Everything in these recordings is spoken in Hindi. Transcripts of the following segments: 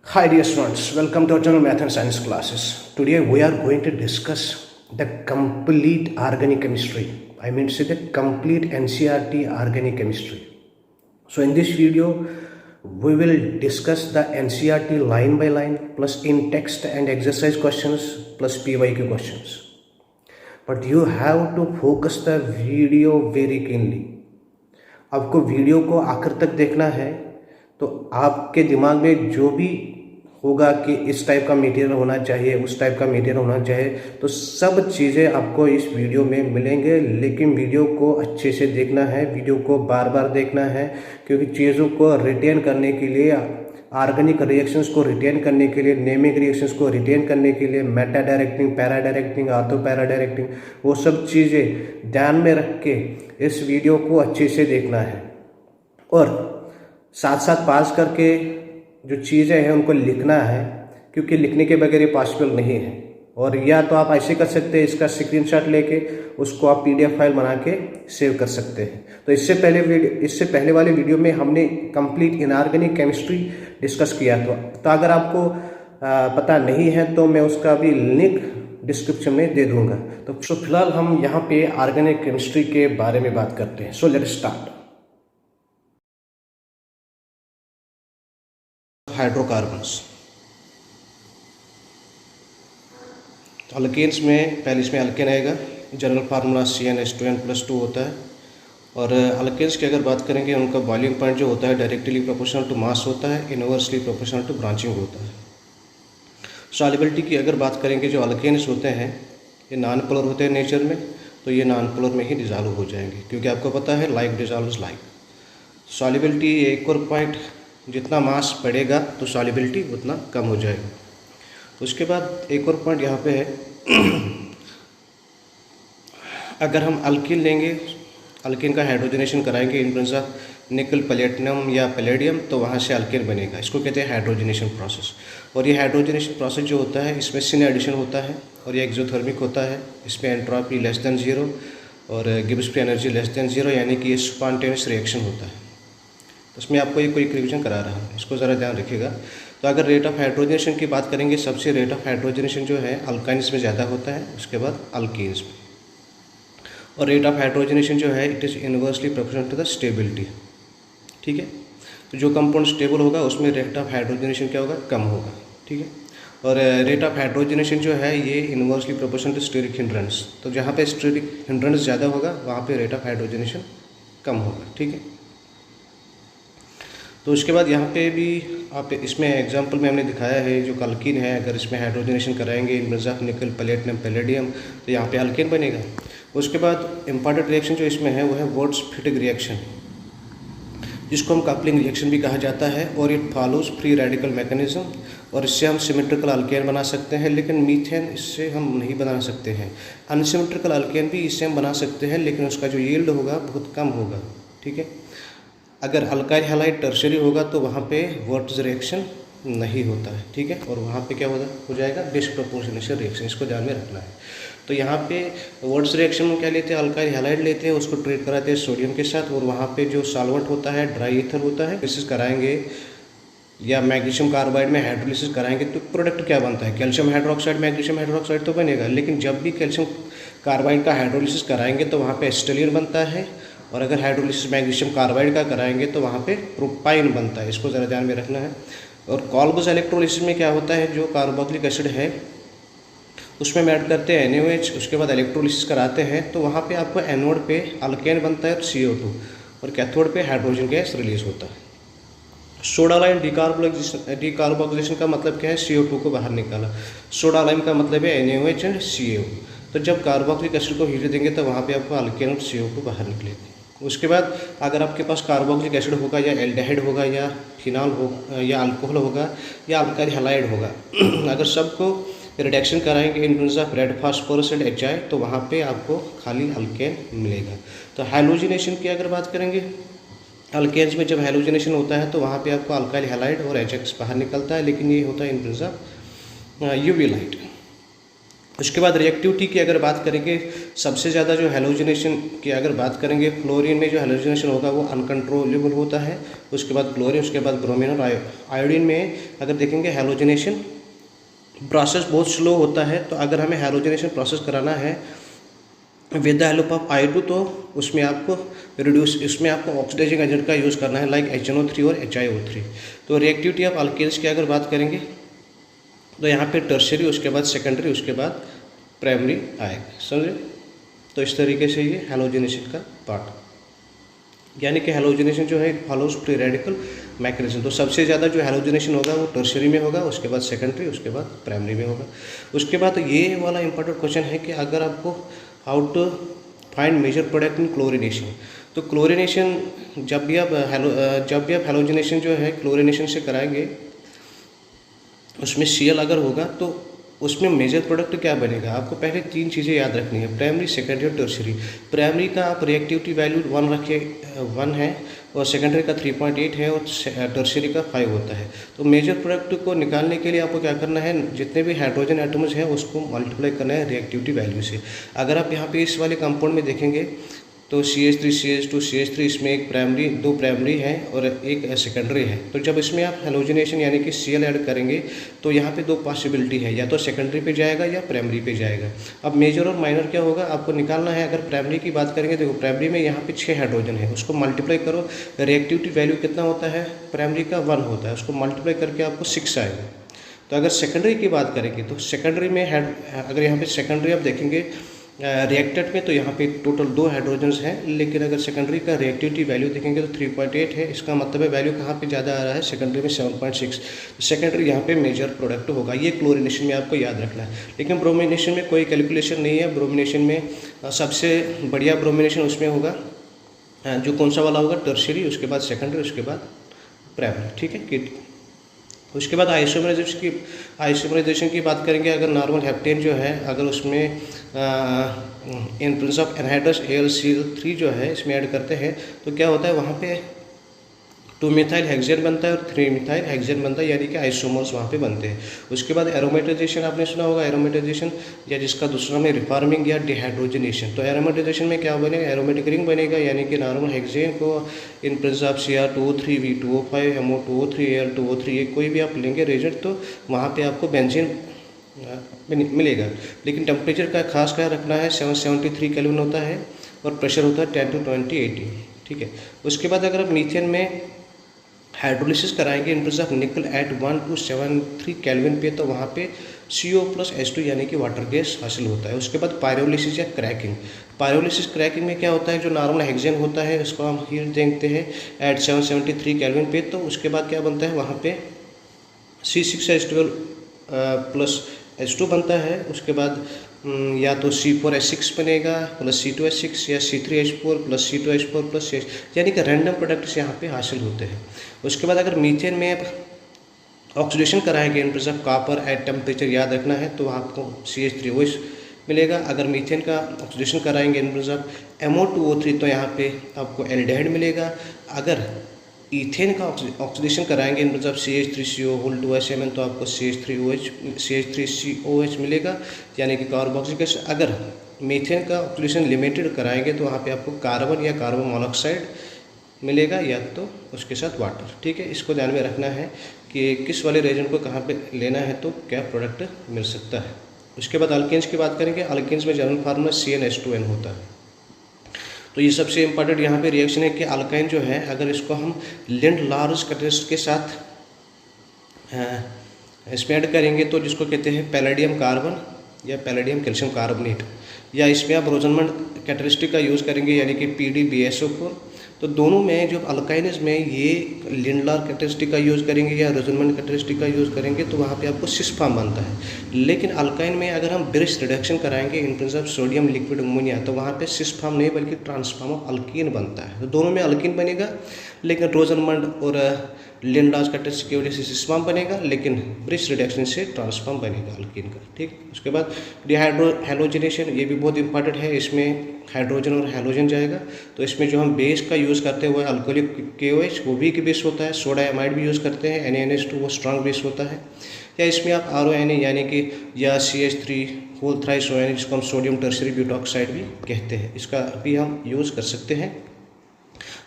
Hi dear students, welcome to our channel Math and Science classes. Today we are going to discuss the complete organic chemistry. I mean to say the complete NCERT organic chemistry. So in this video, we will discuss the NCERT line by line plus in text and exercise questions plus PYQ questions. But you have to focus the video very keenly. आपको वीडियो को आखिर तक देखना है तो आपके दिमाग में जो भी होगा कि इस टाइप का मटेरियल होना चाहिए, उस टाइप का मटेरियल होना चाहिए, तो सब चीज़ें आपको इस वीडियो में मिलेंगे। लेकिन वीडियो को अच्छे से देखना है, वीडियो को बार बार देखना है, क्योंकि चीज़ों को रिटेन करने के लिए, ऑर्गेनिक रिएक्शंस को रिटेन करने के लिए, नेमिक रिएक्शंस को रिटेन करने के लिए, Meta directing, para directing, ortho para directing, वो सब चीज़ें ध्यान में रख के इस वीडियो को अच्छे से देखना है। और साथ साथ पास करके जो चीज़ें हैं उनको लिखना है, क्योंकि लिखने के बगैर ये पॉसिबल नहीं है। और या तो आप ऐसे कर सकते हैं, इसका स्क्रीनशॉट लेके उसको आप PDF फाइल बना के सेव कर सकते हैं। तो इससे पहले वाले वीडियो में हमने कंप्लीट इनऑर्गेनिक केमिस्ट्री डिस्कस किया। तो अगर आपको पता नहीं है तो मैं उसका भी लिंक डिस्क्रिप्शन में दे दूंगा। तो फिलहाल हम यहाँ पे ऑर्गेनिक केमिस्ट्री के बारे में बात करते हैं। So let's start. हाइड्रोकार्बन्स, तो अल्केन्स में पहले इसमें अल्केन आएगा। जनरल फार्मूला CnH2n+2 होता है। और अल्केन्स की अगर बात करेंगे, उनका बॉइलिंग पॉइंट जो होता है डायरेक्टली प्रोपोर्शनल टू मास होता है, इनवर्सली प्रोपोर्शनल टू ब्रांचिंग होता है। सॉल्युबिलिटी की अगर बात करेंगे, जो अल्केन्स होते हैं ये नॉन पोलर होते हैं नेचर में, तो ये नॉन पोलर में ही डिजॉल्व हो जाएंगे, क्योंकि आपको पता है लाइक डिजॉल्व्स लाइक। सॉल्युबिलिटी एक और पॉइंट, जितना मास बढ़ेगा तो सॉल्युबिलिटी उतना कम हो जाएगा। उसके बाद एक और पॉइंट यहाँ पे है, अगर हम अल्किल लेंगे, अल्किन का हाइड्रोजनेशन कराएंगे इन प्रेजेंस ऑफ निकल, प्लेटिनम या पैलेडियम, तो वहाँ से अल्किन बनेगा। इसको कहते हैं हाइड्रोजनेशन प्रोसेस। और ये हाइड्रोजनेशन प्रोसेस जो होता है, इसमें सिन एडिशन होता है और ये एक्सोथर्मिक होता है। इसमें एंट्रोपी लेस देन 0 और Gibbs free energy less than 0, यानी कि ये स्पॉन्टेनियस रिएक्शन होता है। उसमें आपको एक कोई रिविजन करा रहा है, इसको ज़रा ध्यान रखिएगा। तो अगर रेट ऑफ हाइड्रोजनेशन की बात करेंगे, सबसे रेट ऑफ हाइड्रोजनेशन जो है अल्काइन्स में ज़्यादा होता है, उसके बाद अल्कीन्स में। और रेट ऑफ हाइड्रोजनेशन जो है it is inversely proportional to the stability. ठीक है, तो जो कंपाउंड स्टेबल होगा उसमें रेट ऑफ हाइड्रोजनेशन क्या होगा, कम होगा। ठीक है, और रेट ऑफ हाइड्रोजनेशन जो है ये inversely proportional to steric hindrance. तो जहाँ पे स्टेरिक हिंड्रेंस ज़्यादा होगा वहाँ पे रेट ऑफ हाइड्रोजनेशन कम होगा। ठीक है, तो उसके बाद यहाँ पे भी आप इसमें एग्जांपल में हमने दिखाया है, जो अल्कीन है, अगर इसमें हाइड्रोजनेशन कराएंगे इन प्रेजेंस ऑफ निकल, प्लेटिनम, पैलेडियम, तो यहाँ पे अल्कीन बनेगा। उसके बाद इम्पॉर्टेंट रिएक्शन जो इसमें है वो है वुर्ट्ज़-फिटिग रिएक्शन, जिसको हम कपलिंग रिएक्शन भी कहा जाता है। और it follows free radical mechanism, और इससे हम सिमेट्रिकल अल्केन बना सकते हैं, लेकिन मीथेन इससे हम नहीं बना सकते हैं। अनसिमेट्रिकल अल्केन भी इससे हम बना सकते हैं, लेकिन उसका जो यील्ड होगा बहुत कम होगा। ठीक है, अगर अल्काइल हैलाइड टर्शरी होगा तो वहाँ पे वुर्ट्ज़ रिएक्शन नहीं होता है। ठीक है, और वहाँ पे क्या हो जाएगा, डिस्प्रपोर्शनेशन रिएक्शन। इसको ध्यान में रखना है। तो यहाँ पे वुर्ट्ज़ रिएक्शन में क्या लेते हैं, अल्काइल हैलाइड लेते हैं, उसको ट्रीट कराते हैं सोडियम के साथ, और वहाँ पे जो सॉल्वेंट होता है ड्राई ईथर होता है, लिसिस कराएंगे या मैग्नीशियम कार्बाइड में हाइड्रोलिसिस कराएंगे तो प्रोडक्ट क्या बनता है, कैल्शियम हाइड्रोक्साइड, मैग्नीशियम हाइड्रोक्साइड तो बनेगा। लेकिन जब भी कैल्शियम कार्बाइड का हाइड्रोलिसिस कराएंगे तो वहाँ पे एसिटिलीन बनता है, और अगर हाइड्रोलिसिस मैग्नीशियम कार्बाइड का कराएंगे तो वहाँ पे प्रोपाइन बनता है। इसको ज़रा ध्यान में रखना है। और कोल्बस इलेक्ट्रोलिसिस में क्या होता है, जो कार्बोक्सिलिक एसिड है उसमें हम ऐड करते हैं NaOH, उसके बाद इलेक्ट्रोलिसिस कराते हैं तो वहाँ पे आपको एनोड पे अल्केन बनता है और CO2, और कैथोड पे हाइड्रोजन गैस रिलीज होता है। सोडा लाइम डिकार्बोक्सिलेशन का मतलब क्या है, CO2 को बाहर निकाला। सोडा लाइम का मतलब है NaOH एंड CO। तो जब कार्बोक्सिलिक एसिड को हीट देंगे तो वहाँ पे आपको अल्केन और CO2 बाहर निकलेगी। उसके बाद अगर आपके पास कार्बोक्सिलिक एसिड होगा या एल्डिहाइड होगा या फिनॉल हो या अल्कोहल होगा या अल्काइल हैलाइड होगा, अगर सबको रिडक्शन कराएंगे in presence of red phosphorus and HI, तो वहाँ पे आपको खाली अल्केन मिलेगा। तो हैलोजिनेशन की अगर बात करेंगे, अल्केन्स में जब हैलोजिनेशन होता है तो वहाँ पे आपको अल्काइल हैलाइड और HX बाहर निकलता है, लेकिन ये होता है इन प्रेजेंस ऑफ UV लाइट। उसके बाद रिएक्टिविटी की अगर बात करेंगे, सबसे ज़्यादा जो हैलोजिनेशन की अगर बात करेंगे, फ्लोरीन में जो हैलोजिनेशन होगा वो अनकंट्रोलेबल होता है। उसके बाद क्लोरीन, उसके बाद ब्रोमीन और आयोडीन में अगर देखेंगे हैलोजिनेशन प्रोसेस बहुत स्लो होता है। तो अगर हमें हैलोजिनेशन प्रोसेस कराना है with the help of I2 तो उसमें आपको ऑक्सीडाइजिंग एजेंट का यूज़ करना है, लाइक HNO3 और HiO3। तो रिएक्टिविटी ऑफ अल्केन्स की अगर बात करेंगे तो यहाँ पे टर्शरी, उसके बाद सेकेंडरी, उसके बाद प्राइमरी आएगा, समझे। तो इस तरीके से ये हैलोजिनेशन का पार्ट, यानी कि हैलोजिनेशन जो है फॉलोज फ्री रेडिकल मैकेनिज्म। तो सबसे ज़्यादा जो हैलोजिनेशन होगा वो टर्शरी में होगा, उसके बाद सेकेंडरी, उसके बाद प्राइमरी में होगा। उसके बाद ये वाला इंपॉर्टेंट क्वेश्चन है कि अगर आपको how to find major product in chlorination, तो क्लोरिनेशन जब भी आप हैलोजिनेशन जो है क्लोरिनेशन से कराएंगे, उसमें Cl अगर होगा तो उसमें मेजर प्रोडक्ट क्या बनेगा। आपको पहले 3 चीज़ें याद रखनी है, प्राइमरी, सेकेंडरी और टर्शरी। प्राइमरी का आप रिएक्टिविटी वैल्यू 1 रखिए, 1 है, और सेकेंडरी का 3.8 है, और टर्शरी का 5 होता है। तो मेजर प्रोडक्ट को निकालने के लिए आपको क्या करना है, जितने भी हाइड्रोजन एटम्स हैं उसको मल्टीप्लाई करना है रिएक्टिविटी वैल्यू से। अगर आप यहाँ पे इस वाले कंपाउंड में देखेंगे तो CH3 CH2 CH3, इसमें एक प्राइमरी, 2 प्राइमरी है और एक सेकेंडरी है। तो जब इसमें आप हैलोजिनेशन यानी कि Cl ऐड करेंगे तो यहाँ पे 2 पॉसिबिलिटी है, या तो सेकेंडरी पे जाएगा या प्राइमरी पे जाएगा। अब मेजर और माइनर क्या होगा आपको निकालना है। अगर प्राइमरी की बात करेंगे, देखो प्राइमरी में यहाँ पे 6 हाइड्रोजन है, उसको मल्टीप्लाई करो, रिएक्टिविटी वैल्यू कितना होता है, प्राइमरी का 1 होता है, उसको मल्टीप्लाई करके आपको 6 आएगा। तो अगर सेकेंडरी की बात करेंगे तो सेकेंडरी में अगर यहाँ पे सेकेंडरी आप देखेंगे रिएक्टेंट में, तो यहाँ पे टोटल 2 हाइड्रोजन्स हैं, लेकिन अगर सेकेंडरी का रिएक्टिविटी वैल्यू देखेंगे तो 3.8 है। इसका मतलब है वैल्यू कहाँ पे ज़्यादा आ रहा है, सेकेंडरी में 7.6। तो सेकेंडरी यहाँ पे मेजर प्रोडक्ट होगा। ये क्लोरिनेशन में आपको याद रखना है। लेकिन ब्रोमिनेशन में कोई कैलकुलेशन नहीं है। ब्रोमिनेशन में सबसे बढ़िया ब्रोमिनेशन उसमें होगा जो कौन सा वाला होगा, टर्शरी, उसके बाद सेकेंडरी, उसके बाद प्राइमरी, ठीक है। उसके बाद आइसोमराइजेशन की बात करेंगे। अगर नॉर्मल हेप्टेन जो है, अगर उसमें इन प्रेजेंस ऑफ एनहाइड्रस AlCl3 जो है इसमें ऐड करते हैं तो क्या होता है, वहाँ पे 2 मिथाइल हेक्सेन बनता है और 3 मिथाइल हेक्सेन बनता है, यानी कि आइसोमर्स वहाँ पे बनते हैं। उसके बाद एरोमेटाइजेशन आपने सुना होगा, एरोमेटाइजेशन या जिसका दूसरा में रिफॉर्मिंग या डिहाइड्रोजनेशन। तो एरोमेटाइजेशन में क्या बनेगा, एरोमेटिक रिंग बनेगा, यानी कि नॉर्मल हेक्सेन को इन presence of Cr2O3 V2O5 MO2O3 Al2O3 ये कोई भी आप लेंगे रेजेंट तो वहाँ पे आपको बेंजीन मिलेगा। लेकिन टेम्परेचर का खास ख्याल रखना है, 773 केल्विन होता है और प्रेशर होता है 10 to 20 80, ठीक है। उसके बाद अगर आप मीथेन में हाइड्रोलिसिस कराएंगे in presence of nickel at 1273 kelvin पे, तो वहाँ पे CO+H2 यानी कि वाटर गैस हासिल होता है। उसके बाद पायरोलिसिस या क्रैकिंग क्रैकिंग में क्या होता है, जो नॉर्मल हेक्सेन होता है उसको हम हीट देखते हैं एट 773 केल्विन पे, तो उसके बाद क्या बनता है वहाँ पे C6H12 प्लस H2 बनता है। उसके बाद या तो C4H6 बनेगा प्लस C2H6 या C3H4 plus C2H4 plus C, यानी कि रैंडम प्रोडक्ट्स यहाँ पे हासिल होते हैं। उसके बाद अगर मीथेन में आप ऑक्सीडेशन कराएंगे in presence of copper at temperature याद रखना है, तो आपको CH3OH मिलेगा। अगर मीथेन का ऑक्सीडेशन कराएंगे इन प्रेजेंस ऑफ MO2O3 तो यहाँ पे आपको एल्डिहाइड मिलेगा। अगर ईथेन का ऑक्सीडेशन कराएंगे इन प्रेजेंस ऑफ CH3CO2SMN तो आपको CH3COH मिलेगा, यानी कि कार्बोक्सिलिक एसिड। अगर मीथेन का ऑक्सीडेशन लिमिटेड कराएंगे तो वहाँ पे आपको कार्बन या कार्बन मोनोऑक्साइड मिलेगा, या तो उसके साथ वाटर, ठीक है। इसको ध्यान में रखना है कि किस वाले रेजेंट को कहाँ पे लेना है तो क्या प्रोडक्ट मिल सकता है। उसके बाद अल्केन्स की बात करेंगे। अल्केन्स में जनरल फार्मूला CnH2n होता है। तो ये सबसे इम्पॉर्टेंट यहाँ पे रिएक्शन है कि अल्काइन जो है अगर इसको हम लिंड-लार्ज कैटलिस्ट के साथ इसमें ऐड करेंगे तो जिसको कहते हैं पैलेडियम कार्बन या पैलेडियम कैल्शियम कार्बोनेट, या इसमें आप रोजनमंड कैटलिस्ट का यूज़ करेंगे यानी कि PdBSO4। तो दोनों में जो अल्काइन्स में ये लिंडलार कैटलिस्ट का यूज़ करेंगे या रोजनमंड कैटलिस्ट का यूज़ करेंगे तो वहाँ पे आपको सिस फॉर्म बनता है। लेकिन अल्काइन में अगर हम ब्रिज रिडक्शन कराएंगे in presence of sodium liquid ammonia तो वहाँ पे सिस फॉर्म नहीं बल्कि ट्रांसफॉर्म ऑफ अल्कीन बनता है। तो दोनों में अल्कीन बनेगा। लेकिन रोजनमंड और लिंडास का टेस्ट की वजह से सिस फॉर्म बनेगा, लेकिन ब्रिज रिडक्शन से ट्रांस फॉर्म बनेगा अल्कीन का। ठीक, उसके बाद डिहाइड्रो हैलोजिनेशन, ये भी बहुत इंपॉर्टेंट है। इसमें हाइड्रोजन और हैलोजन जाएगा। तो इसमें जो हम बेस का यूज़ करते हैं वो अल्कोहलिक KOH, वो वीक बेस होता है। सोडा एमाइड भी यूज़ करते हैं, NaNH2 वो स्ट्रांग बेस होता है। या इसमें आप RONA यानी कि या CH3 होल थ्राइस ONA, जिसको हम सोडियम टर्शियरी ब्यूटॉक्साइड भी कहते हैं, इसका भी हम यूज़ कर सकते हैं।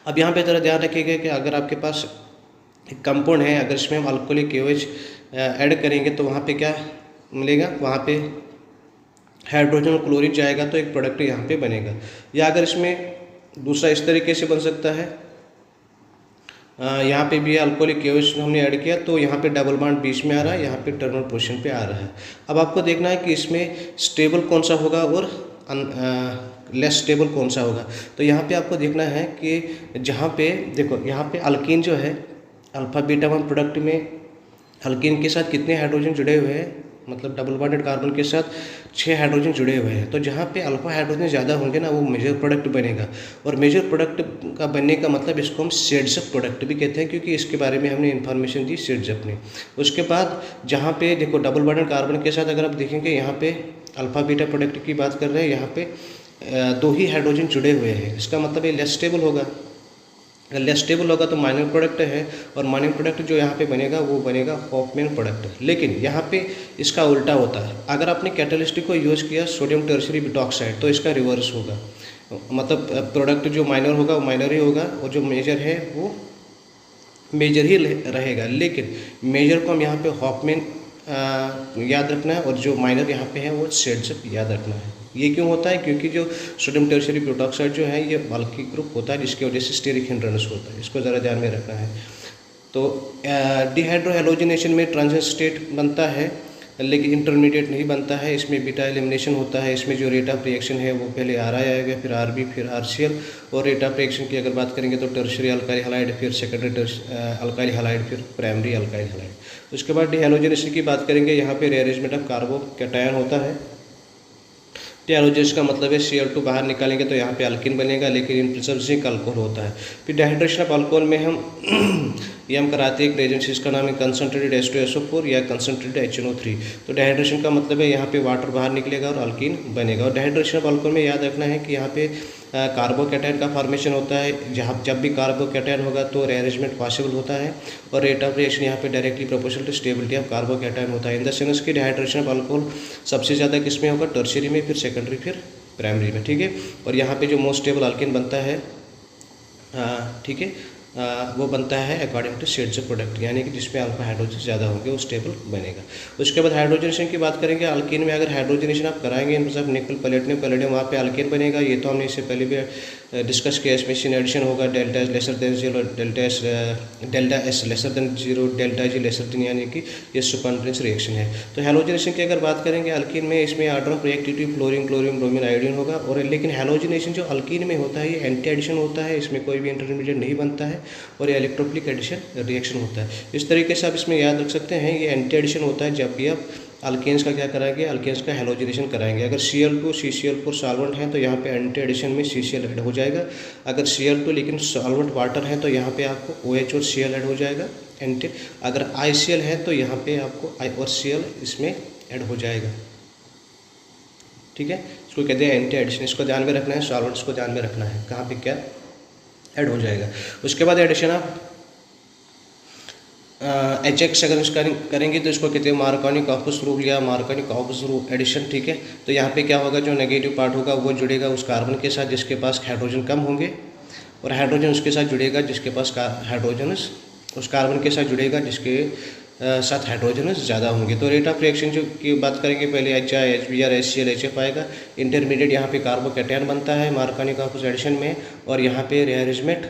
अब यहाँ पे ज़रा ध्यान रखिएगा कि अगर आपके पास एक कंपाउंड है, अगर इसमें हम अल्कोहलिक KOH ऐड करेंगे तो वहाँ पे क्या मिलेगा, वहाँ पे हाइड्रोजन और क्लोरीन जाएगा तो एक प्रोडक्ट यहाँ पे बनेगा। या अगर इसमें दूसरा इस तरीके से बन सकता है, यहाँ पे भी अल्कोहलिक KOH हमने ऐड किया तो यहाँ पे डबल बॉन्ड बीच में आ रहा है, यहाँ पे टर्मिनल पोजीशन पे आ रहा है। अब आपको देखना है कि इसमें स्टेबल कौन सा होगा और लेस स्टेबल कौन सा होगा। तो यहाँ पे आपको देखना है कि जहाँ पे देखो, यहाँ पे अल्कीन जो है अल्फा बीटा 1 प्रोडक्ट में अल्कीन के साथ कितने हाइड्रोजन जुड़े हुए हैं, मतलब डबल बॉन्डेड कार्बन के साथ 6 हाइड्रोजन जुड़े हुए हैं। तो जहाँ पे अल्फा हाइड्रोजन ज़्यादा होंगे ना, वो मेजर प्रोडक्ट बनेगा। और मेजर प्रोडक्ट का बनने का मतलब इसको हम सेड्सअप प्रोडक्ट भी कहते हैं, क्योंकि इसके बारे में हमने इन्फॉर्मेशन दी सेड्सअप ने। उसके बाद जहाँ पे देखो डबल बॉन्डेड कार्बन के साथ अगर आप देखेंगे, यहाँ पे अल्फा बीटा प्रोडक्ट की बात कर रहे हैं, यहाँ पे 2 ही हाइड्रोजन जुड़े हुए हैं। इसका मतलब ये लेस स्टेबल होगा। अगर लेस स्टेबल होगा तो माइनर प्रोडक्ट है, और माइनर प्रोडक्ट जो यहाँ पे बनेगा वो बनेगा हॉफमैन प्रोडक्ट। लेकिन यहाँ पे इसका उल्टा होता है। अगर आपने कैटलिस्ट को यूज़ किया सोडियम टर्शियरी ब्यूटॉक्साइड तो इसका रिवर्स होगा, मतलब प्रोडक्ट जो माइनर होगा वो माइनर ही होगा और जो मेजर है वो मेजर ही रहेगा। लेकिन मेजर को हम यहाँ पे हॉफमैन याद रखना है और जो माइनर यहाँ पे है वो सेड्सअप याद रखना है। ये क्यों होता है, क्योंकि जो सोडियम टर्शियरी ब्यूटॉक्साइड जो है ये अल्किल ग्रुप होता है, जिसकी वजह से स्टेरिक हिंड्रेंस होता है। इसको ज़रा ध्यान में रखना है। तो डिहाइड्रो हैलोजिनेशन में ट्रांजिशन स्टेट बनता है, लेकिन इंटरमीडिएट नहीं बनता है। इसमें बीटा एलिमिनेशन होता है। इसमें जो रेट ऑफ रिएक्शन है वो पहले RI आएगा, फिर RB, फिर RCl। और रेट ऑफ रिएक्शन की अगर बात करेंगे तो टर्शियरी अल्काइल हैलाइड, फिर सेकेंडरी अल्काइल हैलाइड, फिर प्राइमरी अल्काइल हैलाइड। उसके बाद डिहैलोजिनेशन की बात करेंगे, यहाँ पे रीअरेंजमेंट ऑफ कार्बोकैटायन होता है। डिहैलोजिनेशन का मतलब है Cl2 बाहर निकालेंगे तो यहाँ पे अल्किन बनेगा, लेकिन इन प्रिंसिपल जिंक अल्कोहल होता है। फिर डिहाइड्रेशन ऑफ अल्कोहल में हम कराते हैं एक रिएजेंट, जिसका नाम है कंसनट्रेटेड H2SO4 या कंसनट्रेटेड HNO3। तो डिहाइड्रेशन का मतलब है यहाँ पे वाटर बाहर निकलेगा और अल्कीन बनेगा। और डिहाइड्रेशन ऑफ अल्कोहल में याद रखना है कि यहाँ पे कार्बोकैटायन का फॉर्मेशन होता है। जब भी कार्बोकैटायन होगा तो रीअरेंजमेंट पॉसिबल होता है। और रेट ऑफ रिएक्शन यहाँ पे directly proportional to stability of carbocation होता है। इन द सेंस की डिहाइड्रेशन ऑफ अल्कोहल सबसे ज़्यादा किस में होगा, टर्शियरी में, फिर सेकेंडरी, फिर प्राइमरी में। ठीक है। और यहाँ पे जो मोस्ट स्टेबल अल्कीन बनता है, ठीक है, वो बनता है अकॉर्डिंग टू सेड्सअप प्रोडक्ट, यानी कि जिसमें अल्फा हाइड्रोजन ज़्यादा होंगे वो स्टेबल बनेगा। उसके बाद हाइड्रोजनेशन की बात करेंगे। अल्कीन में अगर हाइड्रोजनेशन आप कराएंगे इन सब निकल प्लेटिनम पैलेडियम, वहाँ पे अल्कीन बनेगा। ये तो हमने इससे पहले भी डिस्कस किया। इसमें इन एडिशन होगा delta S lesser than 0, delta S lesser than 0, delta G lesser than, यानी कि ये सुपरइम्पोजिशन रिएक्शन है। तो हैलोजिनेशन की अगर बात करेंगे अल्कीन में, इसमें order of reactivity fluorine, chlorine, bromine, iodine होगा। और लेकिन हैलोजिनेशन जो अल्कीन में होता है ये एंटी एडिशन होता है, इसमें कोई भी इंटरमीडिएट नहीं बनता है और ये इलेक्ट्रोफिलिक एडिशन रिएक्शन होता है। इस तरीके से आप इसमें याद रख सकते हैं, ये एंटी एडिशन होता है जब भी आप अल्केन्स का क्या कराएंगे, अल्केन्स का हैलोजिनेशन कराएंगे। अगर Cl2 CCl4 सॉल्वेंट हैं तो यहाँ पे एंटी एडिशन में CCl ऐड हो जाएगा। अगर Cl2 लेकिन सॉल्वेंट वाटर है तो यहाँ पे आपको OH और Cl ऐड हो जाएगा एंटी। अगर ICl है तो यहाँ पे आपको I और Cl इसमें ऐड हो जाएगा। ठीक है, इसको कहते हैं एंटी एडिशन। इसको ध्यान में रखना है, सॉल्वेंट्स को ध्यान में रखना है, कहाँ पे क्या ऐड हो जाएगा। उसके बाद एडिशन आप HX अगर इसका करेंगे तो इसको कहते हैं मार्कोनी-कॉपस रूल या मार्कोनी-कॉपस रूल एडिशन। ठीक है, तो यहाँ पे क्या होगा, जो नेगेटिव पार्ट होगा वो जुड़ेगा उस कार्बन के साथ जिसके पास हाइड्रोजन कम होंगे, और हाइड्रोजन उसके साथ जुड़ेगा जिसके पास हाइड्रोजन उस कार्बन के साथ जुड़ेगा जिसके साथ हाइड्रोजन ज़्यादा होंगे। तो रेट ऑफ रिएक्शन जो की बात करेंगे, पहले HI, HBr, HCl, HF आएगा। इंटरमीडिएट यहाँ पे कार्बोकैटायन बनता है मार्कोनी-कॉपस एडिशन में, और यहाँ पे रीअरेंजमेंट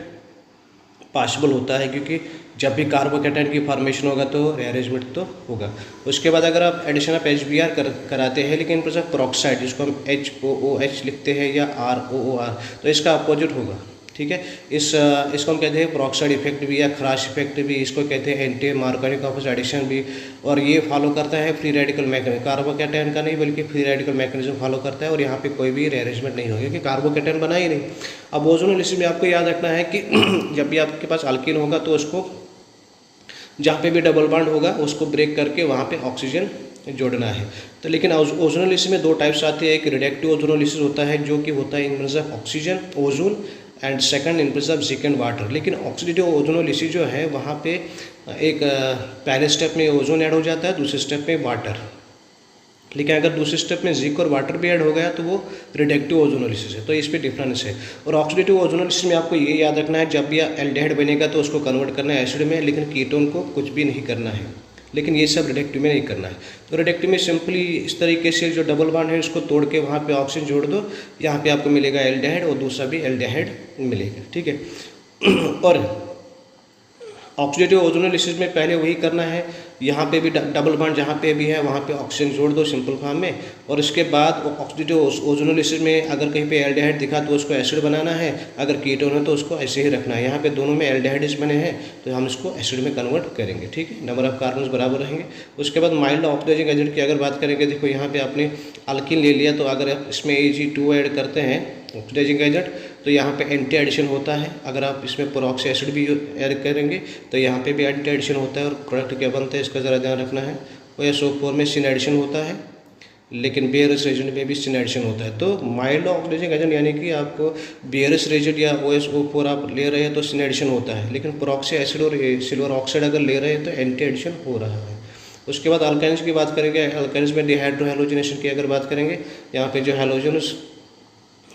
पॉसिबल होता है, क्योंकि जब भी कार्बोकैटायन की फॉर्मेशन होगा तो रीअरेंजमेंट तो होगा। उसके बाद अगर आप एडिशन ऑफ HBr कराते हैं, लेकिन प्रोक्साइड जिसको हम HOOH लिखते हैं या ROOR, तो इसका अपोजिट होगा। ठीक है। इसको हम कहते हैं पेरोक्साइड इफेक्ट भी या खराश इफेक्ट भी, इसको कहते हैं एंटी मार्कोनिक ऑक्सीडेशन भी। और ये फॉलो करता है फ्री रेडिकल मैकेनिज्म, कार्बोकैटायन का नहीं बल्कि फ्री रेडिकल मैकेनिज्म फॉलो करता है। और यहाँ पे कोई भी रीअरेंजमेंट नहीं होगी कि कार्बोकैटायन बना ही नहीं। अब ओजोनोलिसिस में आपको याद रखना है कि जब भी आपके पास अल्कीन होगा तो उसको जहाँ पे भी डबल बॉन्ड होगा उसको ब्रेक करके वहाँ पे ऑक्सीजन जोड़ना है। तो लेकिन ओजोनोलिसिस में दो टाइप्स आते हैं, एक रिडक्टिव ओजोनोलिसिस होता है जो कि होता है इन presence of oxygen ozone, and second in presence of zinc and water. लेकिन ऑक्सीडेटिव ओजोनोलिसिस जो है वहाँ पे एक पहले स्टेप में ओजोन ऐड हो जाता है, दूसरे स्टेप में वाटर। लेकिन अगर दूसरे स्टेप में जिंक और वाटर भी ऐड हो गया तो वो रिडक्टिव ओजोनोलिसिस है। तो इस पे डिफरेंस है। और ऑक्सीडेटिव ओजोनोलिसिस में आपको ये याद रखना है, जब भी एल्डिहाइड बनेगा तो उसको कन्वर्ट करना है एसिड में, लेकिन कीटोन को कुछ भी नहीं करना है। लेकिन ये सब रिडक्टिव में नहीं करना है। तो रिडक्टिव में सिंपली इस तरीके से जो डबल बॉन्ड है उसको तोड़ के वहाँ पे ऑक्सीजन जोड़ दो, यहाँ पे आपको मिलेगा एल्डिहाइड और दूसरा भी एल्डिहाइड मिलेगा, ठीक है। और ऑक्सीडेटिव ओजोनोलिसिस में पहले वही करना है, यहाँ पे भी डबल बॉन्ड जहाँ पे भी है वहाँ पे ऑक्सीजन जोड़ दो सिंपल फॉर्म में। और इसके बाद ऑक्सीडेटिव ओजोनोलिसिस में अगर कहीं पे एल्डिहाइड दिखा तो उसको एसिड बनाना है, अगर कीटोन है तो उसको ऐसे ही रखना है। यहाँ पे दोनों में एल्डिहाइड्स बने हैं तो हम इसको एसिड में कन्वर्ट करेंगे, ठीक है। नंबर ऑफ कार्बन्स बराबर रहेंगे। उसके बाद माइल्ड ऑक्सीडाइजिंग एजेंट की अगर बात करेंगे, देखो यहाँ पे आपने अल्कीन ले लिया तो अगर आप इसमें Ag2 ऐड करते हैं ऑक्सीडाइजिंग एजेंट तो यहाँ पे एंटी एडिशन होता है। अगर आप इसमें पेरोक्सी एसिड भी ऐड करेंगे तो यहाँ पे भी एंटी एडिशन होता है। और प्रोडक्ट क्या बनता है इसका ज़रा ध्यान रखना है। OSO4 में सिन एडिशन होता है, लेकिन बेयरस रेजेंट में भी सिन एडिशन होता है। तो माइल्ड ऑक्सीडाइजिंग एजेंट यानी कि आपको बेयरस रेजेंट या OSO4 आप ले रहे हैं तो सिन एडिशन होता है, लेकिन पेरोक्सी एसिड और सिल्वर ऑक्साइड अगर ले रहे हैं तो एंटी एडिशन हो रहा है। उसके बाद अल्काइन्स की बात करेंगे। अल्काइन्स में डिहाइड्रोहैलोजिनेशन की अगर बात करेंगे, यहाँ पे जो हैलोजन्स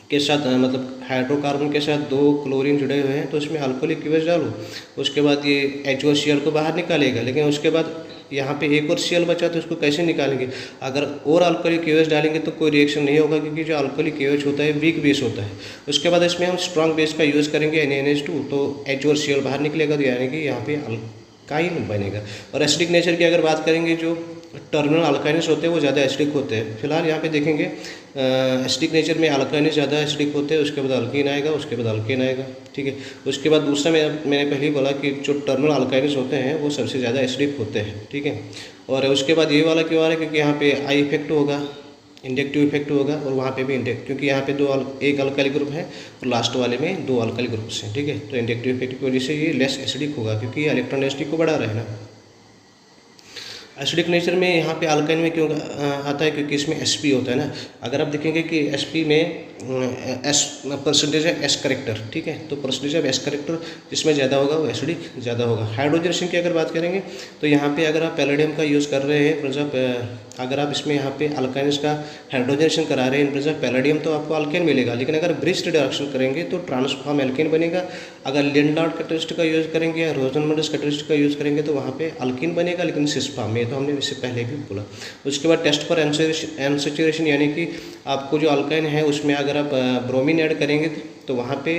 के साथ मतलब हाइड्रोकार्बन के साथ दो क्लोरीन जुड़े हुए हैं तो इसमें अल्कोहलिक क्यूएच डालो। उसके बाद ये HOCl को बाहर निकालेगा, लेकिन उसके बाद यहाँ पे एक और Cl बचा तो इसको कैसे निकालेंगे। अगर और अल्कोहलिक क्यूएच डालेंगे तो कोई रिएक्शन नहीं होगा, क्योंकि जो अल्कोहलिक क्यूएच होता है वीक बेस होता है। उसके बाद इसमें हम स्ट्रॉन्ग बेस का यूज़ करेंगे NaNH2 तो H और Cl बाहर निकलेगा, तो यानी कि यहाँ पे अल्काइन बनेगा। और एसिडिक नेचर की अगर बात करेंगे, जो टर्मिनल अल्काइन्स होते हैं वो ज़्यादा एसिडिक होते हैं। फिलहाल यहाँ पे देखेंगे एसिडिक नेचर में अल्काइन्स ज़्यादा एसिडिक होते हैं, उसके बाद अल्कीन आएगा, उसके बाद अल्केन आएगा, ठीक है। उसके बाद दूसरा मैंने पहले ही बोला कि जो टर्मिनल अल्काइन्स होते हैं वो सबसे ज़्यादा एसिडिक होते हैं, ठीक है। और उसके बाद ये वाला क्यों आ रहा है, क्योंकि यहाँ पे आई इफेक्ट होगा, इंडक्टिव इफेक्ट होगा, और वहाँ पे भी इंडक्ट, क्योंकि यहाँ पे एक अल्काइल ग्रुप है और लास्ट वाले में दो अल्काइल ग्रुप्स हैं, ठीक है। तो इंडक्टिव इफेक्ट की वजह से ये लेस एसिडिक होगा, क्योंकि ये इलेक्ट्रॉन डेंसिटी को बढ़ा रहा है ना। एसिडिक नेचर में यहाँ पे अल्काइन में क्यों आता है, क्योंकि इसमें Sp होता है ना। अगर आप देखेंगे कि Sp में S परसेंटेज है S करेक्टर, ठीक है। तो परसेंटेज ऑफ S करेक्टर जिसमें ज़्यादा होगा वो एसिडिक ज़्यादा होगा। हाइड्रोजनेशन की अगर बात करेंगे तो यहाँ पे अगर आप पैलेडियम का यूज़ कर रहे हैं मतलब अगर आप इसमें यहाँ पे अल्काइन्स का हाइड्रोजनेशन करा रहे हैं इन प्रेजेंस ऑफ पैलेडियम तो आपको अल्केन मिलेगा। लेकिन अगर ब्रिस्ट रिडक्शन करेंगे तो ट्रांसफॉर्म एल्केन बनेगा। अगर लिंडार्ड कैटेलिस्ट का यूज़ करेंगे या रोजनमंडस कैटेलिस्ट का यूज़ करेंगे तो वहाँ पे अल्कीन बनेगा, लेकिन सिस्फॉर्म में, तो हमने इससे पहले भी बोला। उसके बाद टेस्ट फॉर एनसैचुरेशन, यानी कि आपको जो अल्काइन है उसमें अगर आप ब्रोमीन ऐड करेंगे तो वहाँ पे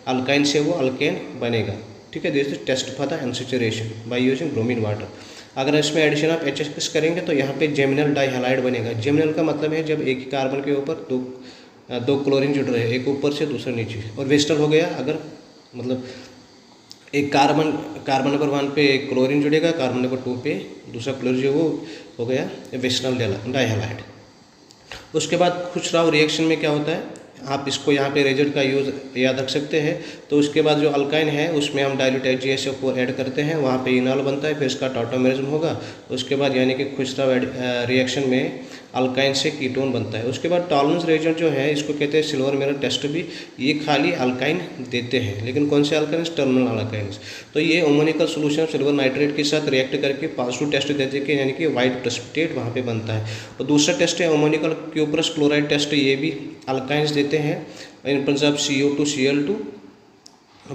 अल्काइन से वो अल्केन बनेगा, ठीक है। This is test for the unsaturation by using bromine water. अगर इसमें एडिशन ऑफ HX करेंगे तो यहाँ पे जेमिनल डाइहैलाइड बनेगा। जेमिनल का मतलब है जब एक ही कार्बन के ऊपर दो क्लोरीन जुड़ रहे हैं, एक ऊपर से दूसरा नीचे। और वेस्टल हो गया अगर मतलब एक कार्बन नंबर 1 पे क्लोरीन जुड़ेगा, कार्बन नंबर 2 पे दूसरा क्लोरीन जो वो हो गया वेस्टल डाइहैलाइड। उसके बाद खुशराव रिएक्शन में क्या होता है, आप इसको यहाँ पे रेजल्ट का यूज़ याद रख सकते हैं। तो उसके बाद जो अल्काइन है उसमें हम डाइल्यूटेड HgSO4 ऐड करते हैं, वहाँ पे इनॉल बनता है, फिर इसका टॉटोमेरिज्म होगा। उसके बाद यानी कि खुशराव रिएक्शन में अल्काइन से कीटोन बनता है। उसके बाद टॉलरेंस रिएजेंट जो है इसको कहते हैं सिल्वर मिरर टेस्ट भी। ये खाली अल्काइन देते हैं, लेकिन कौन से अल्काइंस, टर्मिनल अल्काइंस। तो ये ओमोनिकल सोल्यूशन सिल्वर नाइट्रेट के साथ रिएक्ट करके पॉजिटिव टेस्ट देते हैं, यानी कि वाइट प्रेसिपिटेट वहाँ पे बनता है। और दूसरा टेस्ट है ओमोनिकल क्यूप्रस क्लोराइड टेस्ट, ये भी अल्काइंस देते हैं in terms of CO2 Cl2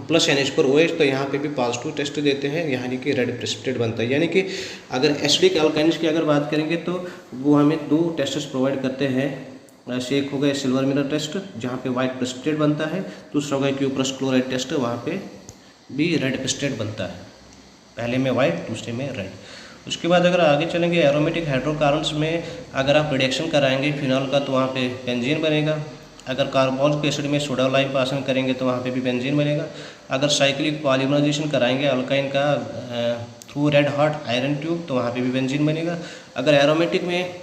plus NH4OH। तो यहाँ पे भी पॉजिटिव टेस्ट देते हैं, यानी कि रेड प्रेसिपिटेट बनता है। यानी कि अगर एसिडिक अल्काइंस की अगर बात करेंगे तो वो हमें दो टेस्ट्स प्रोवाइड करते हैं। ऐसे एक हो गया सिल्वर मिरर टेस्ट जहाँ पे वाइट प्रेसिपिटेट बनता है, दूसरा हो गया क्यूप्रस क्लोराइड टेस्ट, वहाँ पे भी रेड प्रेसिपिटेट बनता है, पहले में वाइट दूसरे में रेड। उसके बाद अगर आगे चलेंगे एरोमेटिक हाइड्रोकार्बन्स में अगर आप रिडक्शन कराएंगे फिनॉल का तो वहाँ पे बेंजीन बनेगा। अगर कार्बोनिक एसिड में सोडियम लाइम करेंगे तो वहाँ पे भी बेंजीन बनेगा। अगर साइक्लिक पॉलीमराइजेशन कराएंगे अल्काइन का through red hot iron tube तो वहाँ पे भी बेंजीन बनेगा। अगर एरोमेटिक में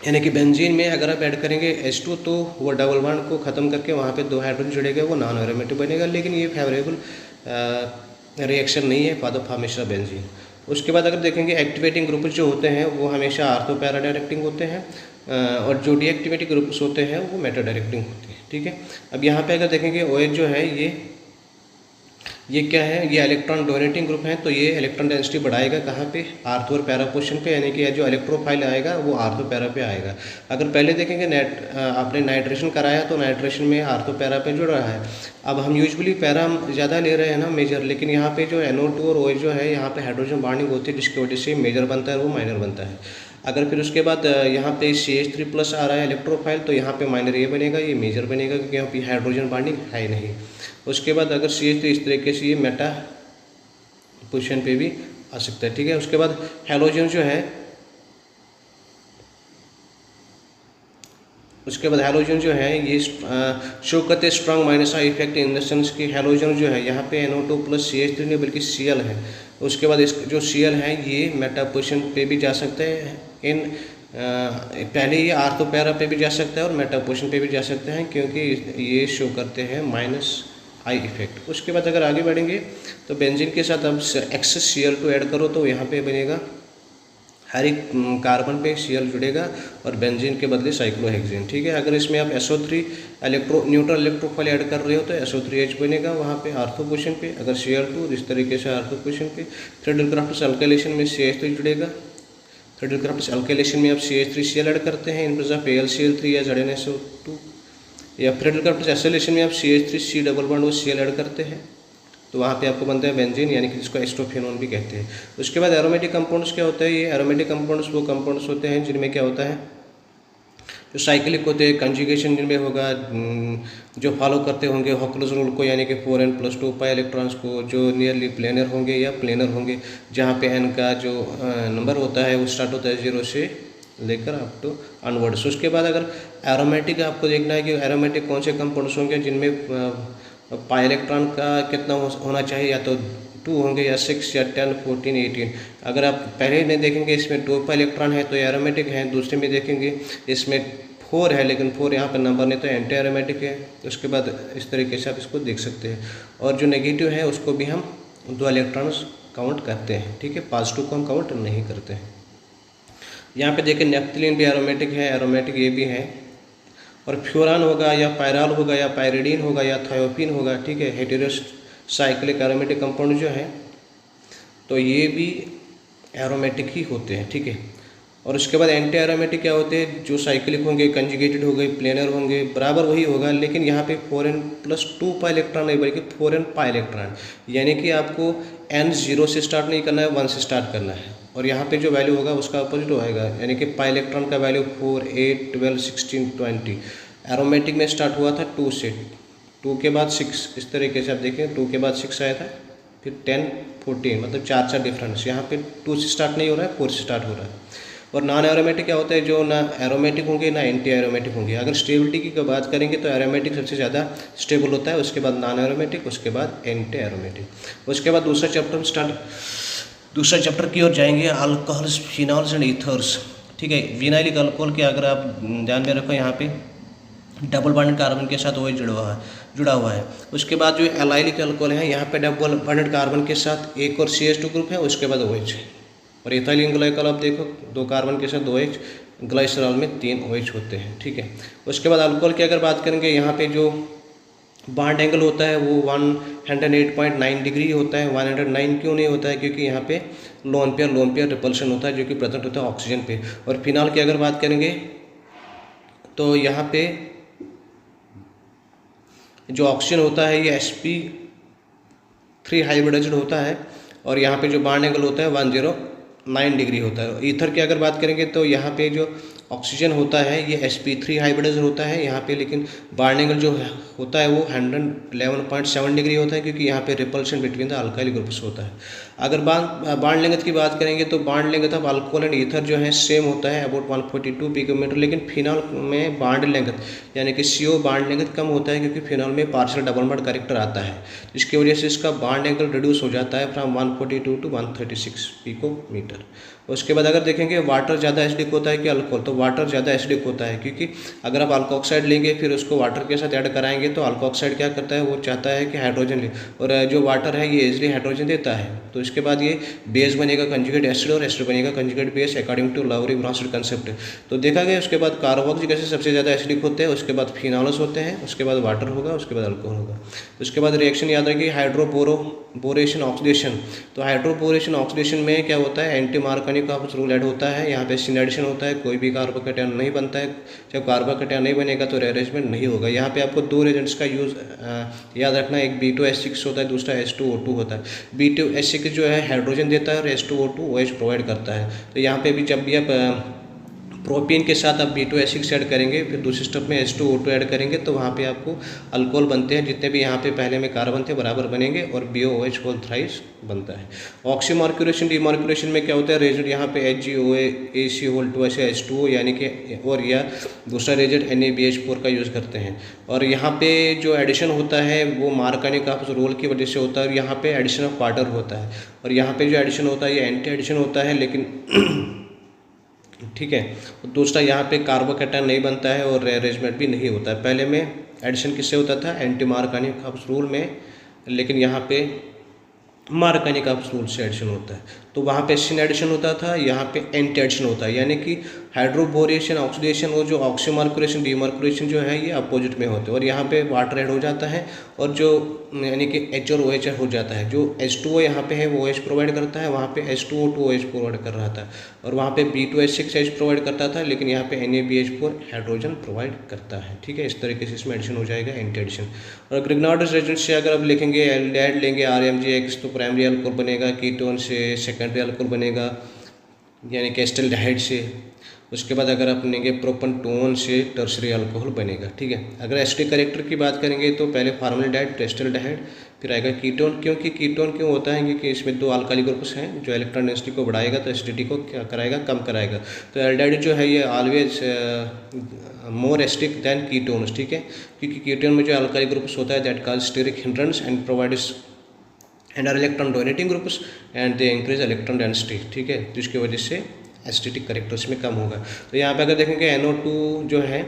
यानी कि बेंजीन में अगर आप ऐड करेंगे H2 तो वो डबल बॉन्ड को ख़त्म करके वहाँ पे 2 हाइड्रोजन जुड़ेगा, वो नॉन एरोमेटिक बनेगा। लेकिन ये फेवरेबल रिएक्शन नहीं है for the formation of benzene. उसके बाद अगर देखेंगे एक्टिवेटिंग ग्रुप जो होते हैं वो हमेशा आर्थो पैरा डायरेक्टिंग होते हैं और जो डीएक्टिवेटिंग ग्रुप्स होते हैं वो मेटा डायरेक्टिंग होते हैं। ठीक है, अब यहाँ पे अगर देखेंगे OH जो है ये क्या है, ये इलेक्ट्रॉन डोनेटिंग ग्रुप है, तो ये इलेक्ट्रॉन डेंसिटी बढ़ाएगा कहाँ पे, आर्थो और पैरा पोजीशन पे, यानी कि जो इलेक्ट्रोफाइल आएगा वो आर्थो पैरा पे आएगा। अगर पहले देखेंगे आपने नाइट्रेशन कराया तो नाइट्रेशन में आर्थो पैरा पे जुड़ रहा है। अब हम यूजुअली पैरा ज़्यादा ले रहे हैं ना मेजर, लेकिन यहाँ पे जो NO2 और OH जो है यहाँ पे हाइड्रोजन बॉन्डिंग होती है जिसकी वजह से मेजर बनता है और वो माइनर बनता है। अगर फिर उसके बाद यहाँ पे CH3+ आ रहा है इलेक्ट्रोफाइल तो यहाँ पे माइनर ये बनेगा, ये मेजर बनेगा क्योंकि यहाँ पे हाइड्रोजन बॉन्डिंग है नहीं। उसके बाद अगर CH3 इस तरीके से ये मेटा पोजीशन पे भी आ सकता है। ठीक है, उसके बाद हैलोजन जो है ये शो करते हैं strong minus I effect in the sense कि हैलोजन जो है यहाँ पे NO2 + CH3 नहीं बल्कि Cl है। उसके बाद इस जो Cl है ये मेटा पोजीशन पे भी जा सकते हैं पहले ये आर्थो पैरा पे भी जा सकता है और मेटा पोजीशन पे भी जा सकते हैं क्योंकि ये शो करते हैं माइनस आई इफेक्ट। उसके बाद अगर आगे बढ़ेंगे तो बेंजीन के साथ अब एक्सेस Cl2 ऐड करो तो यहाँ पे बनेगा हर एक कार्बन पे Cl जुड़ेगा और बेंजीन के बदले साइक्लोहेक्सेन। ठीक है, अगर इसमें आप SO3 न्यूट्रल इलेक्ट्रोफाइल ऐड कर रहे हो तो SO3H बनेगा वहाँ पे आर्थो पोजीशन पे। अगर Cl2 इस तरीके से आर्थो पोजीशन पे, फ्रेडल-क्राफ्टस अल्काइलेशन में CH3 जुड़ेगा। फ्रेडल-क्राफ्टस अल्काइलेशन में आप CH3Cl ऐड करते हैं इन प्लेस ऑफ AlCl3 या ZnSO2, या फ्रेडल-क्राफ्टस एसिलेशन में आप CH3C डबल बॉन्ड और Cl ऐड करते हैं तो वहाँ पे आपको बनता है बेंजीन, यानी कि जिसको एस्टोफेनोन भी कहते हैं। उसके बाद एरोमेटिक कंपाउंड्स क्या होता है, ये एरोमेटिक कंपाउंड्स वो कंपाउंड्स होते हैं जिनमें क्या होता है, जो साइक्लिक होते हैं, कंजुगेशन जिनमें होगा, जो फॉलो करते होंगे हॉकल्स रूल को, यानी कि 4n+2 पाई इलेक्ट्रॉन्स को, जो नियरली प्लेनर होंगे या प्लेनर होंगे जहाँ पे n का जो नंबर होता है वो स्टार्ट होता है 0 से लेकर अप टू अनवर्ड्स। उसके बाद अगर एरोमेटिक आपको देखना है कि एरोमेटिक कौन से कंपाउंड्स होंगे जिनमें पाई इलेक्ट्रॉन का कितना होना चाहिए, या तो 2 होंगे या 6 या 10 14 18। अगर आप पहले में देखेंगे इसमें 2 पाई इलेक्ट्रॉन है तो एरोमेटिक है, दूसरे में देखेंगे इसमें 4 है लेकिन 4 यहाँ पर नंबर नहीं तो एंटी एरोमेटिक है। उसके बाद इस तरीके से आप इसको देख सकते हैं, और जो नेगेटिव है उसको भी हम 2 इलेक्ट्रॉन्स काउंट करते हैं। ठीक है, पॉजिटिव को हम काउंट नहीं करते हैं। यहाँ पे देखिए नेफ्थलीन भी एरोमेटिक है, एरोमेटिक ये भी है, और फ्यूरान होगा या पायराल होगा या पायरिडीन होगा या थायोपीन होगा। ठीक है, हेटेरोस साइक्लिक एरोमेटिक कंपाउंड जो है तो ये भी एरोमेटिक ही होते हैं। ठीक है, और उसके बाद एंटी एरोमेटिक क्या होते हैं, जो साइक्लिक होंगे, कंजुगेटेड हो गए, प्लेनर होंगे, बराबर वही होगा लेकिन यहाँ पे 4n+2 पाई इलेक्ट्रॉन नहीं बल्कि 4n पाई इलेक्ट्रॉन, यानी कि आपको n 0 से स्टार्ट नहीं करना है, 1 से स्टार्ट करना है, और यहाँ पे जो वैल्यू होगा उसका अपोजिट होएगा, यानी कि पाई इलेक्ट्रॉन का वैल्यू 4 8 12 16 20। एरोमेटिक में स्टार्ट हुआ था 2 से, 2 के बाद 6, इस तरीके से आप देखें 2 के बाद 6 आया था, फिर 10 14, मतलब 4 डिफरेंस। यहाँ पे 2 से स्टार्ट नहीं हो रहा है, 4 से स्टार्ट हो रहा है। और नॉन एरोमेटिक क्या होता है, जो ना एरोमेटिक होंगे ना एंटी एरोमेटिक होंगे। अगर स्टेबिलिटी की बात करेंगे तो एरोमेटिक सबसे ज़्यादा स्टेबल होता है, उसके बाद नॉन एरोमेटिक, उसके बाद एंटी एरोमेटिक। उसके बाद दूसरा चैप्टर की ओर जाएंगे, अल्कोहल्स, फिनॉल्स एंड ईथर्स। ठीक है, विनाइलिक अल्कोहल के अगर आप ध्यान में रखो यहाँ पे डबल बॉन्डेड कार्बन के साथ OH जुड़ा हुआ है। उसके बाद जो एलाइलिक अल्कोहल है यहाँ पे डबल बॉन्डेड कार्बन के साथ एक और CH2 ग्रुप है, उसके बाद OH। और इथाइलिन ग्लाइकॉल आप देखो 2 कार्बन के साथ 2 OH, ग्लाइसरॉल में 3 OH होते हैं। ठीक है, उसके बाद अल्कोहल की अगर बात करेंगे यहाँ पे जो बॉन्ड एंगल होता है वो 108.9 डिग्री होता है। 109 क्यों नहीं होता है, क्योंकि यहाँ पे लोन पेयर रिपल्शन होता है जो कि प्रेजेंट होता है ऑक्सीजन पे। और फिनॉल की अगर बात करेंगे तो यहाँ पे जो ऑक्सीजन होता है ये sp3 हाइब्रिडाइज्ड होता है, और यहाँ पे जो बॉन्ड एंगल होता है 109 डिग्री होता है। ईथर की अगर बात करेंगे तो यहाँ पे जो ऑक्सीजन होता है ये sp3 हाइब्रिडाइज्ड होता है यहाँ पे, लेकिन बॉन्ड एंगल जो होता है वो 111.7 डिग्री होता है, क्योंकि यहाँ पे repulsion between the alkyl groups होता है। अगर बॉन्ड लेंथ की बात करेंगे तो bond length of alcohol and ether जो है सेम होता है अबाउट 142 पिकोमीटर, लेकिन फिनॉल में बॉन्ड लेंथ यानी कि CO बॉन्ड लेंथ कम होता है क्योंकि फिनॉल में पार्शियल डबल बॉन्ड कैरेक्टर आता है, जिसकी वजह से इसका बॉन्ड एंगल रिड्यूस हो जाता है फ्रॉम 142 टू 136 पिकोमीटर। उसके बाद अगर देखेंगे वाटर ज़्यादा एसिडिक होता है कि अल्कोहल, तो वाटर ज़्यादा एसिडिक होता है क्योंकि अगर आप अल्कोक्साइड लेंगे फिर उसको वाटर के साथ ऐड कराएंगे तो अल्कोक्साइड क्या करता है, वो चाहता है कि हाइड्रोजन ले, और जो वाटर है ये इजीली हाइड्रोजन देता है। तो इसके बाद ये बेस बनेगा कंजुगेट एसिड और एसिड बनेगा conjugate base according to Lowry Bronsted concept. तो देखा गया उसके बाद कार्बोक्सिलिक एसिड सबसे ज़्यादा एसिडिक होते हैं, उसके बाद फिनॉल्स होते हैं, उसके बाद वाटर होगा, उसके बाद अल्कोहल होगा। उसके बाद रिएक्शन याद रखिए हाइड्रोबोरेशन ऑक्सीडेशन। तो हाइड्रोबोरेशन ऑक्सीडेशन में क्या होता है, एंटी मार्कोनी का रूल ऐड होता है, यहाँ पे सिन एडिशन होता है, कोई भी कार्बोकैटायन नहीं बनता है। जब कार्बोकैटायन नहीं बनेगा तो रीअरेंजमेंट नहीं होगा। यहाँ पे आपको दो रिएजेंट्स का यूज़ याद रखना है, एक B2H6 होता है, दूसरा H2O2 होता है। B2H6 जो है हाइड्रोजन देता है और H2O2 OH प्रोवाइड करता है। तो यहाँ पे भी जब भी आप प्रोपीन के साथ आप B2H6 ऐड करेंगे, फिर दूसरे स्टेप में H2O2 ऐड करेंगे, तो वहाँ पे आपको अल्कोहल बनते हैं, जितने भी यहाँ पे पहले में कार्बन थे बराबर बनेंगे और BOOH होल थ्राइस बनता है। ऑक्सीमार्क्यूरेशन डिमार्क्यूरेशन में क्या होता है, रेजेंट यहाँ पे HgOA AC होल 2 ऐसे H2O यानी कि, और या दूसरा रेजेंट NaBH4 का यूज़ करते हैं। और यहाँ पे जो एडिशन होता है वो मार्कोनी का रोल की वजह से होता है, और यहाँ पे एडिशन ऑफ वाटर होता है, और यहाँ पे जो एडिशन होता है ये एंटी एडिशन होता है, लेकिन ठीक है। दूसरा यहाँ पे कार्बोकैटायन नहीं बनता है और रीअरेंजमेंट भी नहीं होता है। पहले में एडिशन किससे होता था, एंटी मार्कोनी का रूल में, लेकिन यहाँ पे मार्कोनी का रूल से एडिशन होता है। तो वहाँ पे सिन एडिशन होता था, यहाँ पे एंटी एडिशन होता है, यानी कि हाइड्रोबोरेशन ऑक्सीडेशन और जो ऑक्सीमार्क्यूरेशन डिमार्क्यूरेशन जो है ये अपोजिट में होते हैं, और यहाँ पे वाटर ऐड हो जाता है और जो यानी कि H और OH हो जाता है। जो H2O यहाँ पे है वो OH प्रोवाइड करता है, वहाँ पे H2O2 OH प्रोवाइड कर रहा था, और वहाँ पे B2H6 H प्रोवाइड करता था, लेकिन यहाँ पे NaBH4 हाइड्रोजन प्रोवाइड करता है। ठीक है, इस तरीके से इसमें एडिशन हो जाएगा, एंटी एडिशन। और ग्रिग्नार्डस रेजेंट से अगर आप लिखेंगे एल्डिहाइड लेंगे RMgX, तो प्राइमरी अल्कोहल बनेगा, कीटोन से सेकेंडरी अल्कोहल बनेगा यानी कि एस्टल्डिहाइड से। उसके बाद अगर आप लेंगे प्रोपेनटोन से टर्शरी अल्कोहल बनेगा। ठीक है, अगर एसिडिक कैरेक्टर की बात करेंगे तो पहले फॉर्मल्डिहाइड फिर एस्टल्डिहाइड फिर आएगा कीटोन। क्योंकि कीटोन क्यों होता है, क्योंकि इसमें दो अल्काली ग्रुप्स हैं, जो इलेक्ट्रॉन डेंसिटी को बढ़ाएगा तो एसिडिटी को क्या कराएगा, कम कराएगा। तो एल्डिहाइड जो है ये always more acidic than ketones. ठीक है, क्योंकि कीटोन में जो अल्काली ग्रुप्स होता है that cause steric hindrance and provides and are electron donating groups and they increase electron density. ठीक है, जिसकी वजह से एसिडिक करेक्टर्स में कम होगा। तो यहाँ पे अगर देखेंगे NO2 जो है,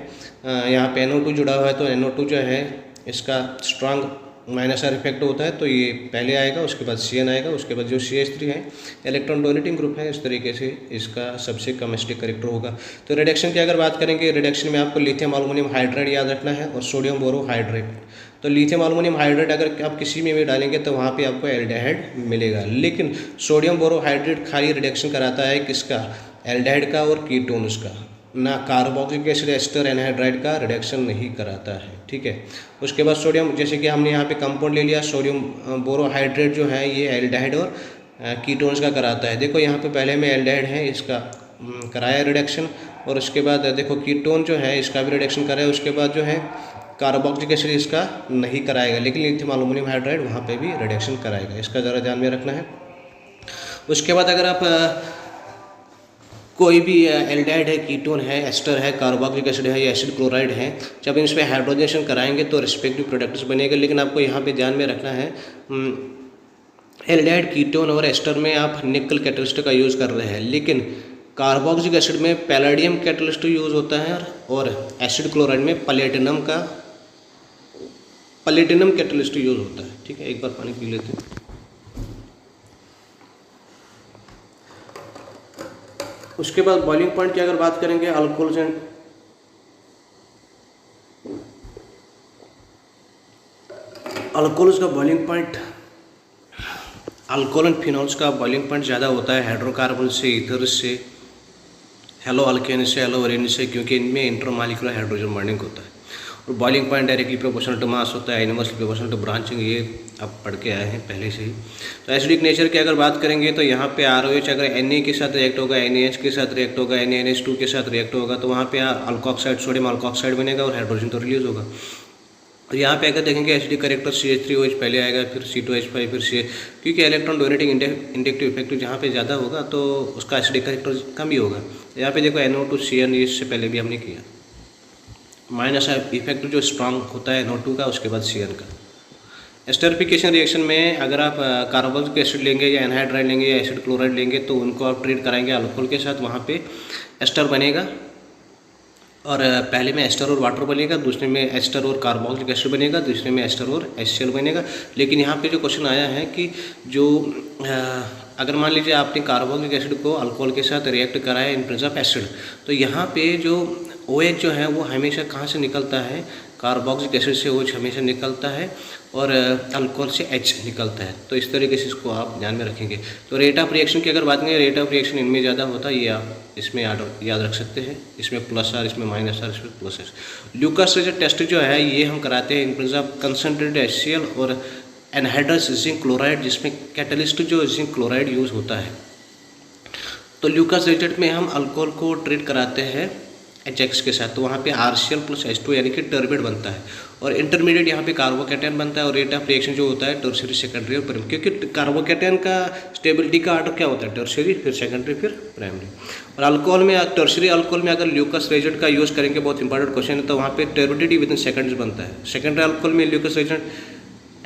यहाँ पे NO2 जुड़ा हुआ है, तो NO2 जो है इसका स्ट्रांग माइनस आर इफेक्ट होता है, तो ये पहले आएगा, उसके बाद CN आएगा, उसके बाद जो CH3 है इलेक्ट्रॉन डोनेटिंग ग्रुप है, इस तरीके से इसका सबसे कम एसिडिक करेक्टर होगा। तो रिडक्शन की अगर बात करेंगे, रिडक्शन में आपको लिथियम एल्युमिनियम हाइड्राइड याद रखना है और सोडियम बोरोहाइड्रेट। तो लिथियम एल्युमिनियम हाइड्रेट अगर आप किसी में भी डालेंगे तो वहाँ पे आपको एल्डिहाइड मिलेगा, लेकिन सोडियम बोरोहाइड्रेट खाली रिडक्शन कराता है किसका, एल्डिहाइड का और कीटोन्स का, ना कार्बोक्सिलिक एसिड एस्टर एनहाइड्राइड का रिडक्शन नहीं कराता है। ठीक है, उसके बाद सोडियम, जैसे कि हमने यहाँ पे कंपाउंड ले लिया, सोडियम बोरोहाइड्रेट जो है ये एल्डिहाइड और कीटोन्स का कराता है। देखो यहाँ पे पहले में एल्डिहाइड है, इसका कराया रिडक्शन, और उसके बाद देखो कीटोन जो है इसका भी रिडक्शन कराया, उसके बाद जो है कार्बोक्सिलिक एसिड इसका नहीं कराएगा, लेकिन लिथियम एल्युमिनियम हाइड्राइड वहाँ पे भी रिडक्शन कराएगा, इसका ज़रा ध्यान में रखना है। उसके बाद अगर आप कोई भी एल्डिहाइड है, कीटोन है, एस्टर है, कार्बोक्सिलिक एसिड है या एसिड क्लोराइड है, जब इसमें हाइड्रोजनेशन कराएंगे तो रिस्पेक्टिव प्रोडक्ट्स बनेगा। लेकिन आपको यहाँ पे ध्यान में रखना है, एल्डिहाइड, कीटोन और एस्टर में आप निकल कैटलिस्ट का यूज़ कर रहे हैं, लेकिन कार्बोक्सिलिक एसिड में पैलेडियम कैटलिस्ट यूज़ होता है और एसिड क्लोराइड में प्लेटिनम कैटलिस्ट यूज़ होता है। ठीक है, एक बार पानी पी लेते हैं। उसके बाद बॉइलिंग पॉइंट की अगर बात करेंगे, अल्कोहल्स एंड अल्कोहल्स का boiling point, alcohol and phenols का बॉइलिंग पॉइंट ज़्यादा होता है हाइड्रोकार्बन से, ईथर से, हेलो अल्केन से, हेलो वेरिन से, क्योंकि इनमें इंटरमॉलिक्यूलर हाइड्रोजन बॉन्डिंग होता है। और boiling point directly proportional to mass होता है, इनवर्सली प्रोपोर्शनल टू ब्रांचिंग, ये आप पढ़ के आए हैं पहले से ही। तो एसिडिक नेचर की अगर बात करेंगे तो यहाँ पे ROH अगर Na के साथ रिएक्ट होगा, NaH के साथ रिएक्ट होगा, NaNH2 के साथ रिएक्ट होगा, तो वहाँ पे अल्कोक्साइड, सोडियम अल्कोक्साइड बनेगा और हाइड्रोजन तो रिलीज होगा। और यहाँ पे अगर देखेंगे एसिडिक करेक्टर CH3OH पहले आएगा, फिर C2H5, फिर C, क्योंकि इलेक्ट्रॉन डोनेटिंग इंडक्टिव इफेक्टिव जहाँ पे ज़्यादा होगा तो उसका एसिडिक करेक्टर कम ही होगा। यहाँ पे देखो NO2CN, इससे पहले भी हमने किया। माइनस इफेक्ट जो स्ट्रांग होता है NO2 का, उसके बाद CN का। एस्टरिफिकेशन रिएक्शन में अगर आप कार्बोक्सिलिक एसिड लेंगे या एनहाइड्राइड लेंगे या एसिड क्लोराइड लेंगे तो उनको आप ट्रीट कराएंगे अल्कोहल के साथ, वहाँ पे एस्टर बनेगा। और पहले में एस्टर और वाटर बनेगा, दूसरे में एस्टर और कार्बोक्सिलिक एसिड बनेगा, दूसरे में एस्टर और HCl बनेगा। लेकिन यहाँ पे जो क्वेश्चन आया है कि जो अगर मान लीजिए आपने कार्बोक्सिलिक एसिड को अल्कोहल के साथ रिएक्ट कराया इन प्रेजेंस ऑफ एसिड, तो यहाँ पे जो OH जो है वो हमेशा कहाँ से निकलता है, कार्बोक्सिलिक एसिड से OH हमेशा निकलता है और अल्कोहल से H निकलता है। तो इस तरीके से इसको आप ध्यान में रखेंगे। तो रेट ऑफ रिएक्शन की अगर बात करें, रेट ऑफ रिएक्शन इनमें ज़्यादा होता है, ये आप इसमें याद रख सकते हैं। इसमें +R, इसमें -R, इसमें +S। ल्यूकास रेजर टेस्ट जो है ये हम कराते हैं इन प्रेजेंस ऑफ कंसनट्रेटेड HCl और एनहाइड्रस जिंक क्लोराइड, जिसमें कैटलिस्ट जो जिंक क्लोराइड यूज़ होता है। तो ल्यूकास रेजर में हम अल्कोहल को ट्रीट कराते हैं HX के साथ, तो वहाँ पे RCl + H2 यानी कि टर्बिड बनता है। और इंटरमीडिएट यहाँ पे कार्बोकैटायन बनता है। और रेट ऑफ रिएक्शन जो होता है टर्शियरी, सेकेंडरी और प्राइमरी, क्योंकि कार्बोकैटायन का स्टेबिलिटी का ऑर्डर क्या होता है, टर्शियरी, फिर सेकेंडरी, फिर प्राइमरी। और अल्कोहल में, टर्शियरी अल्कोहल में अगर ल्यूकास रेजेंट का यूज़ करेंगे, बहुत इंपॉर्टेंट क्वेश्चन है, तो वहाँ पे टर्बिडिटी विद इन सेकंड्स बनता है। सेकेंडरी अल्कोहल में ल्यूकास रेजेंट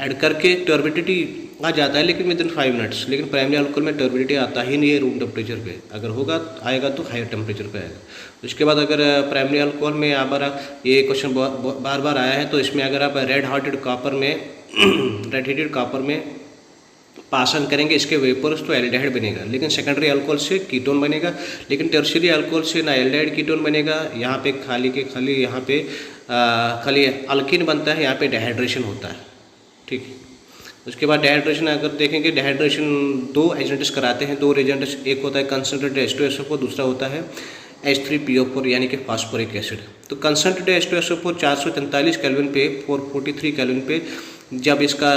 ऐड करके टर्बिडिटी आ जाता है लेकिन विद इन 5 मिनट्स। लेकिन प्राइमरी अल्कोहल में टर्बिडिटी आता ही नहीं है रूम टेम्परेचर पे, अगर होगा आएगा तो हायर टेम्परेचर पे आएगा। उसके बाद अगर प्राइमरी अल्कोहल में ये क्वेश्चन बार बार आया है, तो इसमें अगर आप रेड हीटेड कॉपर में पासन करेंगे इसके वेपर्स, तो एल्डिहाइड बनेगा। लेकिन सेकेंडरी अल्कोहल से कीटोन बनेगा। लेकिन टर्शियरी अल्कोहल से ना एल्डिहाइड कीटोन बनेगा, यहाँ पे खाली यहाँ पे खाली अल्किन बनता है, यहाँ पे डिहाइड्रेशन होता है। ठीक है। उसके बाद डिहाइड्रेशन अगर देखेंगे, डिहाइड्रेशन 2 एजेंट्स कराते हैं, 2 एजेंट्स, एक होता है कंसनट्रेटेड H2SO4, दूसरा होता है H3PO4 यानी कि फास्फोरिक एसिड। तो कंसनट्रेटेड H2SO4 443 केल्विन पे, 443 केल्विन पे जब इसका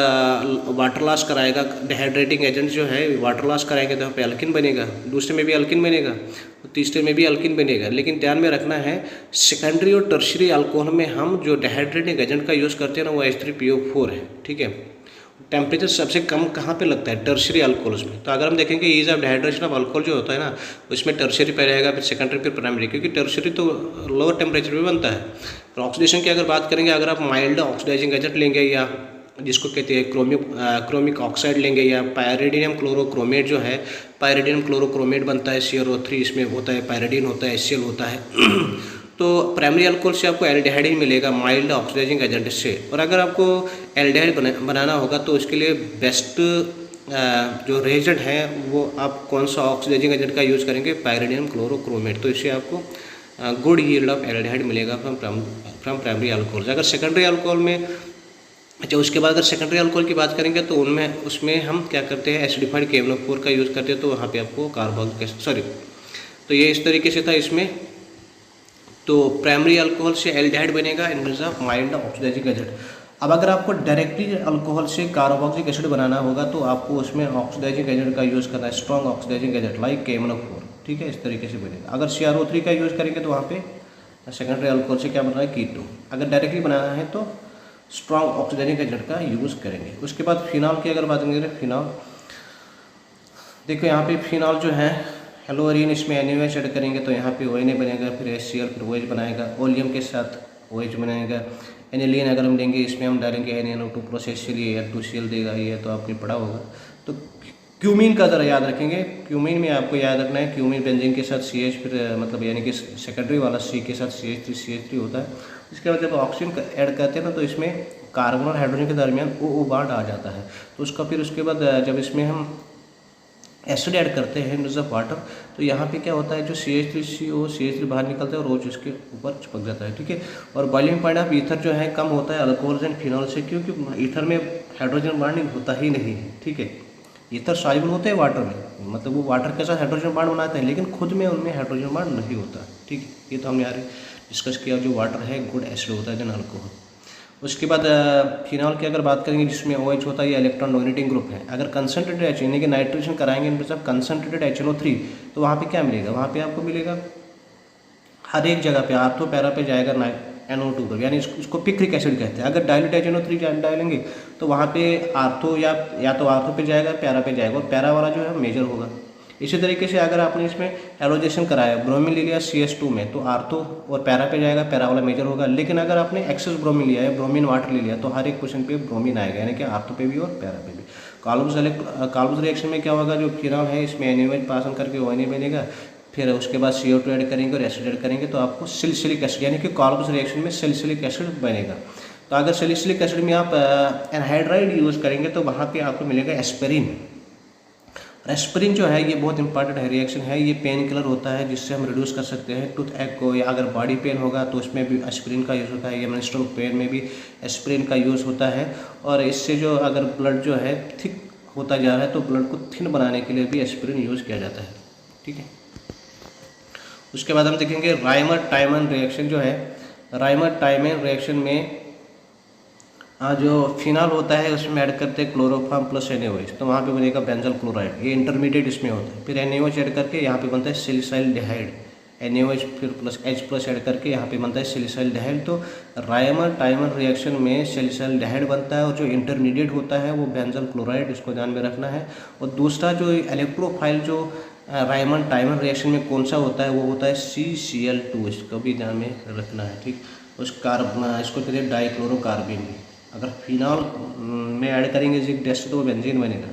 वाटर लॉस कराएगा, डिहाइड्रेटिंग एजेंट जो है वाटर लॉस कराएंगे, तो यहाँ पे अल्किन बनेगा, दूसरे में भी अल्किन बनेगा, तो तीसरे में भी अल्किन बनेगा। लेकिन ध्यान में रखना है, सेकेंडरी और टर्शियरी अल्कोहल में हम जो डिहाइड्रेटिंग एजेंट का यूज़ करते हैं ना, वो H3PO4 है। ठीक है। टेम्परेचर सबसे कम कहाँ पे लगता है, टर्शियरी अल्कोहल्स में। तो अगर हम देखेंगे ease of dehydration of alcohol जो होता है ना, उसमें टर्शियरी पहले आएगा, फिर सेकेंडरी, फिर प्राइमरी, क्योंकि टर्शियरी तो लोअर टेम्परेचर पे बनता है। और ऑक्सीडेशन की अगर बात करेंगे, अगर आप माइल्ड ऑक्सीडाइजिंग एजेंट लेंगे या जिसको कहते हैं क्रोमिक ऑक्साइड लेंगे, या पायरिडियम क्लोरोक्रोमेट जो है, पायरिडियम क्लोरोक्रोमेट बनता है CrO3, इसमें होता है पायरिडिन होता है, HCl होता है। तो प्राइमरी अल्कोहल से आपको एल्डिहाइड ही मिलेगा माइल्ड ऑक्सीडाइजिंग एजेंट से। और अगर आपको एल्डिहाइड बनाना होगा तो उसके लिए बेस्ट जो रेजेंट है वो आप कौन सा ऑक्सीडाइजिंग एजेंट का यूज़ करेंगे, पायरिडियम क्लोरोक्रोमेट। तो इससे आपको गुड यील्ड ऑफ एल्डिहाइड मिलेगा फ्रॉम प्राइमरी अल्कोहल। अगर सेकेंडरी अल्कोहल में, अच्छा उसके बाद अगर सेकेंडरी अल्कोहल की बात करेंगे तो उसमें हम क्या करते हैं, एसिडिफाइड KMnO4 का यूज़ करते हैं। तो वहाँ पे आपको तो ये इस तरीके से था इसमें। तो प्राइमरी अल्कोहल से एल्डिहाइड बनेगा in presence of mild oxidising agent. अब अगर आपको डायरेक्टली अल्कोहल से कार्बोक्सिलिक एसिड बनाना होगा तो आपको उसमें ऑक्सीडाइजिंग एजेंट का यूज़ करना है, strong oxidising agent like KMnO4। ठीक है, इस तरीके से बनेगा। अगर CrO3 का यूज़ करेंगे तो वहाँ पे सेकेंडरी अल्कोहल से क्या बन रहा है, कीटोन। अगर डायरेक्टली बनाना है तो स्ट्रॉन्ग ऑक्सीडाइजिंग एजेंट का यूज़ करेंगे। उसके बाद फिनॉल की अगर बात करें, फिनॉल देखो यहाँ पे फिनॉल जो है हेलोअरीन, इसमें NaOH ऐड करेंगे तो यहाँ पे ONA बनेगा, फिर HCl, फिर OH बनाएगा, ओलियम के साथ OH बनाएगा। एनिलीन अगर हम लेंगे इसमें हम डालेंगे NaNO2 + HCl, ये 2Cl देगा, ये तो आपने पढ़ा होगा। तो क्यूमीन का ज़रा याद रखेंगे, क्यूमीन में आपको याद रखना है, क्यूमीन बेंजीन के साथ CH, फिर मतलब यानी कि सेकेंडरी वाला C के साथ CH3 होता है। इसके बाद जब ऑक्सीजन ऐड करते हैं ना तो इसमें कार्बन और हाइड्रोजन के दरमियान O बॉन्ड आ जाता है। तो उसका फिर उसके बाद जब इसमें हम एसिड ऐड करते हैं इन ऑफ वाटर, तो यहाँ पे क्या होता है, जो CH3 बाहर निकलता है और OH उसके ऊपर चिपक जाता है। ठीक है। और बॉइलिंग पॉइंट ऑफ ईथर जो है कम होता है अल्कोहल एंड फिनॉल से, क्योंकि ईथर में हाइड्रोजन बॉन्डिंग होता ही नहीं है। ठीक है। ईथर सॉल्युबल होते हैं वाटर में, मतलब वो वाटर के साथ हाइड्रोजन बॉन्ड बनाता है, लेकिन खुद में उनमें हाइड्रोजन बॉन्ड नहीं होता। ठीक है। ये तो हमने यार डिस्कस किया, जो वाटर है गुड एसिड होता है देन अल्कोहल। उसके बाद फिनॉल की अगर बात करेंगे, जिसमें OH होता है, ये इलेक्ट्रॉन डोनेटिंग ग्रुप है। अगर कंसनट्रेटेड H यानी कि नाइट्रेशन कराएंगे इन सब कंसनट्रेटेड HNO3, तो वहाँ पे क्या मिलेगा, वहाँ पे आपको मिलेगा हर एक जगह पे आर्थो पैरा पे जाएगा NO2 पर, यानी इसको पिक्रिक एसिड कहते हैं। अगर डाइल्यूट HNO3 डालेंगे तो वहाँ पे आर्थो या तो आर्थो पे जाएगा, पैरा पे जाएगा, और पैरा वाला जो है मेजर होगा। इसी तरीके से अगर आपने इसमें हैलोजेशन कराया, ब्रोमीन ले लिया CS2 में, तो आर्थो और पैरा पे जाएगा, पैरा वाला मेजर होगा। लेकिन अगर आपने एक्सेस ब्रोमीन लिया है, ब्रोमीन वाटर ले लिया, तो हर एक क्वेश्चन पे ब्रोमीन आएगा, यानी कि आर्थो पे भी और पैरा पे भी। कॉल्ब्स रिएक्शन में क्या होगा, जो फिनॉल है इसमें NaOH पास ऑन करके ONA बनेगा, फिर उसके बाद CO2 ऐड करेंगे और एसिड ऐड करेंगे, तो आपको सैलिसिलिक एसिड, यानी कि कॉल्ब्स रिएक्शन में सैलिसिलिक एसिड बनेगा। तो अगर सैलिसिलिक एसिड में आप एनहाइड्राइड यूज़ करेंगे तो वहाँ पे आपको मिलेगा एस्पिरिन। एस्पिरिन जो है ये बहुत इंपॉर्टेंट है रिएक्शन है, ये पेन किलर होता है जिससे हम रिड्यूस कर सकते हैं टूथ एक को, या अगर बॉडी पेन होगा तो उसमें भी एस्पिरिन का यूज़ होता है, या मेंस्ट्रुअल पेन में भी एस्पिरिन का यूज़ होता है। और इससे जो अगर ब्लड जो है थिक होता जा रहा है तो ब्लड को थिन बनाने के लिए भी एस्पिरिन यूज़ किया जाता है, ठीक है। उसके बाद हम देखेंगे राइमर-टाइमन रिएक्शन जो है, राइमर-टाइमन रिएक्शन में जो फिनॉल होता है उसमें ऐड करते हैं क्लोरोफॉर्म प्लस NaOH, तो वहाँ पे बनेगा बेंजल क्लोराइड, ये इंटरमीडिएट इसमें होता है। फिर NaOH ऐड करके यहाँ पे बनता है सिलिसाइल्डिहाइड, NaOH फिर प्लस H+ ऐड करके यहाँ पे बनता है सिलिसाइल्डिहाइड। तो राइमर-टाइमन रिएक्शन में सिलिसाइल्डिहाइड बनता है, और जो इंटरमीडिएट होता है वो बेंजल क्लोराइड, इसको ध्यान में रखना है। और दूसरा जो इलेक्ट्रोफाइल जो राइमर-टाइमन रिएक्शन में कौन सा होता है, वो होता है CCl2, इसको भी ध्यान में रखना है, ठीक। इसको कहते हैं डाइक्लोरोकार्बिन। अगर फिनॉल में ऐड करेंगे जिंक एसिड तो वो बेंजीन बनेगा।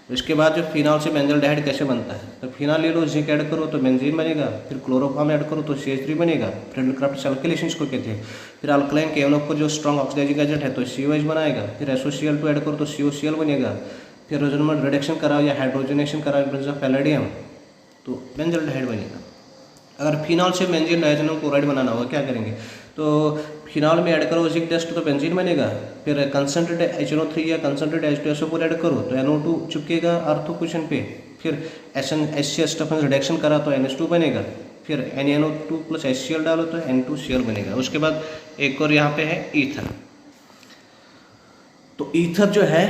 इसके बाद जो फिनॉल से बेंजल्डिहाइड कैसे बनता है, तो फिनॉल ले लो, जिंक ऐड करो तो बेंजीन बनेगा, फिर क्लोरोफॉर्म ऐड करो तो CH3 बनेगा, फ्रेडल-क्राफ्ट अल्किलेशन इसको कहते हैं। फिर अल्कलाइन KNO को जो स्ट्रॉन्ग ऑक्सीडाइजिंग एजेंट है तो COH बनाएगा, फिर SOCl2 ऐड करो तो COCl बनेगा, फिर रोजनमल रिडक्शन कराओ या हाइड्रोजनेशन कराओ इन ऑफ पैलेडियम तो बेंजल्डिहाइड बनेगा। अगर फिनॉल से बेंजीन डाइजेनम क्लोराइड बनाना होगा क्या करेंगे, तो फिनॉल में ऐड करो जिंक टेस्ट तो बेंजीन बनेगा, फिर कंसनट्रेटेड HNO3 या कंसनट्रेटेड H2SO4 ऐड करो तो NO2 चिपकेगा आर्थो क्वेश्चन पे, फिर HCl रिडक्शन करा तो NH2 बनेगा, फिर NaNO2 प्लस HCl डालो तो N2Cl बनेगा। उसके बाद एक और यहाँ पे है ईथर। तो ईथर जो है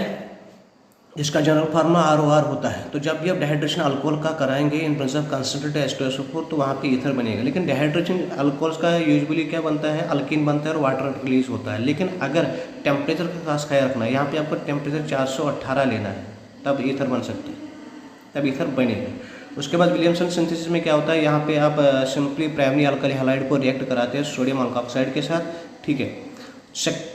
इसका जनरल फार्मूला ROR होता है। तो जब भी आप डिहाइड्रेशन अल्कोहल का कराएंगे in presence of concentrated H2SO4 तो वहाँ पे ईथर बनेगा। लेकिन डिहाइड्रेशन अल्कोहल्स का यूजुअली क्या बनता है, अल्कीन बनता है और वाटर रिलीज होता है। लेकिन अगर टेम्परेचर का खास ख्याल रखना है, यहाँ पे आपको टेम्परेचर 418 लेना है, तब ईथर बन सकता है, तब ईथर बनेगा। उसके बाद विलियमसन सिंथेसिस में क्या होता है, यहाँ पे आप सिंपली प्राइमरी अल्कली हैलाइड को रिएक्ट कराते हैं सोडियम अल्कोक्साइड के साथ, ठीक है।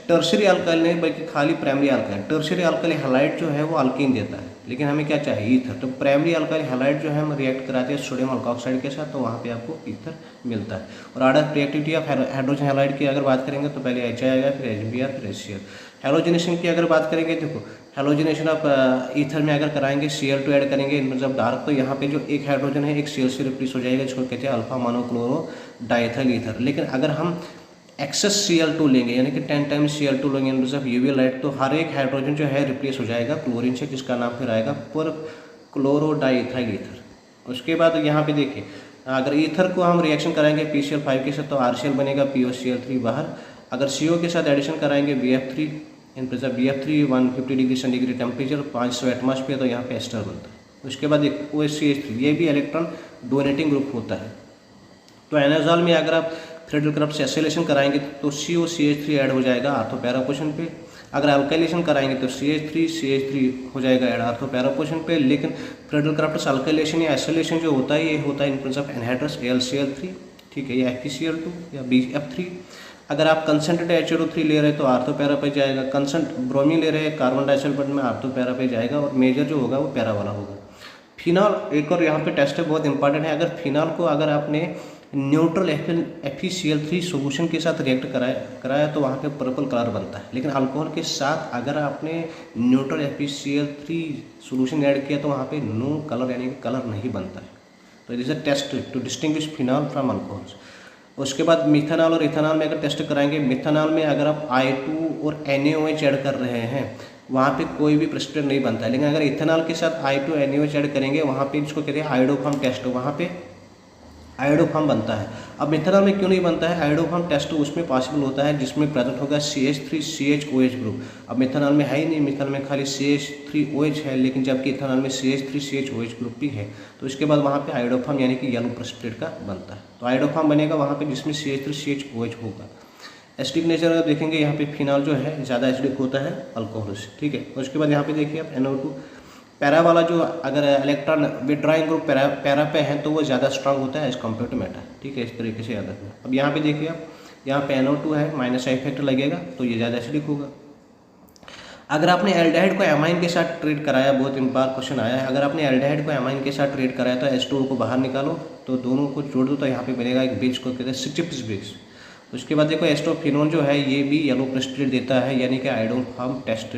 टर्शियरी अल्काइल नहीं बल्कि खाली primary alkyl. Tertiary alkyl halide जो है वो अल्कीन देता है, लेकिन हमें क्या चाहिए, ईथर। तो प्राइमरी अल्काइल हैलाइड जो है हम रिएक्ट कराते हैं सोडियम अल्कोक्साइड के साथ, तो वहाँ पे आपको ईथर मिलता है। और order reactivity of hydrogen halide की अगर बात करेंगे तो पहले H आएगा, फिर HBr, फिर HCl। हैलोजिनेशन की अगर बात करेंगे, देखो हैलोजिनेशन आप ईथर में अगर कराएंगे Cl2 ऐड करेंगे मतलब डार्क, तो यहाँ पे जो एक हाइड्रोजन है एक Cl से रिप्लेस हो जाएगा, जिसको कहते हैं अल्फा मोनोक्लोरो डाइथाइल ईथर। लेकिन अगर हम एक्सेस Cl2 लेंगे यानी कि 10 टाइम्स Cl2 लेंगे इन ऑफ UV लाइट, तो हर एक हाइड्रोजन जो है रिप्लेस हो जाएगा क्लोरीन से, जिसका नाम फिर आएगा पर क्लोरो डाइथाइल ईथर। उसके बाद यहाँ पे देखिए, अगर ईथर को हम रिएक्शन कराएंगे PCl5 के साथ तो RCl बनेगा, POCl3 बाहर। अगर CO के साथ एडिशन कराएंगे BF3 in present BF3 150 degree centigrade temperature 500 atmosphere, तो यहाँ पे एस्टर बनता है। उसके बाद एक OH-CH3, ये भी इलेक्ट्रॉन डोनेटिंग ग्रुप होता है। तो एनाजॉल में अगर आप फ्रेडल-क्राफ्ट से एसिलेशन कराएंगे तो COCH3 ऐड हो जाएगा आर्थो पैरा पोजीशन पे। अगर अल्काइलेशन कराएंगे तो CH3 हो जाएगा ऐड आर्थो पैरा पोजीशन पे। लेकिन फ्रेडल-क्राफ्ट से अल्काइलेशन या एसिलेशन जो होता है ये होता है इन प्रेजेंस ऑफ एनहाइड्रस AlCl3, ठीक है, या FeCl2 या BF3। अगर आप कंसनट्रेटेड HNO3 ले रहे हैं तो आर्थो पैरा पे जाएगा, ब्रोमीन ले रहे हैं कार्बन डाइसल्फाइड में आर्थो पैरा पे जाएगा, और मेजर जो होगा वो पैरा वाला होगा। फिनॉल एक और यहाँ पे टेस्ट है बहुत इंपॉर्टेंट है। अगर फिनॉल को अगर आपने न्यूट्रल FeCl3 सोल्यूशन के साथ रिएक्ट कराया तो वहाँ पे पर्पल कलर बनता है। लेकिन अल्कोहल के साथ अगर आपने न्यूट्रल FeCl3 सोल्यूशन ऐड किया तो वहाँ पे नो कलर यानी कि कलर नहीं बनता है। तो it is a test to distinguish phenol from alcohols. उसके बाद मिथेनॉल और इथेनॉल में अगर टेस्ट कराएंगे, मिथेनॉल में अगर आप I2 और NaOH ऐड कर रहे हैं वहाँ पे कोई भी प्रेसिपिटेट नहीं बनता है। लेकिन अगर इथेनॉल के साथ I2 NaOH ऐड करेंगे वहाँ पे इसको कहते हैं आयोडोफॉर्म टेस्ट, वहाँ पे आयोडोफॉर्म बनता है। अब मिथेनॉल में क्यों नहीं बनता है? आयोडोफॉर्म टेस्ट उसमें पॉसिबल होता है जिसमें प्रेजेंट होगा CH3CHOH ग्रुप। अब मिथेनॉल में है ही नहीं, मिथेनॉल में खाली CH3OH है, लेकिन जबकि इथेनॉल में CH3CHOH ग्रुप भी है। तो इसके बाद वहाँ पे आयोडोफॉर्म यानी कि येलो प्रेसिपिटेट का बनता है। तो आयोडोफॉर्म बनेगा वहाँ पे जिसमें CH3CHOH होगा। एसिडिक नेचर अगर देखेंगे यहाँ पे फिनॉल जो है ज़्यादा एसिडिक होता है अल्कोहल से, ठीक है। उसके बाद यहाँ पे देखिए आप NO2 पैरा वाला जो अगर इलेक्ट्रॉन विड्रॉइंग ग्रुप पैरा पे है तो वो ज़्यादा स्ट्रांग होता है एज कम्पेयर टू मेटा, ठीक है। इस तरीके से याद रखना। अब यहाँ पे देखिए आप, यहाँ पे NO2 है, माइनस इफेक्ट लगेगा तो ये ज़्यादा एसिडिक होगा। अगर आपने एल्डिहाइड को एमाइन के साथ ट्रीट कराया, बहुत बार क्वेश्चन आया है, अगर आपने एल्डिहाइड को एमाइन के साथ ट्रीट कराया तो H2O को बाहर निकालो तो दोनों को जोड़ दो तो यहाँ पे बनेगा एक बेस को कहते हैं चिप्स बेस। उसके बाद देखो एस्टोफिनोल जो है ये भी येलो प्रेसिपिटेट देता है, यानी कि आयोडोफॉर्म टेस्ट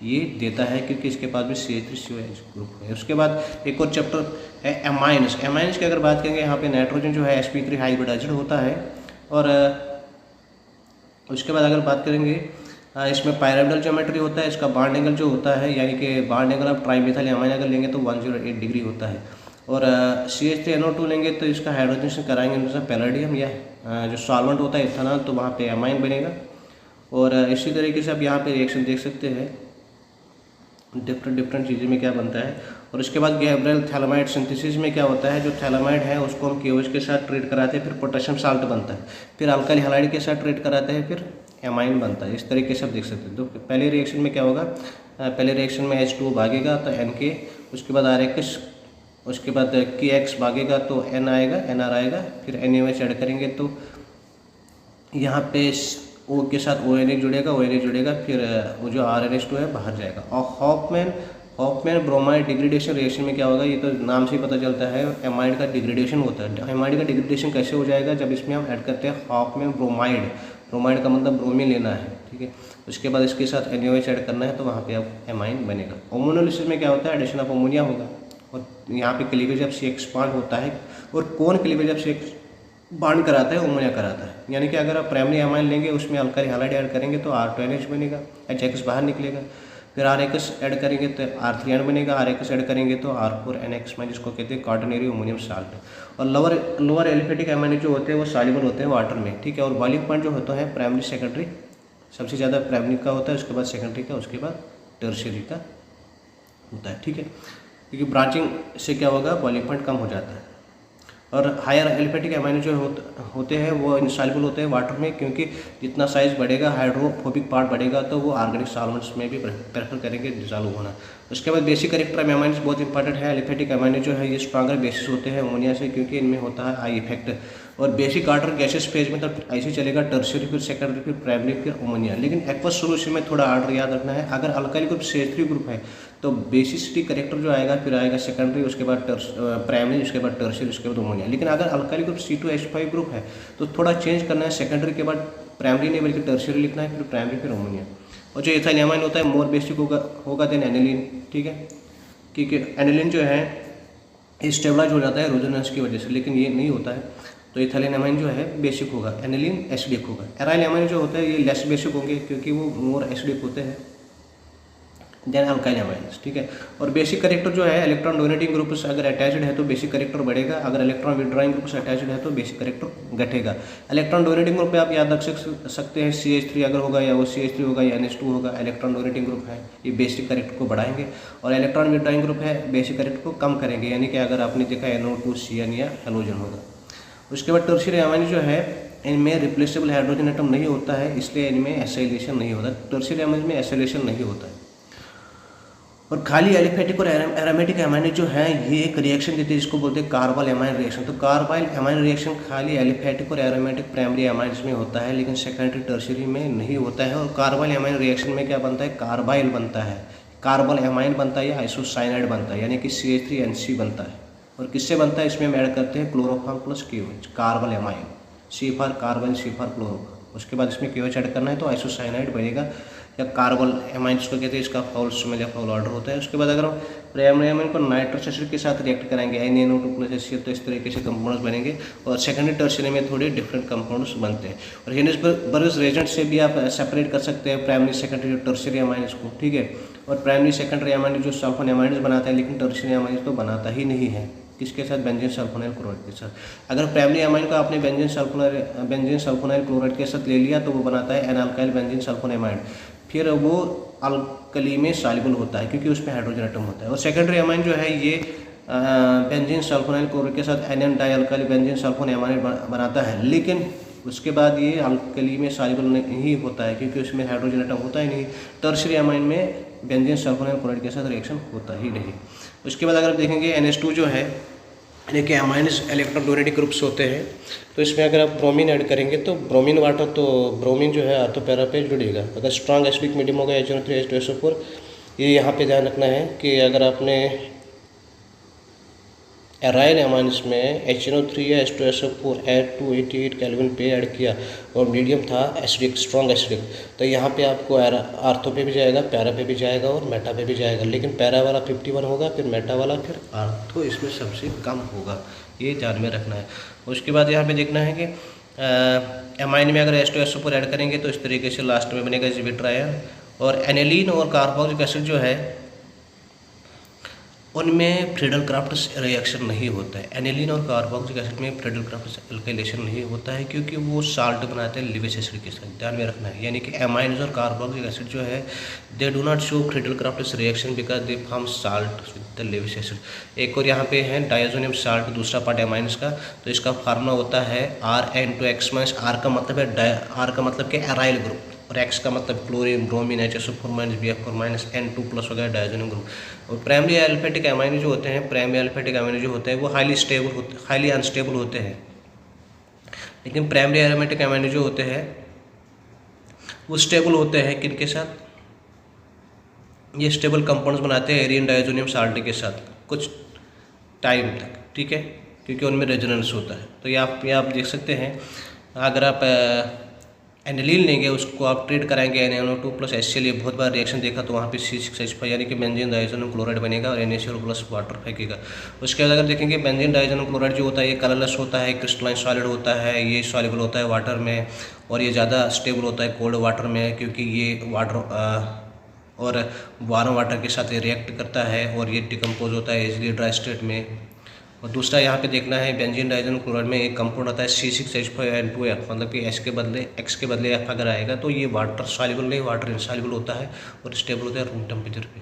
ये देता है क्योंकि इसके पास भी CH3COH ग्रुप है। उसके बाद एक और चैप्टर है एमाइन्स। एमाइन्स की अगर बात करेंगे, यहाँ पे नाइट्रोजन जो है sp3 हाइब्रिडाइज्ड होता है। और उसके बाद अगर बात करेंगे इसमें पायरामिडल ज्योमेट्री होता है, इसका बॉन्ड एंगल जो होता है यानी कि बॉन्ड एंगल आप ट्राइमेथाइल एमाइन अगर लेंगे तो 108 डिग्री होता है। और CH3NO2 लेंगे तो इसका हाइड्रोजनेशन कराएंगे जैसे पैलेडियम या जो सॉल्वेंट होता है इथेनॉल, तो वहाँ पे एमाइन बनेगा। और इसी तरीके से आप यहाँ पे रिएक्शन देख सकते हैं डिफरेंट चीज़ें में क्या बनता है। और उसके बाद गैब्रियल थैलामाइड सिंथेसिस में क्या होता है, जो थैलामाइड है उसको हम KOH के साथ ट्रीट कराते हैं, फिर पोटेशियम साल्ट बनता है, फिर अल्काइल हैलाइड के साथ ट्रीट कराते हैं, फिर एमाइन बनता है। इस तरीके से आप देख सकते हैं। तो पहले रिएक्शन में क्या होगा, पहले रिएक्शन में H2O भागेगा तो NK, उसके बाद RX, उसके बाद KX भागेगा तो N आएगा, NR आएगा, फिर NaOH ऐड करेंगे तो यहाँ पे O के साथ ONH जुड़ेगा, फिर वो जो RNH2 है बाहर जाएगा। और हॉफमैन ब्रोमाइड डिग्रेडेशन रिएक्शन में क्या होगा, ये तो नाम से ही पता चलता है, एमाइड का डिग्रेडेशन होता है। एमाइड का डिग्रेडेशन कैसे हो जाएगा, जब इसमें हम ऐड करते हैं हॉफमैन ब्रोमाइड, ब्रोमाइड का मतलब ब्रोमीन लेना है, ठीक है। उसके बाद इसके साथ NaOH ऐड करना है तो वहाँ पे अब एमाइन बनेगा। अमोनोलिसिस में क्या होता है, एडिशन ऑफ अमोनिया होगा और यहाँ पे क्लीवेज ऑफ C एक्सपांड होता है। और कौन क्लीवेज ऑफ C बाइंड कराता है, अमोनिया कराता है। यानी कि अगर आप प्राइमरी एमाइन लेंगे उसमें अल्काइल हैलाइड ऐड करेंगे तो R2NH बनेगा, HX बाहर निकलेगा, फिर RX ऐड करेंगे तो R3N बनेगा, RX ऐड करेंगे तो R4NX में, जिसको कहते हैं क्वाटरनरी अमोनियम साल्ट। और लोअर एलिफेटिक एमाइन जो होते हैं वो सॉल्युबल होते हैं वाटर में, ठीक है। और बॉइलिंग पॉइंट जो होता है प्राइमरी सेकेंडरी, सबसे ज़्यादा प्राइमरी का होता है, उसके बाद सेकेंडरी का, उसके बाद टर्शियरी का होता है, ठीक है। क्योंकि ब्रांचिंग से क्या होगा, बॉइलिंग पॉइंट कम हो जाता है। और हायर एलिफेटिक एमाइन जो होते हैं वो इनसॉल्युबल होते हैं वाटर में, क्योंकि जितना साइज बढ़ेगा हाइड्रोफोबिक पार्ट बढ़ेगा तो वो ऑर्गेनिक सॉल्वेंट्स में भी प्रेफर करेंगे डिसॉल्व होना। उसके बाद बेसिक कैरेक्टर ऑफ एमाइन्स बहुत इंपॉर्टेंट है। एलिफेटिक एमाइन जो है ये स्ट्रॉन्गर बेसिस होते हैं अमोनिया से, क्योंकि इनमें होता है हाई इफेक्ट। और बेसिक ऑर्डर गैसेस फेज में तो ऐसे चलेगा, टर्शियरी, फिर सेकेंडरी, फिर प्राइमरी, फिर अमोनिया। लेकिन एक्वस सोल्यूशन में थोड़ा ऑर्डर याद रखना है। अगर अल्काइल ग्रुप CH3 ग्रुप है तो बेसिसिटी करेक्टर जो आएगा, फिर आएगा सेकेंडरी, उसके बाद प्राइमरी, उसके बाद टर्शियरी, उसके बाद अमोनिया। लेकिन अगर अल्काइल ग्रुप C2H5 ग्रुप है तो थोड़ा चेंज करना है, सेकेंडरी के बाद प्राइमरी नहीं बल्कि टर्शियरी लिखना है, फिर प्राइमरी, फिर अमोनिया। और जो इथाइल एमाइन होता है मोर बेसिक होगा देन एनिलीन, ठीक है, क्योंकि एनिलीन जो है स्टेबलाइज हो जाता है रेजोनेंस की वजह से, लेकिन ये नहीं होता है। तो इथाइल एमाइन जो है बेसिक होगा, एनिलीन एसिडिक होगा। एराइल एमाइन जो होता है ये लेस बेसिक होंगे क्योंकि वो मोर एसिडिक होते हैं देन अल्काइल एमाइन्स, ठीक है। और बेसिक करेक्टर जो है इलेक्ट्रॉन डोनेटिंग ग्रुप से अगर अटैच्ड है तो बेसिक करेक्टर बढ़ेगा, अगर इलेक्ट्रॉन विड्रॉइंग ग्रुप से अटैच्ड है तो बेसिक करेक्टर घटेगा। इलेक्ट्रॉन डोनेटिंग ग्रुप पे आप याद रख सकते हैं CH3 अगर होगा या वो CH3 होगा या NH2 होगा, इलेक्ट्रॉन डोनेटिंग ग्रुप है, ये बेसिक करेक्टर को बढ़ाएंगे। और इलेक्ट्रॉन विड्रॉइंग ग्रुप है बेसिक करेक्टर को कम करेंगे, यानी कि अगर आपने देखा NO2 CN या हेलोजन होगा। उसके बाद टर्शियरी एमाइन जो है इनमें रिप्लेसेबल हाइड्रोजन एटम नहीं होता है, इसलिए इनमें एसाइलेशन नहीं होता। टर्शियरी एमाइन में एसाइलेशन नहीं होता है। और खाली एलिफेटिक और एरोमेटिक एमाइन जो है ये एक रिएक्शन देती है जिसको बोलते हैं कार्बाइल एमाइन रिएक्शन। तो कार्बाइल एमाइन रिएक्शन खाली एलिफेटिक और एरोमेटिक प्राइमरी एमाइन्स में होता है, लेकिन सेकेंडरी टर्शियरी में नहीं होता है। और कार्बाइल एमाइन रिएक्शन में क्या बनता है, कार्बाइल बनता है, कार्बल एमाइन बनता है या आइसोसाइनाइड बनता है, यानी कि CH3NC बनता है। और किससे बनता है, इसमें हम ऐड करते हैं chloroform plus KOH, carpal amine, C for carbon, C for chloro. उसके बाद इसमें KOH ऐड करना है तो आइसोसाइनाइड बनेगा या कार्बल एमाइन्स को कहते हैं, इसका फाउल स्मेल या फाउल ऑर्डर होता है। उसके बाद अगर हम प्राइमरी एमाइन को नाइट्रस एसिड के साथ रिएक्ट कराएंगे NaNO2 प्लस HCl तो इस तरीके से कंपाउंड्स बनेंगे। और सेकेंडरी टर्शियरी में थोड़े डिफरेंट कंपाउंड्स बनते हैं। और हिंडसबर्ग रिएजेंट से भी आप सेपरेट कर सकते हैं प्राइमरी सेकेंडरी और टर्शियरी एमाइन्स को, ठीक है। और प्राइमरी सेकेंडरी एमाइन जो सल्फोन एमाइन्स बनाता है, लेकिन टर्शियरी एमाइन्स तो बनाता ही नहीं है। किसके साथ, बेंजीन सल्फोनाइल क्लोराइड के साथ। अगर प्राइमरी अमाइन को आपने बेंजीन सल्फोनाइल क्लोराइड के साथ ले लिया तो वो बनाता है एनाल्काइल बेंजीन सल्फोनेमाइड, फिर वो अल्कली में सॉल्युबल होता है क्योंकि उसमें हाइड्रोजन एटम होता है। और सेकेंडरी अमाइन जो है ये बेंजीन सल्फोनाइल क्लोराइड के साथ एन डाइअल्काइल बेंजीन सल्फोनेमाइड बनाता है, लेकिन उसके बाद ये अल्कली में सॉल्युबल नहीं होता है क्योंकि उसमें हाइड्रोजन एटम होता ही नहीं। टर्शियरी अमाइन में बेंजीन सल्फोनाइल क्लोराइड के साथ रिएक्शन होता ही नहीं। उसके बाद अगर आप देखेंगे NH2 जो है, देखिए अमाइन्स इलेक्ट्रोडोनेटिक ग्रुप्स होते हैं, तो इसमें अगर आप ब्रोमीन ऐड करेंगे तो ब्रोमीन वाटर, तो ब्रोमीन जो है आर्थो पैरा पे जुड़ेगा। अगर स्ट्रॉन्ग एसिडिक मीडियम होगा HNO3 H2SO4, ये यहाँ पे ध्यान रखना है कि अगर आपने एराइल अमाइन्स में HNO3 या H2SO4 ऐड 288 केल्विन पे ऐड किया और मीडियम था एसिडिक, स्ट्रॉन्ग एसिडिक, तो यहाँ पे आपको आर्थो पे भी जाएगा, पैरा पे भी जाएगा और मेटा पे भी जाएगा, लेकिन पैरा वाला 51 होगा, फिर मेटा वाला, फिर आर्थो इसमें सबसे कम होगा, ये ध्यान में रखना है। उसके बाद यहाँ पे देखना है कि अमाइन में अगर H2SO4 ऐड करेंगे तो इस तरीके से लास्ट में बनेगा जिबिट्रायन। और एनिलीन और कार्बोक्सिलिक एसिड जो है उनमें फ्रीडल-क्राफ्ट रिएक्शन नहीं होता है। एनिलीन और कार्बोक्सिलिक एसिड में फ्रीडल-क्राफ्ट एल्काइलेशन नहीं होता है क्योंकि वो साल्ट बनाते हैं लिविस एसिड के साथ, ध्यान में रखना है। यानी कि एमाइन्स और कार्बोक्सिलिक एसिड जो है they do not show Friedel-Crafts reaction because they form salt with the Lewis acid. एक और यहाँ पे है डायजोनियम साल्ट, दूसरा पार्ट एमाइन्स का, तो इसका फार्मूला होता है Rn2x-, R का मतलब है R का मतलब कि एराइल ग्रुप, और X का मतलब chlorine, bromine, HSO4-, BF4-, N2+ वगैरह डायजोनियम ग्रुप। और प्राइमरी एल्फेटिक अमाइनो जो होते हैं, प्राइमरी एल्फेटिक अमाइनो जो होते हैं वो हाईली अनस्टेबल होते हैं, लेकिन प्राइमरी एरोमेटिक अमाइनो जो होते हैं वो स्टेबल होते हैं। किनके साथ? ये स्टेबल कंपाउंड्स बनाते हैं एरियन डायजोनियम साल्ट के साथ कुछ टाइम तक, ठीक है, क्योंकि उनमें रेजोनेंस होता है। तो ये आप देख सकते हैं, अगर आप एनिलीन लेंगे उसको आप ट्रीट कराएंगे NaNO2+ HCl, ये बहुत बार रिएक्शन देखा तो वहाँ पे C6H5 यानी कि बेंजीन डाइजोनियम क्लोराइड बनेगा और NaCl प्लस वाटर फेंकेगा। उसके बाद अगर देखेंगे बेंजीन डाइजोनियम क्लोराइड जो होता है ये कलरलेस होता है, क्रिस्टलाइन सॉलिड होता है, ये सॉल्युबल होता है वाटर में, और ये ज़्यादा स्टेबल होता है कोल्ड वाटर में क्योंकि ये वाटर और वार्म वाटर के साथ रिएक्ट करता है और ये डिकम्पोज होता है इजीली ड्राई स्टेट में। और दूसरा यहाँ पे देखना है बेंजीन डाइजोनियम क्लोराइड में एक कंपाउंड आता है C6H5N2F, मतलब कि X के बदले F अगर आएगा तो ये वाटर सॉल्युबल नहीं, वाटर इनसॉल्युबल होता है और स्टेबल होता है रूम टेम्परेचर पे,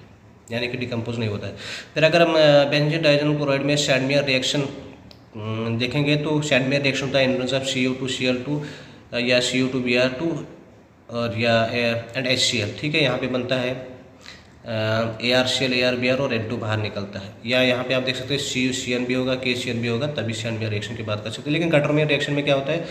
यानी कि डिकम्पोज नहीं होता है। फिर अगर हम बेंजीन डाइजोनियम क्लोराइड में सैडमियर रिएक्शन देखेंगे तो सैडमियर रिएक्शन होता है इन टर्म्स ऑफ CO2Cl2 या CO2Br2 और या एंड HCl, ठीक है। यहाँ पे बनता है ArCl, ArBr और N2 बाहर निकलता है, या यहाँ पे आप देख सकते हैं CuCN भी होगा, KCN भी होगा, तभी सैडमियर रिएक्शन की बात कर सकते हैं। लेकिन कटरमियर रिएक्शन में क्या होता है,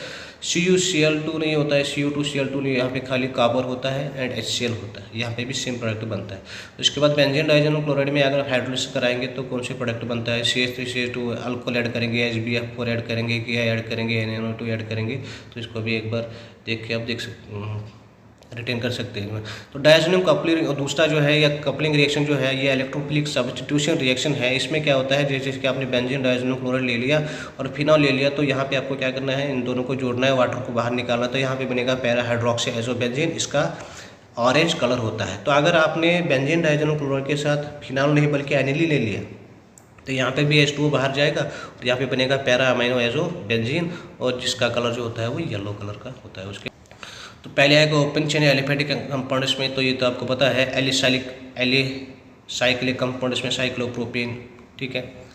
CuCl2 नहीं होता है, CO2Cl2 नहीं, यहाँ पे खाली कॉपर होता है एंड HCl होता है, यहाँ पे भी सेम प्रोडक्ट बनता है। उसके बाद बेंजीन डाइजोनियम क्लोराइड में अगर हाइड्रोलिसिस कराएंगे तो कौन से प्रोडक्ट बनता है, CH3CH2 अल्कोहल ऐड करेंगे, HbF4 ऐड करेंगे, KI ऐड करेंगे, NaNO2 ऐड करेंगे, तो इसको भी एक बार देख के आप देख सकते रिटेन कर सकते हैं। तो डायजोनियम कपलिंग, और दूसरा जो है या कपलिंग रिएक्शन जो है ये इलेक्ट्रोफिलिक सब्स्टिट्यूशन रिएक्शन है। इसमें क्या होता है, जैसे कि आपने बेंजीन डायजोनियम क्लोराइड ले लिया और फिनॉल ले लिया, तो यहाँ पे आपको क्या करना है, इन दोनों को जोड़ना है, वाटर को बाहर निकालना, तो यहाँ पे बनेगा पैरा हाइड्रोक्सी आइसोबेंजीन, इसका ऑरेंज कलर होता है। तो अगर आपने बेंजीन डायजोनियम क्लोराइड के साथ फिनॉल नहीं बल्कि एनिलीन ले लिया तो यहाँ पे भी H2O बाहर जाएगा और यहाँ पे बनेगा पैरा अमाइनो आइसोबेंजीन, और जिसका कलर जो होता है वो येलो कलर का होता है। उसके तो पहले आएगा ओपन चेन एलिफेटिक कंपाउंड्स में, तो ये तो आपको पता है एलिसाइक्लिक कंपाउंड्स में साइक्लोप्रोपेन, ठीक है,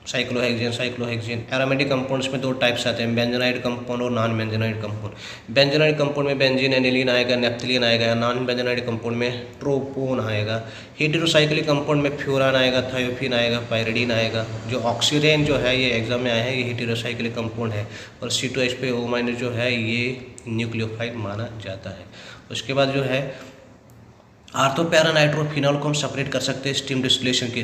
साइक्लोहेक्सेन। एरोमेटिक कंपाउंड्स में दो टाइप्स आते हैं, बेंजेनाइड कंपाउंड और नॉन बेंजेनाइड कंपाउंड। बेंजेनाइड कंपाउंड में बेंजीन, एनिलीन आएगा, नेफ्थलीन आएगा, नॉन बेंजेनाइड कंपाउंड में ट्रोपोन आएगा। हेटेरोसाइक्लिक कंपाउंड में फ्यूरान आएगा, थायोफिन आएगा, पायरिडीन आएगा। जो ऑक्सीडेन जो है ये एग्जाम में आया है, ये हेटेरोसाइक्लिक कंपाउंड है, और C2H5O- जो है ये न्यूक्लियोफाइल माना जाता है। उसके बाद जो है आर्थो पैरा नाइट्रोफिनॉल को हम सेपरेट कर सकते हैं स्टीम डिस्टिलेशन के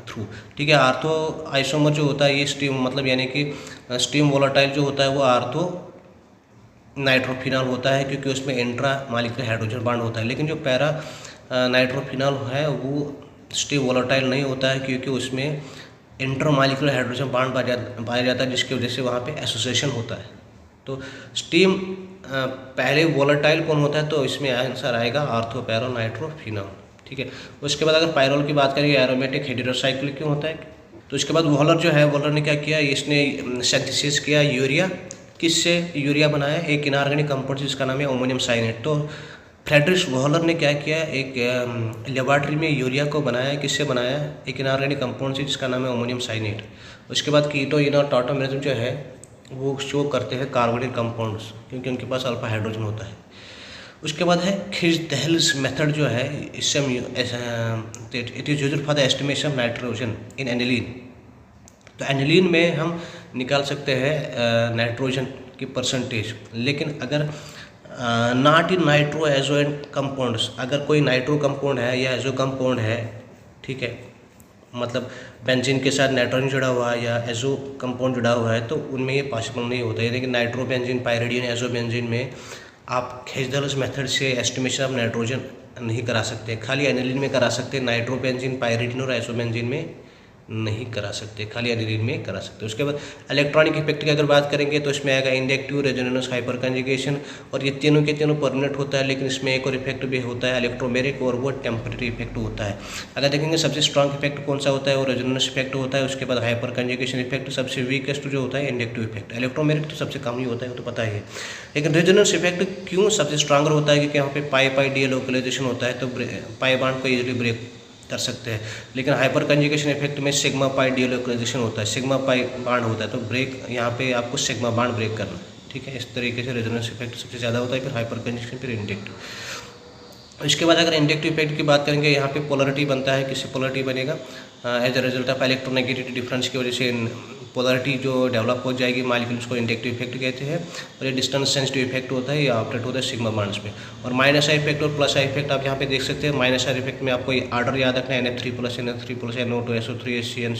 थ्रू, ठीक है। आर्थो आइसोमर जो होता है ये स्टीम मतलब यानी कि स्टीम वोलाटाइल जो होता है वो आर्थो नाइट्रोफिनॉल होता है क्योंकि उसमें इंट्रा मॉलिक्यूलर हाइड्रोजन बॉन्ड होता है। लेकिन जो पैरा नाइट्रोफिनॉल है वो स्टीम वोलाटाइल नहीं होता है क्योंकि उसमें इंटर मॉलिक्यूलर हाइड्रोजन बॉन्ड पाया जाता है, जिसकी वजह से वहाँ पे एसोसिएशन होता है। तो स्टीम पहले वोलेटाइल कौन होता है, तो इसमें आंसर आएगा आर्थो पैरा नाइट्रोफिनॉल, ठीक है। उसके बाद अगर पायरोल की बात करेंगे, एरोमेटिक हेटेरोसाइक्लिक क्यों होता है, तो उसके बाद वॉलर जो है, वॉलर ने क्या किया, इसने सिंथेसिस किया यूरिया, किससे यूरिया बनाया, एक इनऑर्गेनिक कंपाउंड जिसका नाम है अमोनियम साइनेट। तो फ्रेडरिक वॉलर ने क्या किया, एक लेबॉरेटरी में यूरिया को बनाया, किससे बनाया, एक इनऑर्गेनिक कंपाउंड से जिसका नाम है अमोनियम साइनेट। उसके बाद कीटो इन और टॉटोमेरिज्म जो है वो शो करते हैं कार्बोनिक कंपाउंड्स, क्योंकि उनके पास अल्फा हाइड्रोजन होता है। उसके बाद है खिजदहल्स मेथड जो है, इससे हम it is used for the estimation of nitrogen in aniline. तो एनिलीन में हम निकाल सकते हैं नाइट्रोजन की परसेंटेज, लेकिन अगर not in nitro azo and compounds, अगर कोई नाइट्रो कंपाउंड है या एजो कंपाउंड है, ठीक है, मतलब बेंजीन के साथ नाइट्रोजन जुड़ा हुआ है या एजो कंपाउंड जुड़ा हुआ है, तो उनमें ये पॉसिबल नहीं होता है। लेकिन नाइट्रो बेंजीन, पायरिडिन, एजो बेंजीन में आप खिजदहल्स मेथड से एस्टिमेशन ऑफ नाइट्रोजन नहीं करा सकते, खाली एनिलीन में करा सकते, नाइट्रो बेंजीन, पायरिडिन और एजो बेंजीन में नहीं करा सकते, खाली एनिलीन में करा सकते। उसके बाद इलेक्ट्रॉनिक इफेक्ट की अगर बात करेंगे तो इसमें आएगा इंडक्टिव, रेजोनेंस, हाइपर कंजुगेशन, और ये तीनों के तीनों परमानेंट होता है। लेकिन इसमें एक और इफेक्ट भी होता है इलेक्ट्रोमेरिक, और वो टेम्परेरी इफेक्ट होता है। अगर देखेंगे सबसे स्ट्रॉन्ग इफेक्ट कौन सा होता है, वो रेजोनेंस इफेक्ट होता है। उसके बाद हाइपर कंजुगेशन इफेक्ट, सबसे वीकेस्ट जो होता है इंडक्टिव इफेक्ट। इलेक्ट्रोमेरिक तो सबसे कम ही होता है, वो तो पता ही है। लेकिन रेजोनेंस इफेक्ट क्यों सबसे स्ट्रॉन्गर होता है, क्योंकि यहाँ पे पाई डी लोकलाइजेशन होता है, तो पाई बॉन्ड को इजीली ब्रेक कर सकते हैं। लेकिन हाइपर कंजुगेशन इफेक्ट में सिग्मा पाई डीलोकलाइजेशन होता है, सिग्मा पाई बॉन्ड होता है, तो ब्रेक यहाँ पे आपको सिग्मा बॉन्ड ब्रेक करना है, ठीक है। इस तरीके से रेजोनेंस इफेक्ट सबसे ज़्यादा होता है, फिर हाइपर कंजुगेशन, फिर इंडक्टिव। इसके बाद अगर इंडक्टिव इफेक्ट की बात करेंगे, यहाँ पे पोलरिटी बनता है, किससे पोलरिटी बनेगा, as a result of electronegativity difference की वजह से पोलरिटी जो डेवलप हो जाएगी मॉलिक्यूल्स को इंडक्टिव इफेक्ट कहते हैं। और ये डिस्टेंस सेंसिटिव इफेक्ट होता है, ये ऑपरेट होता है सिग्मा बॉन्ड्स पे। और माइनस आई इफेक्ट और प्लस आई इफेक्ट आप यहाँ पे देख सकते हैं। माइनस आई इफेक्ट में आपको ये ऑर्डर याद रखना है, NF3+, NF3+, NO2, SO3, HCN,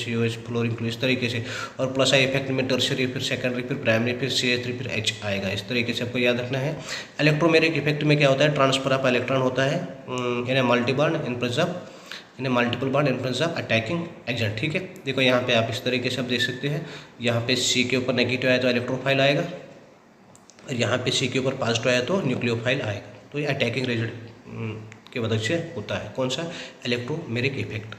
fluorine, इस तरीके से। और प्लस आई इफेक्ट में टर्शियरी, फिर सेकेंडरी, फिर प्राइमरी, फिर CH3, फिर H आएगा, इस तरीके से आपको याद रखना है। इलेक्ट्रोमेरिक इफेक्ट में क्या होता है, ट्रांसफर ऑफ इलेक्ट्रॉन होता है in a multi bond in presence of in multiple bond in presence of attacking agent, ठीक है। देखो यहाँ पे आप इस तरीके से आप देख सकते हैं, यहाँ पे C के ऊपर नेगेटिव आया तो इलेक्ट्रोफाइल आएगा, और यहाँ पे C के ऊपर पॉजिटिव आया तो न्यूक्लियोफाइल आएगा। तो ये अटैकिंग एजेंट के वजह से होता है, कौन सा, इलेक्ट्रोमेरिक इफेक्ट।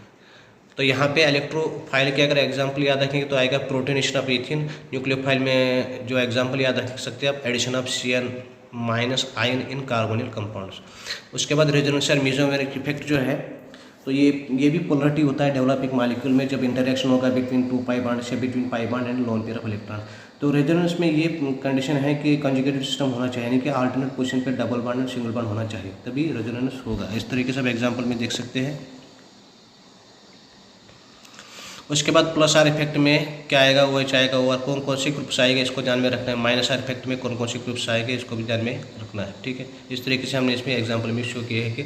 तो यहाँ पे इलेक्ट्रोफाइल के अगर एग्जाम्पल याद रखेंगे तो आएगा प्रोटोनेशन ऑफ इथिन। न्यूक्लियोफाइल में जो एग्जाम्पल याद रख सकते हैं आप, addition of CN- ion in carbonyl compounds. उसके बाद रेजोनेंस और मेसोमेरिक इफेक्ट जो है, तो ये भी पोलरिटी होता है डेवलपिंग मॉलिक्यूल में, जब इंटरेक्शन होगा बिटवीन 2 पाई बॉन्ड से, between pi bond and lone pair of electron. तो रेजोनेंस में ये कंडीशन है कि कंजुगेटेड सिस्टम होना चाहिए, यानी कि अल्टरनेट पोजीशन पे double bond and single bond होना चाहिए, तभी रेजोनेंस होगा। इस तरीके से आप एग्जाम्पल में देख सकते हैं। उसके बाद प्लस आर इफेक्ट में क्या आएगा, वो OH आएगा, और कौन कौन सी ग्रुप्स आएगा इसको ध्यान में रखना है। माइनस आर इफेक्ट में कौन कौन सी ग्रुप्स आएंगे इसको भी ध्यान में रखना है, ठीक है। इस तरीके से हमने इसमें एग्जाम्पल में शो किया है कि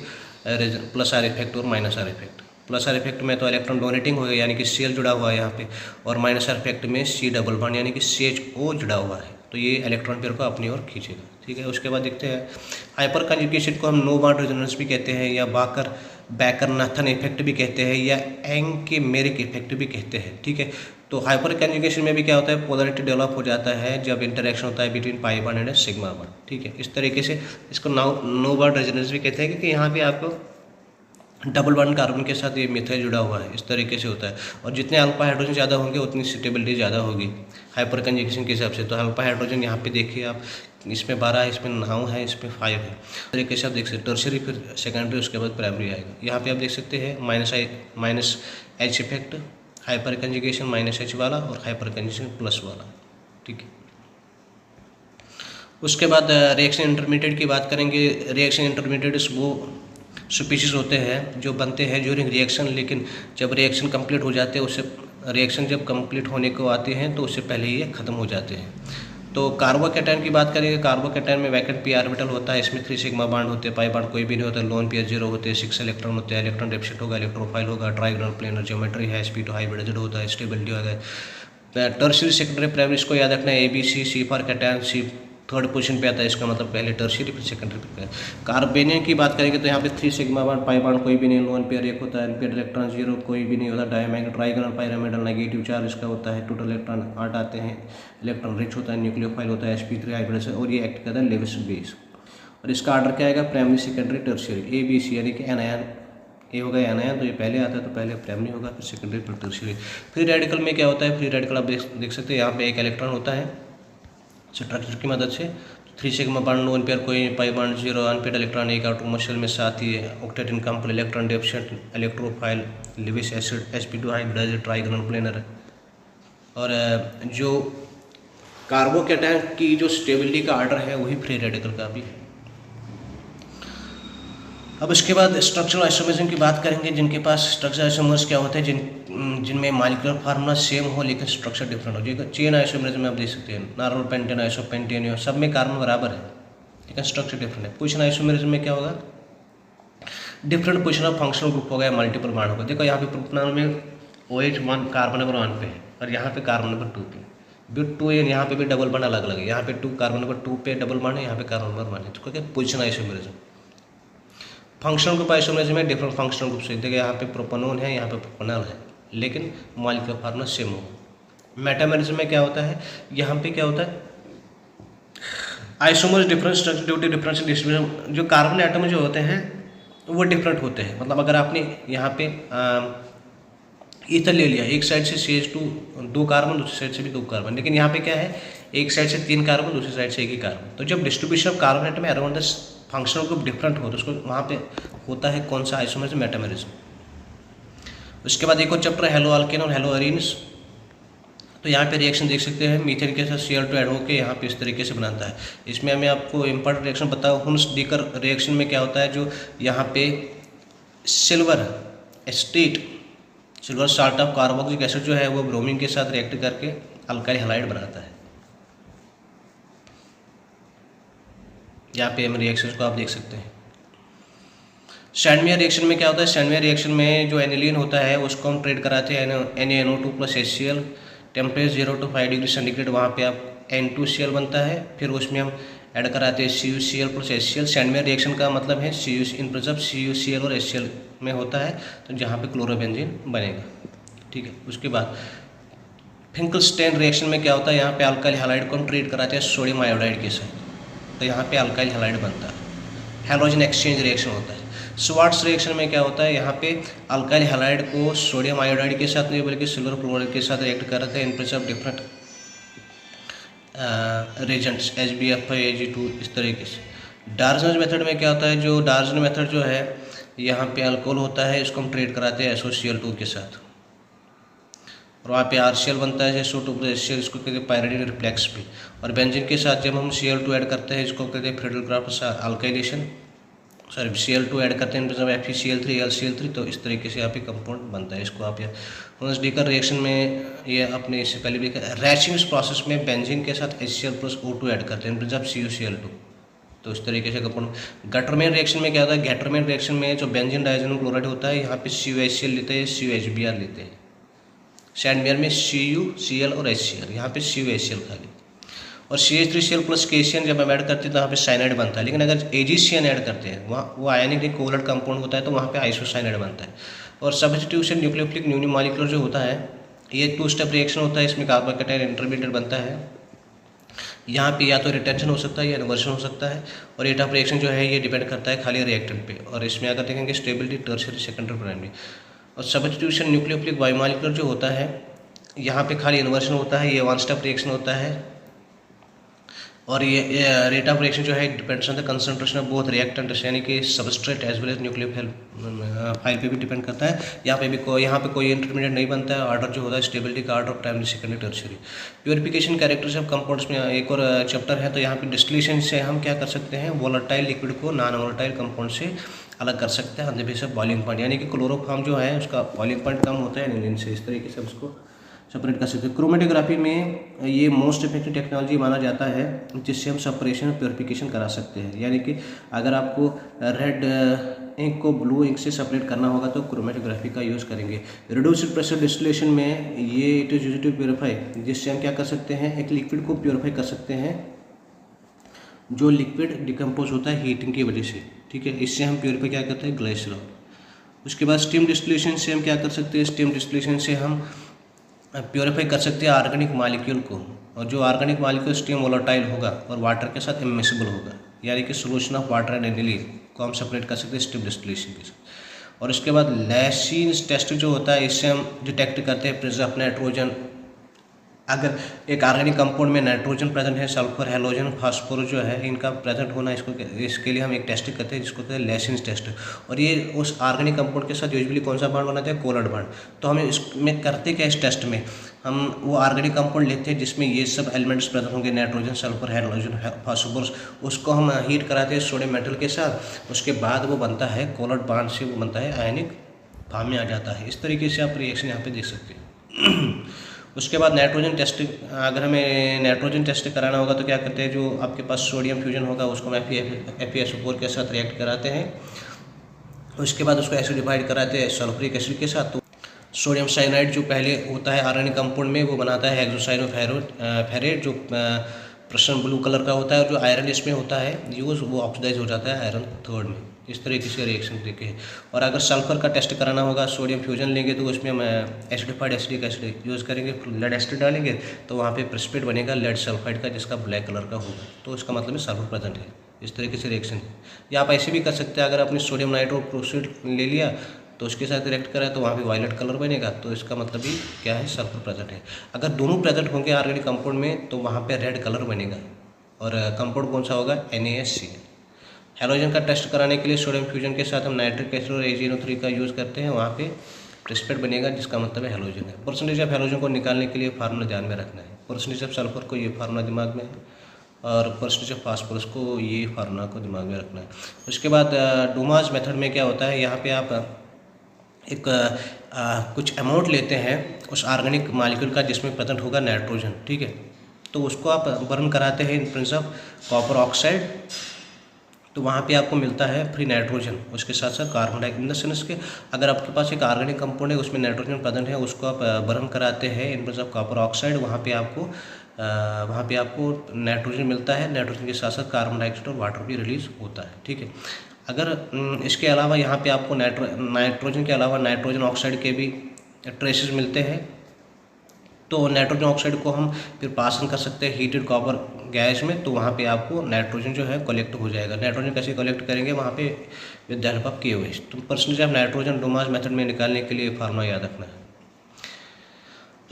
प्लस आर इफेक्ट और minus are effect. Plus are effect में तो इलेक्ट्रॉन डोनेटिंग हो गया, यानी कि Cl जुड़ा हुआ है यहाँ पे, और माइनस आर इफेक्ट में C डबल बॉन्ड यानी कि CHO जुड़ा हुआ है, तो ये इलेक्ट्रॉन पेयर को अपनी ओर खींचेगा, ठीक है। उसके बाद देखते हैं हाइपर कंजुगेशन को हम नो बॉन्ड रेजोनेंस भी कहते हैं, या बैकर-नाथन इफेक्ट भी कहते हैं, या एंकेमेरिक इफेक्ट भी कहते हैं, ठीक है। तो हाइपर कंजुगेशन में भी क्या होता है, पोलरिटी डेवलप हो जाता है जब इंटरेक्शन होता है between pi bond and sigma bond, ठीक है। इस तरीके से इसको नो बॉन्ड रेजोनेंस भी कहते हैं, क्योंकि यहाँ पे आपको डबल बॉन्ड कार्बन के साथ ये मिथाइल जुड़ा हुआ है, इस तरीके से होता है। और जितने अल्फा हाइड्रोजन ज़्यादा होंगे उतनी स्टेबिलिटी ज़्यादा होगी हाइपर कंजुगेशन के हिसाब से। तो अल्फा हाइड्रोजन यहाँ पे देखिए आप, इसमें 12 है, इसमें 9 है, इसमें 5 है, इस तरीके से आप देख सकते हैं। टर्शियरी, फिर सेकेंडरी, उसके बाद प्राइमरी आएगा। यहाँ पे आप देख सकते हैं minus H effect, hyper conjugation -H वाला, और हाइपर कंजुगेशन प्लस वाला, ठीक है। उसके बाद रिएक्शन इंटरमीडिएट की बात करेंगे। रिएक्शन इंटरमीडिएट्स वो स्पीशीज़ होते हैं जो बनते हैं ड्यूरिंग रिएक्शन, लेकिन जब रिएक्शन कंप्लीट हो जाते हैं, उससे रिएक्शन जब कंप्लीट होने को आते हैं तो उससे पहले ये ख़त्म हो जाते हैं। तो कार्बोकैटायन की बात करेंगे। कार्बोकैटायन में वैकेंट p ऑर्बिटल होता है, इसमें 3 सिग्मा बॉन्ड होते हैं, पाई बॉन्ड कोई भी नहीं होता, लोन पेयर 0 होते हैं, 6 इलेक्ट्रॉन होते हैं, इलेक्ट्रॉन डेफिसिट होगा, इलेक्ट्रोफाइल होगा, ट्राइगोनल प्लेनर ज्योमेट्री है, sp2 हाइब्रिडाइज्ड होता है, स्टेबिलिटी होगा। टर्शियरी, सेकेंडरी, प्राइमरी इसको याद रखना है, ABC, C for cation, C third position पे आता है, इसका मतलब पहले टर्शियरी फिर सेकेंडरी पे। कार्बेनियम की बात करेंगे तो यहाँ पे 3 सिग्मा बॉन्ड, पाई बॉन्ड कोई भी नहीं, लोन पेयर 1 होता है, पेयर इलेक्ट्रॉन 0 कोई भी नहीं होता, डायमैग्नेट, ट्राइगोनल, पिरामिडल, नेगेटिव चार्ज इसका होता है, टोटल इलेक्ट्रॉन 8 आते हैं, इलेक्ट्रॉन रिच होता है, न्यूक्लियोफाइल होता है, sp3 हाइब्रिडाइज्ड, और ये एक्ट करता है लेविस बेस। और इसका ऑर्डर क्या आएगा, प्राइमरी, सेकेंडरी, टर्शियरी, ABC यानी कि एनायन ये होगा एनायन, तो ये पहले आता है तो पहले प्राइमरी होगा, फिर सेकेंडरी, फिर टर्शियरी। फ्री रेडिकल में क्या होता है, फ्री रेडिकल आप देख सकते हैं यहाँ पे एक इलेक्ट्रॉन होता है स्ट्रक्चर की मदद से 3 सिग्मा बॉन्ड 1 पेयर कोई पाई बॉन्ड 0 अनपेड इलेक्ट्रॉन एक आउटर मॉशल में, साथ ही octet incomplete electron deficient electrophile Lewis acid sp2 hybridized trigonal planar. और जो कार्बोकैटायन की जो स्टेबिलिटी का आर्डर है वही फ्री रेडिकल का भी है। अब इसके बाद स्ट्रक्चरल आइसोमरिज्म की बात करेंगे, जिनके पास स्ट्रक्चरल आइसोमर्स क्या होते हैं, जिनमें मॉलिक्यूलर फार्मूला सेम हो लेकिन स्ट्रक्चर डिफरेंट हो। जो चेन आइसोमरिज्म में आप देख सकते हैं, नॉर्मल पेंटेन आइसोपेंटेन सब में कार्बन बराबर है लेकिन स्ट्रक्चर डिफरेंट है। पोजीशन आइसोमरिज्म में क्या होगा, different position of functional group होगा या मल्टीपल बॉन्ड होगा। देखो यहाँ पे प्रोपेनॉल में OH 1 कार्बन नंबर 1 पे है और यहाँ पे कार्बन नंबर 2 पे, ब्यूट 2 है, यहाँ पे भी डबल बॉन्ड अलग अलग है, यहाँ पे 2 कार्बन नंबर 2 पे डबल बॉन्ड है, यहाँ पे कार्बन नंबर 1 है, तो क्या position isomerism. Functional group isomerism में डिफरेंट फंक्शनल ग्रुप से, देखिए यहाँ पे प्रोपेनॉल है, यहाँ पे प्रोपेनॉल है, लेकिन मॉलिक्यूलर फार्मूला सेम हो। मेटामरिज्म में क्या होता है, यहाँ पे क्या होता है, isomers different structure due to difference distribution. जो कार्बन एटम जो होते हैं वो डिफरेंट होते हैं, मतलब अगर आपने यहाँ पे ईथर ले लिया, एक साइड से CH2 2 कार्बन, दूसरी साइड से भी 2 कार्बन, लेकिन यहाँ पे क्या है, एक साइड से 3 कार्बन, दूसरी साइड से 1 ही कार्बन। तो जब distribution of carbon atom around the functional group different हो तो उसको वहाँ पे होता है कौन सा आइसोमरिज्म, मेटामरिज्म। उसके बाद एक और चैप्टर हेलो अल्केन और हेलो अरीन्स। तो यहाँ पे रिएक्शन देख सकते हैं, मीथेन के साथ Cl2 ऐड होकर यहाँ पे इस तरीके से बनाता है। इसमें मैं आपको इंपॉर्टेंट रिएक्शन बताऊँ, हुन्स डीकर रिएक्शन में क्या होता है, जो यहाँ पे silver estate silver salt of carboxylic acid जो है वो ब्रोमीन के साथ रिएक्ट करके अल्काइल हैलाइड बनाता है। यहाँ पे हम रिएक्शंस को आप देख सकते हैं। सैंडमेयर रिएक्शन में क्या होता है, सैंडमेयर रिएक्शन में जो एनिलीन होता है उसको हम ट्रीट कराते हैं NaNO2 + HCl, temperature 0 to 5 degree centigrade, वहाँ पे आप N2Cl बनता है, फिर उसमें हम ऐड कराते हैं CuCl + HCl। सैंडमेयर रिएक्शन का मतलब है इन प्रेजेंस CuCl और HCl में होता है, तो जहाँ पे क्लोरोबेंजीन बनेगा, ठीक है। उसके बाद फिंकलस्टेन रिएक्शन में क्या होता है, यहाँ पे अल्काइल हैलाइड को हम ट्रीट कराते हैं सोडियम आयोडाइड के साथ, तो यहाँ पे अल्काइल हैलाइड बनता है। हैलोजन एक्सचेंज रिएक्शन होता है। स्वार्ट्स रिएक्शन में क्या होता है, यहाँ पे अल्काइल हैलाइड को सोडियम आयोडाइड के साथ नहीं बल्कि सिल्वर क्लोराइड के साथ रिएक्ट करते हैं इन presence of different reagents HbF5 Ag2 इस तरीके से। डार्जन मेथड में क्या होता है, जो डार्जन मेथड जो है यहाँ पे अल्कोहल होता है, इसको हम ट्रीट कराते हैं SOCl2 के साथ, और वहाँ पे RCl बनता है SO2 + HCl, इसको कहते हैं पायरिडिन रिफ्लेक्स भी। और बेंजीन के साथ जब हम Cl2 ऐड करते हैं इसको कहते हैं Friedel-Crafts alkylation, sorry Cl2 add करते हैं मतलब FeCl3 LCl3, तो इस तरीके से यहाँ पे कंपाउंड बनता है। इसको आप हुन्स डीकर रिएक्शन में ये अपने इससे पहले भी रैचिंग प्रोसेस में बेंजीन के साथ HCl + O2 ऐड करते हैं जब CuCl2, तो इस तरीके से कंपाउंड। गटरमैन रिएक्शन में क्या होता है, गटरमैन रिएक्शन में जो बेंजीन डाइजेनल क्लोराइड होता है यहाँ पे CuHCl लेते हैं, CuHBr लेते हैं। सैंडमेयर में CuCl और HCl, यहाँ पे CuHCl खाली, और CH3Cl + KCN जब हम ऐड करते हैं तो यहाँ पे साइनाइड बनता है। लेकिन अगर AgCN ऐड करते हैं वहाँ वो आयनिक कोवलेंट कंपाउंड होता है, तो वहाँ पे आइसोसाइनाइड बनता है। और सब्स्टिट्यूशन न्यूक्लियोफिलिक यूनिमॉलिक्यूलर जो होता है ये 2 स्टेप रिएक्शन होता है, इसमें कार्बोकैटायन इंटरमीडिएट बनता है। यहाँ पे या तो रिटेंशन हो सकता है या इन्वर्शन हो सकता है, और रेट ऑफ रिएक्शन जो है ये डिपेंड करता है खाली रिएक्टेंट पे। और इसमें अगर देखेंगे स्टेबिलिटी टर्शियरी सेकेंडरी प्राइमरी। और सब्स्टिट्यूशन न्यूक्लियोफिलिक बायोमॉलिक्यूलर जो होता है यहाँ पे खाली इन्वर्शन होता है, ये 1 स्टेप रिएक्शन होता है। और ये रेट ऑफ रिएक्शन जो है depends on the concentration of both reactant, यानी कि substrate as well as nucleophile फाइल पे भी डिपेंड करता है। यहाँ पे कोई इंटरमीडिएट नहीं बनता है। ऑर्डर जो होता है स्टेबिलिटी का order primary secondary tertiary. Purification characters of compounds में एक और चैप्टर है, तो यहाँ पे डिस्टिलेशन से हम क्या कर सकते हैं, वोलेटाइल लिक्विड को नॉन वोलेटाइल कंपाउंड से अलग कर सकते हैं on the basis of boiling point, यानी कि क्लोरोफॉर्म जो है उसका बॉइलिंग पॉइंट कम होता है एनिलीन से, इस तरीके से उसको सेपरेट कर सकते हैं। क्रोमेटोग्राफी में ये मोस्ट इफेक्टिव टेक्नोलॉजी माना जाता है जिससे हम सेपरेशन और प्योरिफिकेशन करा सकते हैं, यानी कि अगर आपको रेड इंक को ब्लू इंक से सेपरेट करना होगा तो क्रोमेटोग्राफी का यूज़ करेंगे। रिड्यूस्ड प्रेशर डिस्टिलेशन में ये it is used to purify, जिससे हम क्या कर सकते हैं, एक लिक्विड को प्योरीफाई कर सकते हैं जो लिक्विड डिकम्पोज होता है हीटिंग की वजह से, ठीक है। इससे हम प्योरीफाई क्या करते हैं, ग्लाइसरॉल। उसके बाद स्टीम डिस्टिलेशन से हम क्या कर सकते हैं, स्टीम डिस्टिलेशन से हम प्योरीफाई कर सकते हैं ऑर्गेनिक मॉलिक्यूल को, और जो ऑर्गेनिक मॉलिक्यूल स्टीम वोलेटाइल होगा और वाटर के साथ इमिसिबल होगा, यानी कि solution of water and aniline को हम सेपरेट कर सकते हैं स्टीम डिस्टिलेशन के साथ। और उसके बाद लेसिन्स टेस्ट जो होता है, इससे हम डिटेक्ट करते हैं प्रेजेंस ऑफ नाइट्रोजन। अगर एक ऑर्गेनिक कंपाउंड में नाइट्रोजन प्रेजेंट है, सल्फर, हैलोजन, फास्फोरस जो है, इनका प्रेजेंट होना, इसके लिए हम एक टेस्ट करते हैं जिसको कहते हैं लेसिन्स टेस्ट। और ये उस ऑर्गेनिक कंपाउंड के साथ यूजुअली कौन सा बॉन्ड बनाते हैं? Covalent bond. तो हम इसमें करते क्या इस टेस्ट में, हम वो ऑर्गेनिक कंपाउंड लेते हैं जिसमें ये सब एलिमेंट्स प्रेजेंट होंगे, नाइट्रोजन, सल्फर, हैलोजन, फास्फोरस। उसको हम हीट कराते हैं सोडियम मेटल के साथ, उसके बाद वो बनता है कोवलेंट बॉन्ड से, वो बनता है आयनिक फॉर्म में आ जाता है। इस तरीके से आप रिएक्शन यहाँ पे देख सकते हैं। उसके बाद नाइट्रोजन टेस्ट, अगर हमें नाइट्रोजन टेस्ट कराना होगा तो क्या करते हैं, जो आपके पास सोडियम फ्यूजन होगा उसको हम FeSO4 के साथ रिएक्ट कराते हैं। उसके बाद उसको एसिडिफाइड कराते हैं सल्फ्यूरिक एसिड के साथ। तो सोडियम साइनाइड जो पहले होता है ऑर्गेनिक कंपाउंड में, वो बनाता है हेक्सोसाइनोफेरेट, जो प्रशन ब्लू कलर का होता है, और जो आयरन इसमें होता है यूज, वो ऑक्सीडाइज हो जाता है आयरन 3 में। इस तरीके से रिएक्शन देखे हैं। और अगर सल्फर का टेस्ट कराना होगा, सोडियम फ्यूजन लेंगे तो उसमें हम एसिडिफाइड एसिडिक एसिड यूज़ करेंगे, लेड एसिड डालेंगे तो वहाँ पे प्रेसिपिटेट बनेगा लेड सल्फाइड का, जिसका ब्लैक कलर का होगा, तो इसका मतलब है सल्फर प्रेजेंट है। इस तरीके से रिएक्शन है। या आप ऐसे भी कर सकते हैं, अगर आपने सोडियम नाइट्रोक्लोराइड ले लिया तो उसके साथ रिएक्ट करा तो वहाँ पे वायलेट कलर बनेगा, तो इसका मतलब भी क्या है, सल्फर प्रेजेंट है। अगर दोनों प्रेजेंट होंगे ऑर्गेनिक कंपाउंड में तो वहाँ पे रेड कलर बनेगा, और कंपाउंड कौन सा होगा? NaSCl। हैलोजन का टेस्ट कराने के लिए सोडियम फ्यूजन के साथ हम नाइट्रिक एसिड और AgNO3 का यूज़ करते हैं, वहाँ पे प्रेसिपिटेट बनेगा, जिसका मतलब है हैलोजन है। परसेंटेज ऑफ हैलोजन को निकालने के लिए फार्मूला ध्यान में रखना है। परसेंटेज ऑफ सल्फर को ये फार्मूला दिमाग में है, और परसेंटेज ऑफ फास्फोरस को ये फार्मूला को दिमाग में रखना है। उसके बाद डूमास मेथड में क्या होता है, यहाँ पे आप एक कुछ अमाउंट लेते हैं उस ऑर्गेनिक मॉलिक्यूल का जिसमें प्रेजेंट होगा नाइट्रोजन, ठीक है, तो उसको आप बर्न कराते हैं इन प्रेजेंस ऑफ कॉपर ऑक्साइड, तो वहाँ पे आपको मिलता है फ्री नाइट्रोजन, उसके साथ साथ carbon dioxide. In the sense के अगर आपके पास एक ऑर्गेनिक कंपाउंड है उसमें नाइट्रोजन प्रेजेंट है, उसको आप बर्न कराते हैं इन प्रेजेंस ऑफ कॉपर ऑक्साइड, वहाँ पे आपको नाइट्रोजन मिलता है। नाइट्रोजन के साथ साथ कार्बन डाइऑक्साइड और वाटर भी रिलीज होता है, ठीक है। अगर इसके अलावा यहाँ पे आपको नाइट्रोजन के अलावा नाइट्रोजन ऑक्साइड के भी ट्रेसेस मिलते हैं, तो नाइट्रोजन ऑक्साइड को हम फिर पास कर सकते हैं हीटेड कॉपर गैस में, तो वहाँ पे आपको नाइट्रोजन जो है कलेक्ट हो जाएगा। नाइट्रोजन कैसे कलेक्ट करेंगे, वहाँ पे with the help of KOH। तो परसेंटेज ऑफ नाइट्रोजन डूमास मेथड में निकालने के लिए फार्मूला याद रखना है।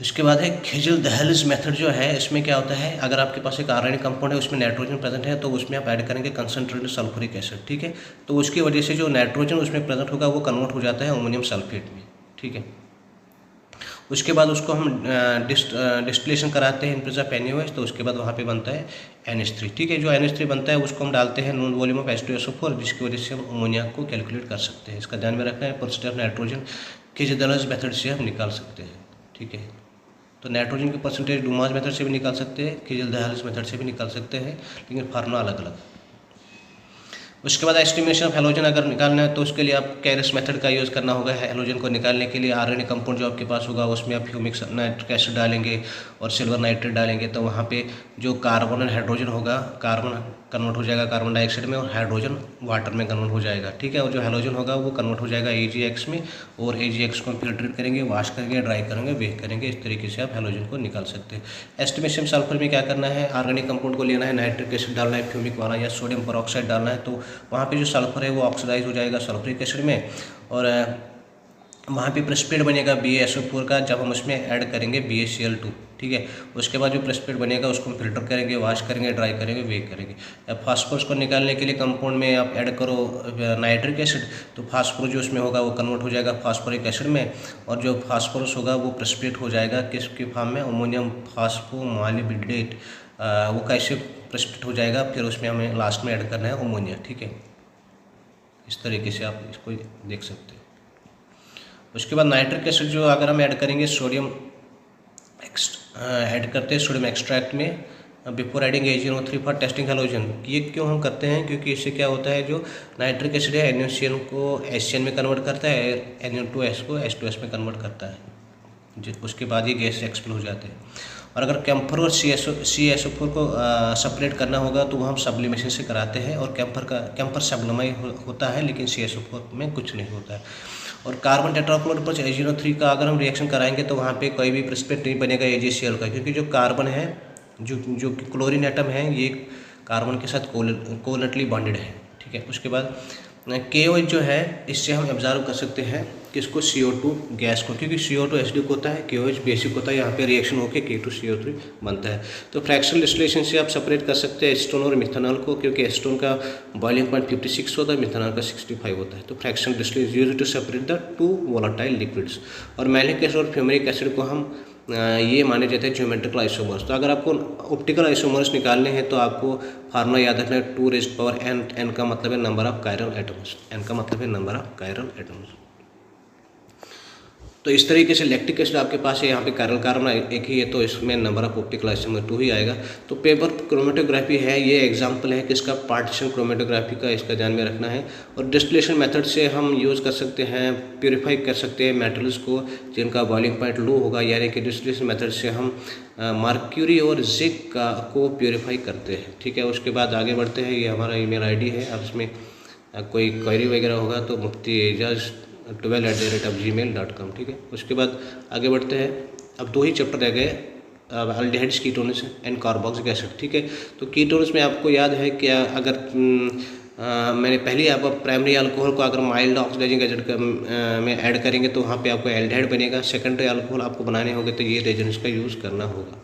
उसके बाद है खिजल-दहलीज मेथड जो है, इसमें क्या होता है, अगर आपके पास एक ऑर्गेनिक कंपाउंड है उसमें नाइट्रोजन प्रेजेंट है तो उसमें आप ऐड करेंगे कंसनट्रेटेड सल्फ्यूरिक एसिड, ठीक है, तो उसकी वजह से जो नाइट्रोजन उसमें प्रेजेंट होगा वो कन्वर्ट हो जाता है अमोनियम सल्फेट में, ठीक है। उसके बाद उसको हम डिस्टिलेशन कराते हैं इन प्रेजेंस ऑफ NaOH, तो उसके बाद वहाँ पे बनता है NH3, ठीक है। जो NH3 बनता है उसको हम डालते हैं नोन वॉल्यूम ऑफ H2SO4, जिसकी वजह से हम अमोनिया को कैलकुलेट कर सकते हैं। इसका ध्यान में रखना है। परसेंटेज ऑफ नाइट्रोजन खिजल-दहलीज मेथड से हम निकाल सकते हैं, ठीक है। तो नाइट्रोजन की परसेंटेज डूमास मेथड से भी निकाल सकते हैं, खिजल-दहलीज मेथड से भी निकाल सकते हैं, लेकिन फार्मूला अलग अलग। उसके बाद एस्टिमेशन ऑफ हैलोजन अगर निकालना है तो उसके लिए आप कैरिस मेथड का यूज़ करना होगा। हैलोजन को निकालने के लिए ऑर्गेनिक कंपाउंड जो आपके पास होगा उसमें आप ह्यूमिक नाइट्रिक एसिड डालेंगे और सिल्वर नाइट्रेट डालेंगे, तो वहाँ पे जो कार्बन और हाइड्रोजन होगा, कार्बन कन्वर्ट हो जाएगा कार्बन डाइऑक्साइड में और हाइड्रोजन वाटर में कन्वर्ट हो जाएगा, ठीक है। और जो हैलोजन होगा वो कन्वर्ट हो जाएगा AgX में, और AgX को फिल्ट्रेट करेंगे, वॉश करेंगे, ड्राई करेंगे, बेक करेंगे। इस तरीके से आप हैलोजन को निकाल सकते हैं। एस्टिमेशन सल्फर में क्या करना है, ऑर्गेनिक कंपाउंड को लेना है, नाइट्रिक एसिड डालना है फ्यूमिक वाला या सोडियम परऑक्साइड डालना है, तो वहाँ पे जो सल्फर है वो ऑक्सीडाइज हो जाएगा सल्फ्यूरिक एसिड में, और वहाँ पे प्रेसिपिटेट बनेगा BaSO4 का, जब हम उसमें ऐड करेंगे BaCl2, ठीक है। उसके बाद जो प्रेसिपिटेट बनेगा उसको हम फिल्टर करेंगे, वॉश करेंगे, ड्राई करेंगे, बेक करेंगे। अब फास्फोरस को निकालने के लिए कंपाउंड में आप ऐड करो नाइट्रिक एसिड, तो फास्फोरस जो उसमें होगा वो कन्वर्ट हो जाएगा फास्फोरिक एसिड में, और जो फास्फोरस होगा वो प्रेसिपिटेट हो जाएगा किसके फॉर्म में, अमोनियम फास्फोमॉलिब्डेट। वो कैसे प्रेसिपिटेट हो जाएगा, फिर उसमें हमें लास्ट में ऐड करना है अमोनिया, ठीक है। इस तरीके से आप इसको देख सकते हैं। उसके बाद नाइट्रिक एसिड जो अगर हम ऐड करेंगे सोडियम ऐड करते हैं सोडियम एक्सट्रैक्ट में before adding AgNO3 for testing halogen. ये क्यों हम करते हैं, क्योंकि इससे क्या होता है, जो नाइट्रिक एसिड है NaCN को HCN में कन्वर्ट करता है, NO2S को H2S में कन्वर्ट करता है, उसके बाद ये गैस एक्सपेल हो जाते हैं। और अगर कैम्फर और CaSO4 को सेपरेट करना होगा तो वो हम सब्लिमेशन से कराते हैं, और कैम्फर सब्लिमाई होता है, लेकिन CaSO4 में कुछ नहीं होता है। और कार्बन टेट्राक्लोराइड प्लस AgNO3 का अगर हम रिएक्शन कराएंगे तो वहाँ पे कोई भी प्रेसिपिटेट नहीं बनेगा AgCl का, क्योंकि जो कार्बन है, जो क्लोरीन एटम है, ये कार्बन के साथ कोवलेंटली बॉन्डेड है, ठीक है। उसके बाद KOH जो है इससे हम ऑब्जर्व कर सकते हैं किसको, CO2 गैस को, क्योंकि CO2 एसिडिक होता है, KOH बेसिक होता है, यहाँ पे रिएक्शन होकर K2CO3 बनता है। तो फ्रैक्शनल डिस्टिलेशन से आप सेपरेट कर सकते हैं एसीटोन और मिथेनॉल को, क्योंकि एसीटोन का बॉइलिंग पॉइंट 56 होता है, मिथेनॉल का 65 होता है। तो fractional distillation used to separate the two volatile liquids. और मैलिक एसिड और फ्यूमेरिक एसिड को हम ये माने जाते हैं ज्योमेट्रिकल आइसोमर्स। तो अगर आपको ऑप्टिकल आइसोमर्स निकालने हैं तो आपको फार्मूला याद रखना है 2⁻n। n का मतलब है number of chiral atoms, n का मतलब है नंबर ऑफ कायरल एटम्स। तो इस तरीके से लैक्टिक एसिड आपके पास है, यहाँ पे कायरल कार्बन एक ही है, तो इसमें नंबर ऑफ ऑप्टिकल आइसोमर 2 ही आएगा। तो पेपर क्रोमेटोग्राफी है, ये एग्जांपल है किसका, पार्टीशन क्रोमेटोग्राफी का, इसका ध्यान में रखना है। और डिस्टिलेशन मेथड से हम यूज़ कर सकते हैं, प्योरीफाई कर सकते हैं मेटल्स को जिनका बॉइलिंग पॉइंट लो होगा, यानी कि डिस्टिलेशन मेथड से हम मर्क्यूरी और जिंक को प्योरीफाई करते हैं। ठीक है, उसके बाद आगे बढ़ते हैं। ये हमारा ईमेल ID है, अब इसमें कोई क्वेरी वगैरह होगा तो mufti-12@gmail.com। ठीक है, उसके बाद आगे बढ़ते हैं। अब 2 ही चैप्टर रह गए, aldehydes, ketones and carboxylic acid. ठीक है, तो कीटोन्स में आपको याद है कि अगर मैंने पहले आप प्राइमरी अल्कोहल को अगर माइल्ड ऑक्सीडाइजिंग एजेंट में ऐड करेंगे तो वहाँ पे आपको एल्डिहाइड बनेगा। सेकेंडरी अल्कोहल आपको बनाने होंगे तो ये रेजेंट्स का यूज़ करना होगा।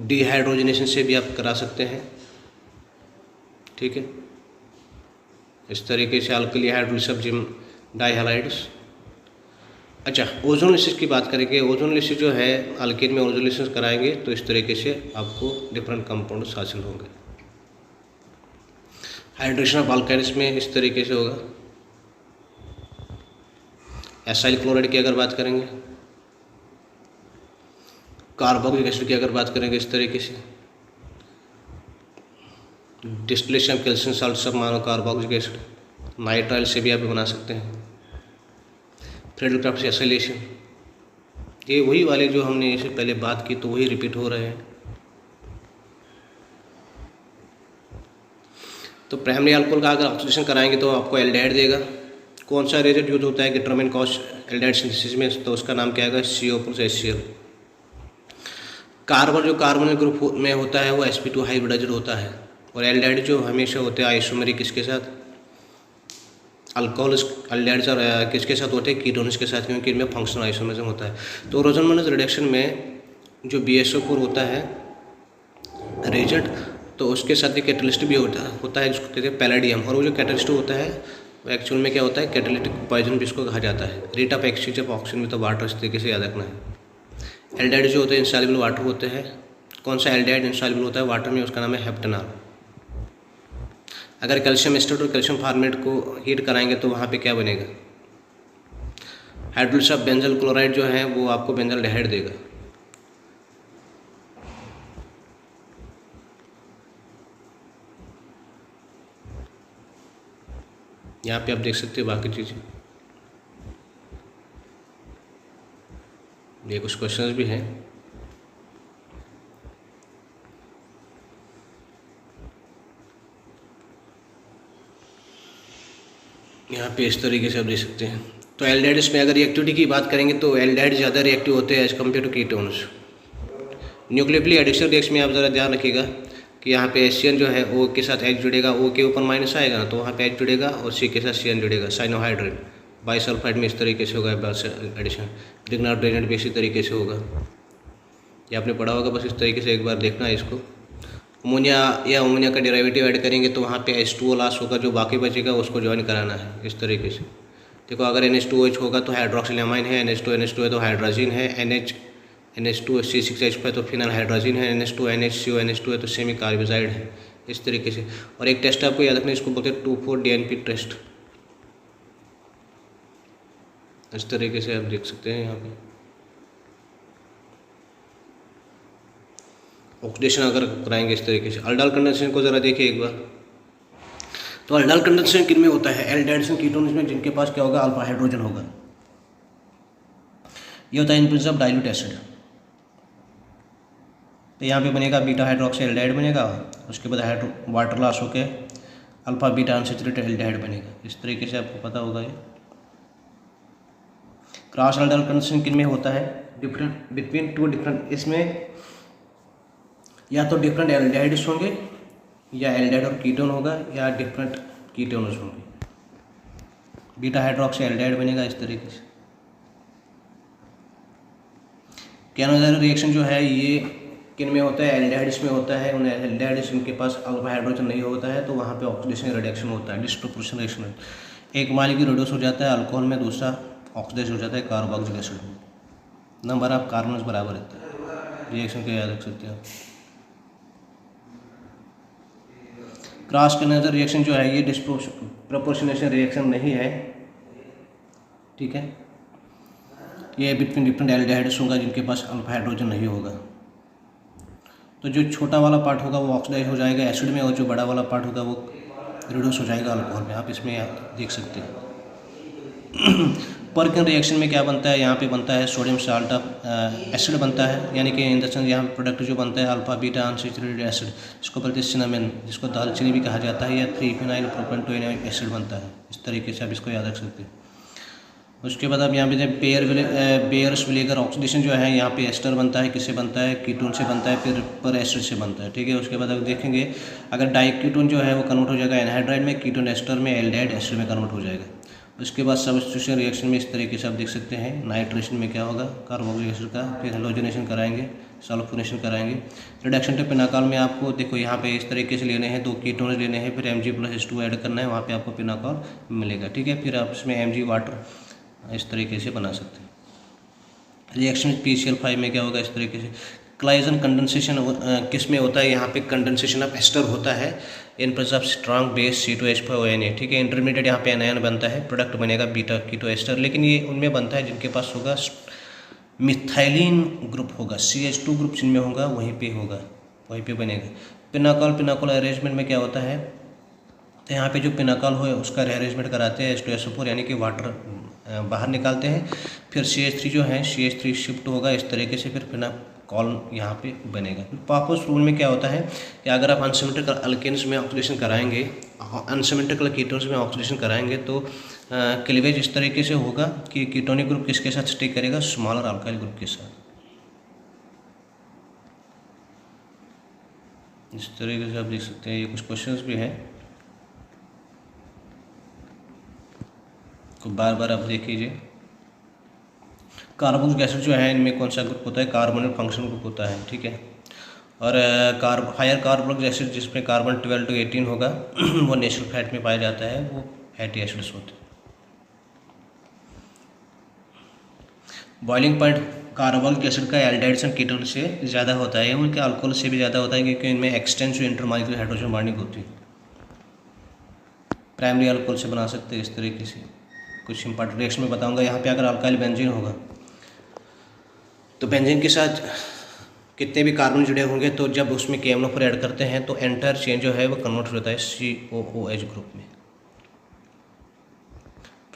डिहाइड्रोजनेशन से भी आप करा सकते हैं। ठीक है, इस तरीके से अल्कली हाइड्रोलिसिस, डाइहैलाइड्स। अच्छा, ओजोन लिसिस की बात करेंगे। ओजोन लिसिस जो है, अल्कीन में ओजोन लिसिस कराएंगे तो इस तरीके से आपको डिफरेंट कंपाउंड्स हासिल होंगे। हाइड्रेशन ऑफ अल्काइड्स में इस तरीके से होगा। एसाइल क्लोराइड की अगर बात करेंगे, कार्बोक्सिलिक एसिड की अगर बात करेंगे इस तरीके से, डिस्टिलेशन कैल्शियम साल्ट सब मानो कार्बोक्सिलिक एसिड, नाइट्राइल से भी आप बना सकते हैं। फ्रेडल-क्राफ्ट एसाइलेशन, ये वही वाले जो हमने इससे पहले बात की तो वही रिपीट हो रहे हैं। तो प्राइमरी अल्कोहल का अगर ऑक्सीडेशन कराएंगे तो आपको एल्डिहाइड देगा। कौन सा रेजेंट यूज होता है डिटरमिन कॉस्ट एल्डिहाइड सिंथेसिस में, तो उसका नाम क्या है, CO+HCl। कार्बन जो कार्बोनिल ग्रुप में होता है वो sp2 हाइब्रिडाइज्ड होता है। और एल्डिहाइड जो हमेशा होते हैं आइसोमेरिक, किसके साथ, अल्कोहल एल्डिहाइड्स और किसके साथ होते हैं, कीटोन्स के साथ, क्योंकि इनमें फंक्शनल आइसोमेरिज्म होता है। तो रोजनमनस रिडक्शन में जो BSO4 होता है रेजेंट, तो उसके साथ एक कैटलिस्ट भी होता है जिसको कहते हैं पैलेडियम। और वो जो कैटलिस्ट होता है वो एक्चुअल में क्या होता है, कैटालिटिक पॉइजन भी इसको कहा जाता है। Rate of exchange of oxygen with water, इस तरीके से याद रखना है। एल्डिहाइड जो होते हैं इंसॉल्युबल वाटर होते हैं। कौन सा एल्डिहाइड इंसॉल्युबल होता है वाटर में, उसका नाम है हेप्टेनॉल। अगर कैल्शियम एस्टेट और कैल्शियम फार्मेट को हीट कराएंगे तो वहाँ पे क्या बनेगा, हाइड्रोलिसिस ऑफ बेंजल क्लोराइड जो है वो आपको बेंजल्डिहाइड देगा। यहाँ पे आप देख सकते हो बाकी चीज़ें, ये कुछ क्वेश्चंस भी हैं। यहाँ पे इस तरीके से आप देख सकते हैं। तो एल्डिहाइड्स में अगर रिएक्टिविटी की बात करेंगे तो एल्डिहाइड ज़्यादा रिएक्टिव होते हैं as compare to ketones. Nucleophilic addition reaction में आप ज़रा ध्यान रखिएगा कि यहाँ पे HCN जो है O के साथ H जुड़ेगा, O के ऊपर माइनस आएगा ना तो वहाँ पे H जुड़ेगा और C के साथ CN जुड़ेगा। साइनोहाइड्रेट बाइसल्फाइड में इस तरीके से होगा एडिशन। लिग्नाइट रेजेंट भी इसी तरीके से होगा, ये आपने पढ़ा होगा, बस इस तरीके से एक बार देखना है इसको। अमोनिया या अमोनिया का डेरिवेटिव ऐड करेंगे तो वहाँ पे H2O लॉस होगा, जो बाकी बचेगा उसको ज्वाइन कराना है इस तरीके से। देखो अगर NH2OH होगा तो हाइड्रोक्सिल है, NH2NH2 है तो हाइड्रोजिन है, NH2C6H5 है तो फिनाइल हाइड्रोजिन है, NH2NHCONH2 है तो सेमी कार्बोजाइड है, इस तरीके से। और एक टेस्ट आपको याद रखना, इसको बोलते हैं 2,4-DNP टेस्ट। इस तरीके से आप देख सकते हैं यहाँ पे। ऑक्सीडेशन अगर कराएंगे इस तरीके से, अल्डाल कंडेंसेशन को ज़रा देखिए एक बार। तो अल्डाल कंडेंसेशन किन में होता है, एल्डिहाइड्स एंड कीटोन्स में, जिनके पास क्या होगा, अल्फा हाइड्रोजन होगा। ये होता है इन प्रेजेंस ऑफ डाइल्यूट एसिड। तो यहाँ पे बनेगा बीटा हाइड्रोक्सी एल्डिहाइड बनेगा, उसके बाद वाटर लॉस होके अल्फा बीटा अनसैचुरेटेड एल्डिहाइड बनेगा। इस तरीके से आपको पता होगा ये। क्रॉस अल्डाल कंडेंसेशन किन में होता है, डिफरेंट बिटवीन टू डिफरेंट, इसमें या तो डिफरेंट एल्डिहाइड्स होंगे या एल्डिहाइड और कीटोन होगा, या डिफरेंट कीटोन्स होंगे। बीटा हाइड्रोक्सी एल्डिहाइड बनेगा इस तरीके से। कैनोजाइलर रिएक्शन जो है ये किन में होता है, एल्डिहाइड्स में होता है। उन एल्डिहाइड्स जिनके पास अल्फा हाइड्रोजन नहीं होता है तो वहाँ पे ऑक्सीडेशन रिडक्शन होता है, डिस्प्रोपोर्शनल रिएक्शन। एक मॉलिक्यूल रिड्यूस हो जाता है अल्कोहल में, दूसरा ऑक्सीडाइज हो जाता है कार्बोक्सिलिक एसिड में। नंबर ऑफ कार्बन बराबर रहता है। रिएक्शन को याद रख सकते हो। क्रॉस कैनोजाइलर रिएक्शन जो है ये डिस्प्रोपोर्शनेशन रिएक्शन नहीं है, ठीक है। ये बिटवीन डिफरेंट एल्डिहाइड्स होगा जिनके पास अल्फा हाइड्रोजन नहीं होगा। तो जो छोटा वाला पार्ट होगा वो ऑक्सीडाइज हो जाएगा एसिड में, और जो बड़ा वाला पार्ट होगा वो रिड्यूस हो जाएगा अल्कोहल में। आप इसमें देख सकते हैं। परकिन रिएक्शन में क्या बनता है, यहाँ पे बनता है सोडियम साल्ट ऑफ एसिड बनता है, यानी कि इन द सेंस यहाँ प्रोडक्ट जो बनता है अल्फा बीटा अनसैचुरेटेड एसिड, जिसको बोलते हैं सिनामिन, जिसको दालचीनी भी कहा जाता है, या 3-फेनाइल प्रोपेनटोइक एसिड बनता है। इस तरीके से आप इसको याद रख सकते हैं। उसके बाद आप यहाँ पे बेयर्स विनेगर ऑक्सीडेशन जो है यहाँ पे एस्टर बनता है, किससे बनता है, कीटोन से बनता है, फिर पर एसिड से बनता है, ठीक है। उसके बाद आप देखेंगे अगर डाइकीटोन जो है वो कन्वर्ट हो जाएगा एनहाइड्राइड में, कीटोन एस्टर में, एल्डिहाइड एसिड में कन्वर्ट हो जाएगा। उसके बाद सब्स्टिट्यूशन रिएक्शन में इस तरीके से आप देख सकते हैं। नाइट्रेशन में क्या होगा, कार्बोक्सिलिक एसिड का, फिर हेलोजनेशन कराएंगे, सल्फोनेशन कराएंगे। रिडक्शन टू पिनाकॉल में आपको देखो यहाँ पे इस तरीके से लेने हैं, 2 कीटोन लेने हैं, फिर Mg+H2 ऐड करना है, वहाँ पे आपको पिनाकॉल मिलेगा, ठीक है। फिर आप इसमें Mg वाटर इस तरीके से बना सकते हैं। रिएक्शन PCl5 में क्या होगा, इस तरीके से। क्लाइजन कंडेंसेशन किस में होता है, यहाँ पे कंडेंसेशन ऑफ एस्टर होता है इन presence of strong base C2H5ONA, ठीक है। इंटरमीडिएट यहाँ पे एनायन बनता है, प्रोडक्ट बनेगा बीटा कीटो एस्टर, लेकिन ये उनमें बनता है जिनके पास होगा मिथाइलिन ग्रुप होगा, CH2 ग्रुप जिनमें होगा वहीं पे होगा, वहीं पे बनेगा। पिनाकॉल अरेंजमेंट में क्या होता है, तो यहाँ पे जो पिनाकॉल हो उसका अरेंजमेंट कराते हैं H2SO4 यानी कि वाटर बाहर निकालते हैं, फिर CH3 जो है CH3 शिफ्ट होगा इस तरीके से, फिर पिनाकॉल यहाँ पे बनेगा। फिर पापोस रूल में क्या होता है कि अगर आप अनसिमेट्रिकल अल्केन्स में ऑक्सीडेशन कराएंगे, अनसिमेट्रिकल कीटोन्स में ऑक्सीडेशन कराएंगे तो क्लीवेज इस तरीके से होगा कि कीटोनिक ग्रुप किसके साथ स्टिक करेगा, स्मॉलर अल्काइल ग्रुप के साथ। इस तरीके से आप देख सकते हैं। ये कुछ क्वेश्चंस भी हैं, तो बार बार आप देखिए। कार्बोक्सिलिक एसिड जो है इनमें कौन सा ग्रुप होता है, कार्बोनिल फंक्शन ग्रुप होता है, ठीक है। और हायर कार्बोक्सिलिक एसिड जिसमें कार्बन 12 to 18 होगा वो नेचुरल फैट में पाया जाता है, वो फैटी एसिड्स होते हैं। बॉइलिंग पॉइंट कार्बोक्सिलिक एसिड का एल्डिहाइड्स एंड कीटोन से ज़्यादा होता है, उनके अल्कोहल से भी ज़्यादा होता है, क्योंकि इनमें एक्सटेंसिव इंटरमॉलिक्यूलर हाइड्रोजन बॉन्डिंग होती है। प्राइमरी अल्कोहल से बना सकते हैं इस तरीके से। कुछ इंपॉर्टेंट रिएक्शन में बताऊंगा। यहाँ पे अगर अल्काइल बेंजीन होगा तो बेंजीन के साथ कितने भी कार्बन जुड़े होंगे, तो जब उसमें KMnO4 ऐड करते हैं तो एंटायर चेन जो है वो कन्वर्ट हो जाता है COOH ग्रुप में।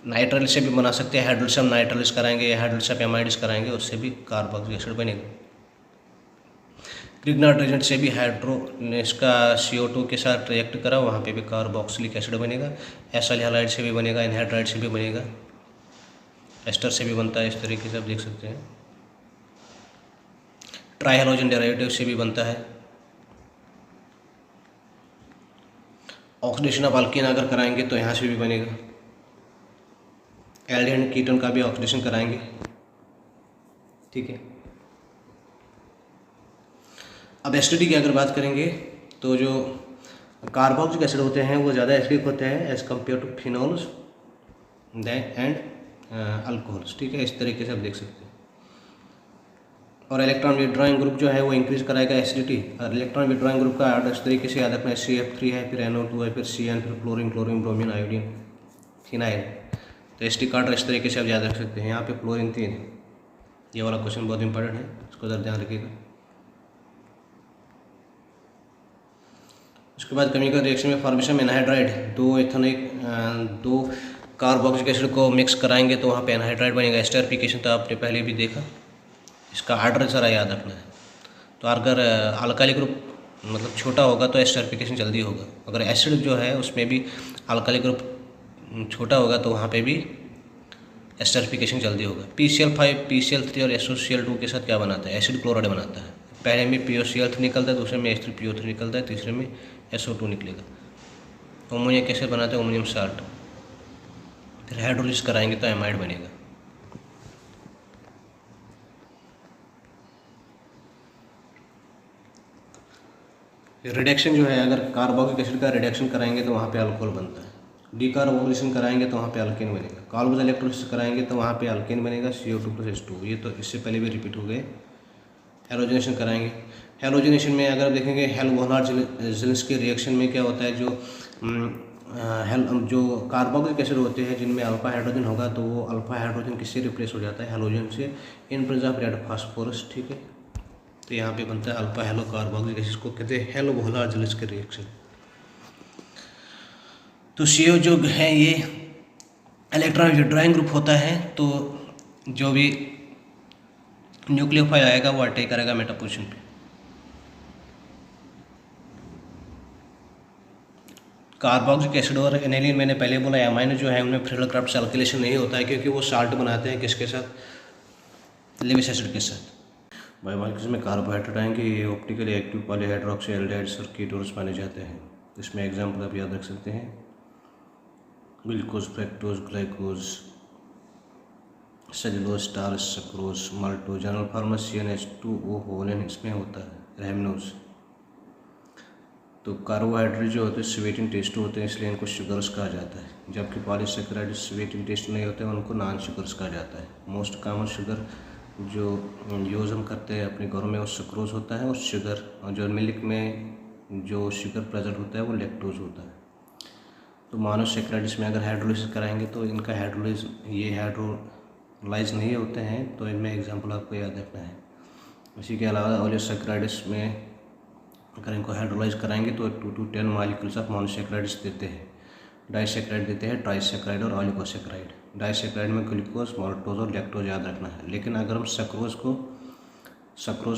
नाइट्राइल से भी बना सकते हैं, हाइड्रोलिस हम नाइट्राइलिस कराएंगे या हाइड्रोलिस आप एमाइड्स कराएंगे, उससे भी कार्बोक्सिलिक एसिड बनेगा। ग्रिग्नार्ड एजेंट से भी इसका CO2 के साथ रिएक्ट करा, वहाँ पे भी कार्बोक्सिलिक एसिड बनेगा। एसाइल हैलाइड से भी बनेगा, एनहाइड्राइड से भी बनेगा, एस्टर से भी बनता है, इस तरीके से आप देख सकते हैं। ट्राइहैलोजन डेरिवेटिव से भी बनता है। ऑक्सीडेशन ऑफ अल्कीन अगर कराएंगे तो यहाँ से भी बनेगा। एल्डिहाइड कीटोन का भी ऑक्सीडेशन कराएंगे, ठीक है। अब एसिडिटी की अगर बात करेंगे तो जो कार्बोक्सिलिक एसिड होते हैं वो ज़्यादा एसिडिक होते हैं as compare to phenols and alcohols, ठीक है। इस तरीके से आप देख सकते हैं। और इलेक्ट्रॉन विड्रॉइंग ग्रुप जो है वो इंक्रीज कराएगा एसिडिटी। और इलेक्ट्रॉन विड्रॉइंग ग्रुप का ऑर्डर इस तरीके से याद रखना है, CF3 है, फिर NO2 है, फिर CN, फिर क्लोरीन, ब्रोमीन, आयोडीन, फिनाइल। तो एसिडिक ऑर्डर इस तरीके से आप याद रख सकते हैं। यहाँ पे फ्लोरीन 3, ये वाला क्वेश्चन बहुत इंपॉर्टेंट है, इसको ज़रा ध्यान रखिएगा। उसके बाद केमिकल रिएक्शन में फॉर्मेशन में एनहाइड्राइड, 2 कार्बोक्सिलिक एसिड को मिक्स कराएंगे तो वहाँ पे एनहाइड्राइड बनेगा। एस्टरिफिकेशन तो आपने पहले भी देखा, इसका आर्डर ज़रा याद रखना है। तो अगर अल्काइल ग्रुप मतलब छोटा होगा तो एस्टरिफिकेशन जल्दी होगा, अगर एसिड जो है उसमें भी अल्काइल ग्रुप छोटा होगा तो वहाँ पे भी एस्टरिफिकेशन जल्दी होगा। PCl5, PCl3 और SOCl2 के साथ क्या बनाता है, एसिड क्लोराइड बनाता है। पहले में POCl3 निकलता है, दूसरे में H3PO3 निकलता है, तीसरे में SO2 निकलेगा। अमोनिया कैसे बनाते हैं, अमोनियम साल्ट। फिर हाइड्रोलिसिस कराएंगे तो एमाइड बनेगा। रिडक्शन जो है, अगर कार्बोक्सिलिक एसिड का रिडक्शन कराएंगे तो वहाँ पे अल्कोहल बनता है। डीकार्बोक्सिलेशन कराएंगे तो वहाँ पे अल्केन बनेगा। कार्बोज इलेक्ट्रोलिसिस कराएंगे तो वहाँ पे अल्केन बनेगा, CO2+H2। ये तो इससे पहले भी रिपीट हो गए। हेलोजनेशन कराएंगे। हेलोजनेशन में अगर देखेंगे हेल-बोनार्ड-ज़िलिंस्की के रिएक्शन में क्या होता है, जो कार्बोक्सिलिक एसिड होते हैं जिनमें अल्फा हाइड्रोजन होगा तो वो अल्फा हाइड्रोजन किससे रिप्लेस हो जाता है, हेलोजन से, इन प्रेजेंस ऑफ रेड फास्फोरस। ठीक है, तो यहाँ पे बनता है अल्फा हेलो कार्बोक्सिलिक एसिड, को कहते हैं हेल-बोनार्ड-ज़िलिंस्की रिएक्शन। तो CO जो है ये इलेक्ट्रॉन विड्रॉइंग ग्रुप होता है, तो जो भी न्यूक्लियोफाइल आएगा वो अटैक करेगा मेटा पोजीशन पे। कार्बोक्सिलिक एसिड और एनिलीन मैंने पहले बोला, एमाइन जो है उनमें फ्रेडल क्राफ्ट एल्किलेशन नहीं होता है क्योंकि वो साल्ट बनाते हैं किसके साथ, लेविस एसिड के साथ। बायोमॉलिक्यूल्स में कार्बोहाइड्रेट आएंगे, ये ऑप्टिकली एक्टिव पॉलीहाइड्रोक्सी एल्डिहाइड्स और कीटोन्स माने जाते हैं। इसमें एग्जाम्पल आप याद रख सकते हैं, glucose, fructose, glycose, cellulose, starch, sucrose, maltose, general formula CnH2O होलेन इसमें होता है, रेमनोज। तो कार्बोहाइड्रेट जो होते हैं स्वीट इन टेस्ट होते हैं, इसलिए इनको शुगर्स कहा जाता है, जबकि पॉलीसेकेराइड स्वीट इन टेस्ट नहीं होते हैं, उनको नॉन शुगर्स कहा जाता है। मोस्ट कॉमन शुगर जो यूज़ हम करते हैं अपने घरों में वो सक्रोज होता है, और शुगर और जो मिल्क में जो शुगर प्रेजेंट होता है वो लैक्टोज होता है। तो मोनोसेकेराइड्स में अगर हाइड्रोलिसिस कराएंगे तो इनका हाइड्रोलाइज नहीं होते हैं, तो इनमें एग्जाम्पल आपको याद रखना है। इसी के अलावा ओलियोसेकेराइड्स में अगर इनको हाइड्रोलाइज कराएंगे तो 2 to 10 मॉलिक्यूल्स ऑफ मोनोसेकेराइड्स देते हैं, डाइसेकेराइड देते हैं, ट्राइसेकेराइड और ऑलिगोसेकेराइड। डाइसेकेराइड में ग्लूकोज, माल्टोज और लैक्टोज याद रखना है। लेकिन अगर हम सक्रोज,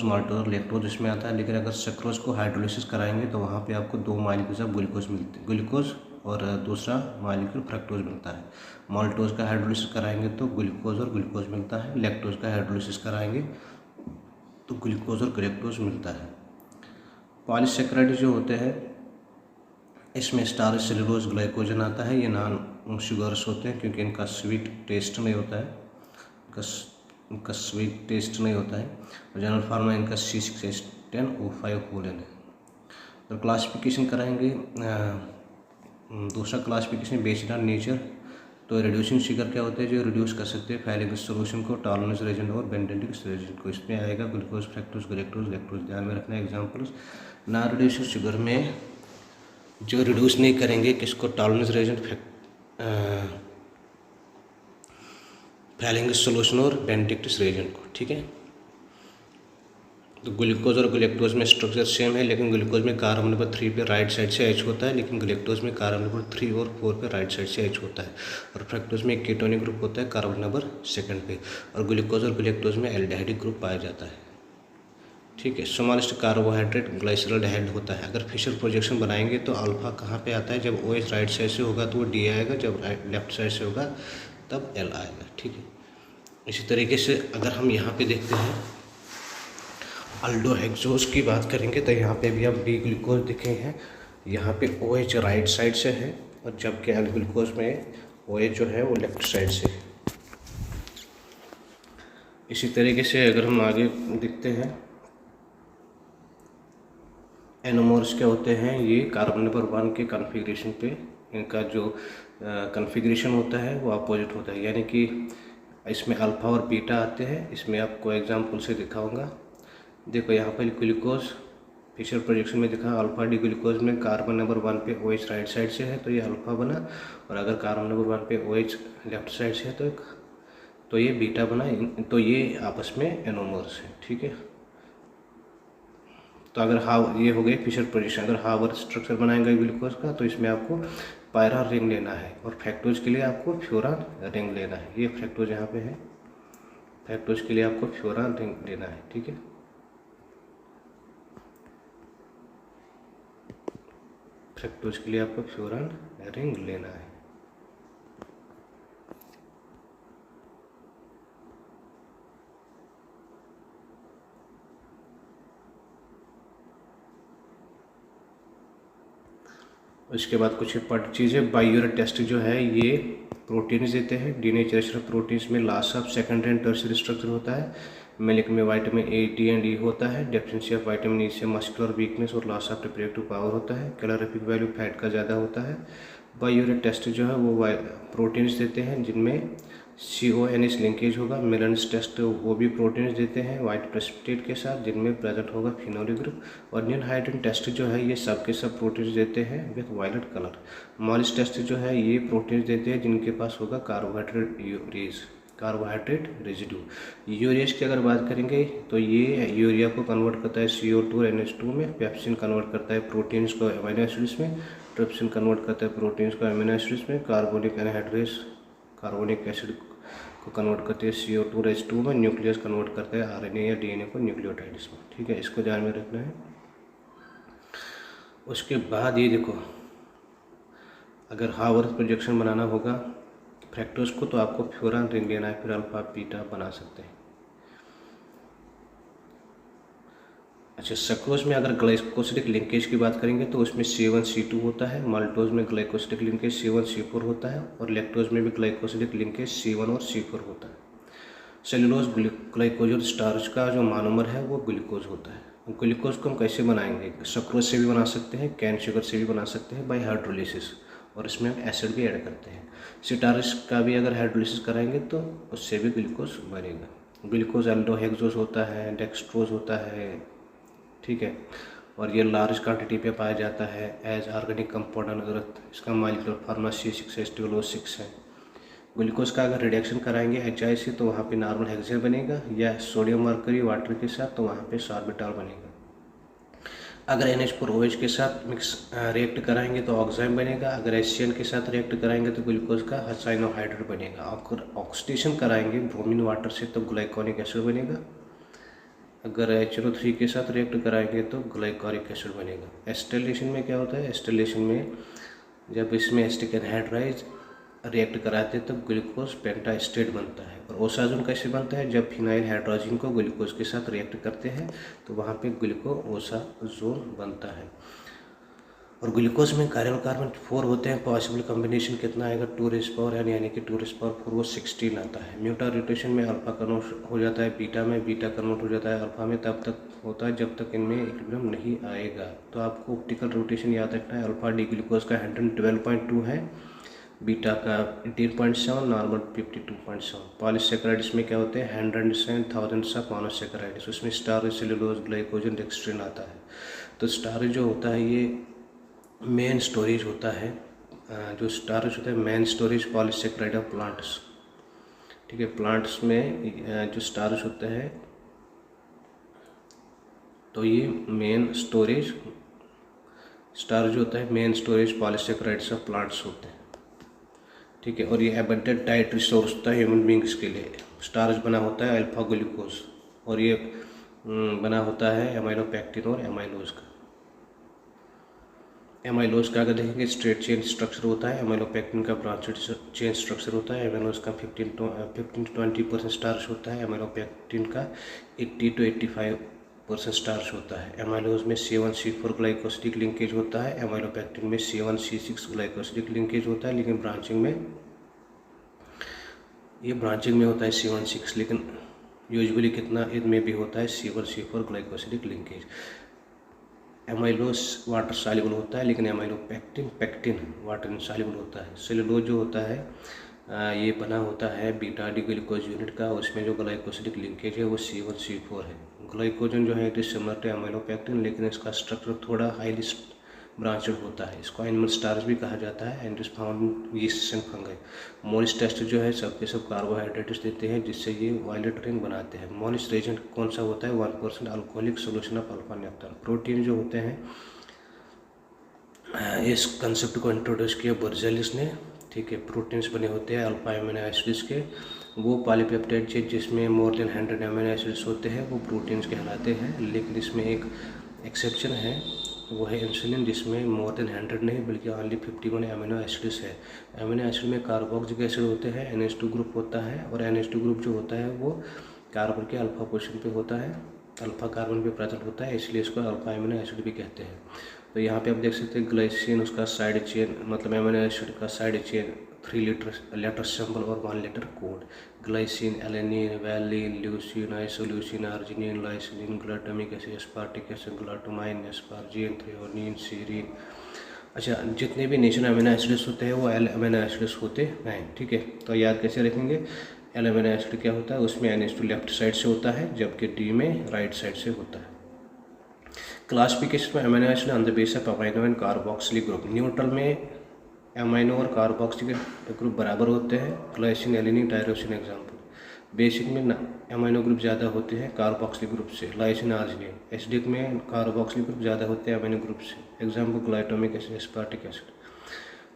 माल्टोज और लैक्टोज इसमें आता है, लेकिन अगर सक्रोज को हाइड्रोलिसिस कराएंगे तो वहाँ पे आपको 2 मॉलिक्यूल्स ऑफ ग्लूकोज मिलते हैं, ग्लूकोज और दूसरा मॉलिक्यूल फ्रक्टोज मिलता है। माल्टोज का हाइड्रोलिसिस कराएंगे तो ग्लूकोज और ग्लूकोज मिलता है, लैक्टोज का हाइड्रोलिसिस कराएंगे तो ग्लूकोज और ग्लैक्टोज मिलता है। पॉलीसेकेराइड जो होते हैं इसमें स्टार्च, सेलुलोज, ग्लाइकोजन आता है, ये नॉन शुगर्स होते हैं क्योंकि इनका स्वीट टेस्ट नहीं होता है, इनका स्वीट टेस्ट नहीं होता है। और जनरल फार्मा इनका C6H10O5 होलेन है। तो क्लासिफिकेशन कराएंगे, दूसरा क्लासिफिकेशन बेस्ड ऑन नेचर। तो रिड्यूसिंग शुगर क्या होते हैं, जो रिड्यूस कर सकते हैं फैलिंग सोल्यूशन को, टॉलरेंस रेजेंट और बेंडेंटिक रेजेंट को। इसमें आएगा ग्लूकोज, फ्रक्टोज, ग्लैक्टोज, लैक्टोज, ध्यान में रखना है एग्जाम्पल्स। नॉन रिड्यूसिंग शुगर में जो रिड्यूस नहीं करेंगे किसको, टॉलरेंस रेजेंट, फैलिंग सोल्यूशन और बेंडेंटिक रेजेंट को। ठीक है, तो ग्लूकोज और ग्लैक्टोज में स्ट्रक्चर सेम है, लेकिन ग्लूकोज में कार्बन नंबर 3 पे राइट साइड से H होता है, लेकिन ग्लैक्टोज में कार्बन नंबर 3 और 4 पे राइट साइड से H होता है। और फ्रक्टोज में एक कीटोनिक ग्रुप होता है कार्बन नंबर 2 पे, और ग्लूकोज और ग्लैक्टोज में एल्डिहाइडिक ग्रुप पाया जाता है। ठीक है, स्मॉलेस्ट कार्बोहाइड्रेट ग्लाइसरॉल्डिहाइड होता है। अगर फिशर प्रोजेक्शन बनाएंगे तो अल्फा कहाँ पे आता है, जब OH राइट साइड से होगा तो वो D आएगा, जब लेफ्ट साइड से होगा तब L आएगा। ठीक है, इसी तरीके से अगर हम यहाँ पे देखते हैं अल्डोहेक्सोज की बात करेंगे तो यहाँ पे भी आप डी ग्लूकोज दिखे हैं, यहाँ पे OH राइट साइड से है, और जबकि एल ग्लूकोज में OH जो है वो लेफ्ट साइड से है। इसी तरीके से अगर हम आगे देखते हैं एनोमर्स क्या होते हैं, ये कार्बन नंबर 1 के कॉन्फ़िगरेशन पे इनका जो कॉन्फ़िगरेशन होता है वो अपोजिट होता है, यानी कि इसमें अल्फ़ा और बीटा आते हैं। इसमें आपको एग्जांपल से दिखाऊंगा। देखो यहाँ पर ग्लूकोज फिशर प्रोजेक्शन में दिखा, अल्फ़ा डी ग्लूकोज में कार्बन नंबर 1 पे OH राइट साइड से है तो ये अल्फ़ा बना, और अगर कार्बन नंबर 1 पे OH लेफ्ट साइड से है तो ये बीटा बना। तो ये आपस में एनोमर्स है। ठीक है, तो अगर ये हो गई फिशर प्रोजेक्शन। अगर हावर स्ट्रक्चर बनाएंगे ग्लूकोज का तो इसमें आपको पायरा रिंग लेना है, और फ्रक्टोज के लिए आपको फ्लोरान रिंग लेना है। ये फ्रक्टोज यहाँ पे है, फ्रक्टोज के लिए आपको फ्लोरान रिंग लेना है। ठीक है, फ्रक्टोज के लिए आपको फ्लोरान रिंग लेना है। उसके बाद कुछ इंपॉर्टेंट चीज़ें, बाई यूनिट टेस्ट जो है ये प्रोटीन्स देते हैं। डीनेचरेशन प्रोटीन्स में loss of secondary and tertiary structure होता है। मिल्क में विटामिन ए, डी एंड ई होता है। डेफिशिएंसी ऑफ विटामिन ई से मस्कुलर वीकनेस और लॉस ऑफ रिप्रोडक्टिव पावर होता है। कैलोरीफिक वैल्यू फैट का ज़्यादा होता है। बाई यूनिट टेस्ट जो है वो प्रोटीन्स देते हैं जिनमें CONH लिंकेज होगा। मेलानिस टेस्ट वो भी प्रोटीन्स देते हैं वाइट प्रेसिपिटेट के साथ जिनमें प्रेजेंट होगा फिनोलिक ग्रुप। और न्यून हाइड्रोजन टेस्ट जो है ये सब के सब प्रोटीन्स देते हैं with violet colour. Molisch test जो है ये प्रोटीन्स देते हैं जिनके पास होगा कार्बोहाइड्रेट रेजिड्यू। यूरियस की अगर बात करेंगे तो ये यूरिया को कन्वर्ट करता है CO2 और NH2 में। पेप्सिन कन्वर्ट करता है प्रोटीन्स को अमीनो एसिड्स में। ट्रिप्सिन कन्वर्ट करता है प्रोटीन्स को अमीनो एसिड्स में। कार्बोनिक एसिड को कन्वर्ट करते हैं CO2 और H2 में। न्यूक्लियस कन्वर्ट करते हैं RNA या DNA को न्यूक्लियोटाइड्स में। ठीक है, इसको ध्यान में रखना है। उसके बाद ये देखो, अगर हावर्थ प्रोजेक्शन बनाना होगा फ्रैक्टोज को तो आपको फ्यूरान रिंग लेना है, फिर अल्फा बीटा बना सकते हैं। अच्छा, सक्रोज में अगर ग्लाइकोसिडिक लिंकेज की बात करेंगे तो उसमें C1C2 होता है। माल्टोज में ग्लाइकोसिडिक लिंकेज C1C4 होता है और लैक्टोज में भी ग्लाइकोसिडिक लिंकेज C1 और C4 होता है। सेलुलोज ग्लाइकोजन स्टार्च का जो मोनोमर है वो ग्लूकोज होता है। ग्लूकोज को हम कैसे बनाएंगे? सक्रोज से भी बना सकते हैं, कैन शुगर से भी बना सकते हैं बाय हाइड्रोलिसिस, और इसमें हम एसिड भी ऐड करते हैं। सिटारिस का भी अगर हाइड्रोलिसिस कराएंगे तो उससे भी ग्लूकोज बनेगा। ग्लूकोज एल्डोहेक्सोज होता है, डेक्सट्रोज होता है। ठीक है, और ये लार्ज क्वांटिटी पे पाया जाता है as organic compound on earth. इसका मॉलिक्यूलर फार्मूला C6H12O6 है। ग्लूकोज का अगर रिडक्शन कराएंगे HI से तो वहाँ पे नॉर्मल हेक्सेन बनेगा, या सोडियम मर्करी वाटर के साथ तो वहाँ पे सॉर्बिटॉल बनेगा। अगर NH4OH के साथ रिएक्ट कराएंगे तो ऑक्साइम बनेगा। अगर HCl के साथ रिएक्ट कराएंगे तो ग्लूकोज का साइनोहाइड्रेट बनेगा। अगर ऑक्सीडेशन कराएंगे ब्रोमीन वाटर से तो ग्लाइकोनिक एसिड बनेगा। अगर HNO3 के साथ रिएक्ट कराएंगे तो ग्लाइकोरिक एसिड बनेगा। एस्टिलेशन में क्या होता है? एस्टिलेशन में जब इसमें एसिटिक एनहाइड्राइड रिएक्ट कराते हैं तो ग्लूकोज पेंटास्टेट बनता है। और ओसाजोन कैसे बनता है? जब फिनाइल हाइड्रोजन को ग्लूकोज के साथ रिएक्ट करते हैं तो वहाँ पे ग्लूकोओसाजोन बनता है। और ग्लूकोज में कार्बन 4 होते हैं। पॉसिबल कॉम्बिनेशन कितना आएगा? 2⁴ यानी कि 2⁴ वो 16 आता है। म्यूटा रोटेशन में अल्फा कन्वर्ट हो जाता है बीटा में, बीटा कन्वर्ट हो जाता है अल्फा में, तब तक होता है जब तक इनमें इक्विलिब्रियम नहीं आएगा। तो आपको ऑप्टिकल रोटेशन याद रखना है। अल्फा डी ग्लूकोज का 112.2 है, बीटा का 18.7, नॉर्मल 52.7। पॉलीसेकेराइड्स में क्या होते हैं? 100 and thousands ऑफ मोनोसेकेराइड्स। उसमें स्टार्च, सेलुलोज, ग्लाइकोजन, डेक्स्ट्रिन आता है। तो स्टार्च जो होता है ये मेन स्टोरेज होता है। जो स्टार्च होता है main storage polysaccharide of plants. ठीक है, प्लांट्स में जो स्टार्च होता है तो ये मेन स्टोरेज स्टार्च होता है, main storage polysaccharides of plants होते हैं। ठीक है, और ये एबंडेंट डाइटरी सोर्स होता है ह्यूमन बींग्स के लिए। स्टार्च बना होता है अल्फा ग्लूकोज, और ये बना होता है एमाइलोपेक्टिन और एमाइलोज का। एमाइलोज का अगर देखेंगे स्ट्रेट चेन स्ट्रक्चर होता है, एमाइलोपेक्टिन का ब्रांचेड चेन स्ट्रक्चर होता है। एमाइलोज का 15 to 20% स्टार्च होता है। एमाइलोपेक्टिन का 80 to 85% स्टार्च होता है। एमाइलोज में C1C4 ग्लाइकोसिडिक लिंकेज होता है। एमाइलोपेक्टिन में C1C6 ग्लाइकोसिडिक लिंकेज होता है, लेकिन ब्रांचिंग में होता है C1C6, लेकिन यूजुअली कितना इनमें भी होता है C1C4 glycosidic linkage. Amylose water soluble होता है, लेकिन पेक्टिन वाटर इनसॉल्युबल होता है। सेलुलोज जो होता है ये बना होता है बीटा डी ग्लूकोज यूनिट का, उसमें जो ग्लाइकोसिडिक लिंकेज है वो C1C4 है। ग्लाइकोजन जो है it is similar to amylopectin, लेकिन इसका स्ट्रक्चर थोड़ा हाईली ब्रांचेड होता है। इसको एनिमल स्टार्च भी कहा जाता है and is found yeast and fungi. Molisch test जो है सबके सब कार्बोहाइड्रेट्स देते हैं जिससे ये वायलेट रिंग बनाते हैं। मोलिस रेजेंट कौन सा होता है? 1% alcoholic solution of alpha naphthol. Protein जो होते हैं, इस कंसेप्ट को इंट्रोड्यूस किया बर्जेलिस ने। ठीक है, प्रोटीन्स बने होते हैं अल्फा एमिनो एसिड्स के। वो पॉलीपेप्टाइड चेन जिसमें मोर देन 100 एमिनो एसिड्स होते हैं वो प्रोटीन्स कहलाते हैं। लेकिन इसमें एक एक्सेप्शन है, वो है इंसुलिन, जिसमें मोर देन 100 नहीं बल्कि ओनली 51 एमिनो एसिड्स है। एमिनो एसिड में कार्बोक्सिलिक एसिड होते हैं, NH2 ग्रुप होता है, और NH2 ग्रुप जो होता है वो कार्बन के अल्फा पोजीशन पे होता है। अल्फा कार्बन भी प्रेजेंट होता है, इसलिए इसको अल्फा एमिनो एसिड भी कहते हैं। तो यहाँ पे आप देख सकते हैं ग्लाइसिन उसका साइड चेन, मतलब एमिनो एसिड का साइड चेन 3 लेटर सिंबल और 1 letter code. Glycine, alanine, valine, leucine, isoleucine, arginine, lysine, glutamic acid, aspartic acid, glutamine, asparagine, threonine, serine. अच्छा, जितने भी नेचुरल अमीनो एसिड्स होते हैं वो एल अमीनो एसिड्स होते हैं, ठीक है। तो याद कैसे रखेंगे, एल अमीनो एसिड क्या होता है, उसमें NH2 लेफ्ट साइड से होता है जबकि D में राइट साइड से होता है। क्लासिफिकेशन में amino acid on the base of amino and carboxylic group. Neutral में अमीनो और कार्बोक्सिलिक ग्रुप बराबर होते हैं, glycine, alanine, tyrosine example. Basic में अमीनो ग्रुप ज़्यादा होते हैं कार्बोक्सिलिक ग्रुप से, लाइसिन, अर्जिनिन। एसिडिक में कार्बोक्सिलिक ग्रुप ज़्यादा होते हैं अमीनो ग्रुप से, example glutamic acid, aspartic acid.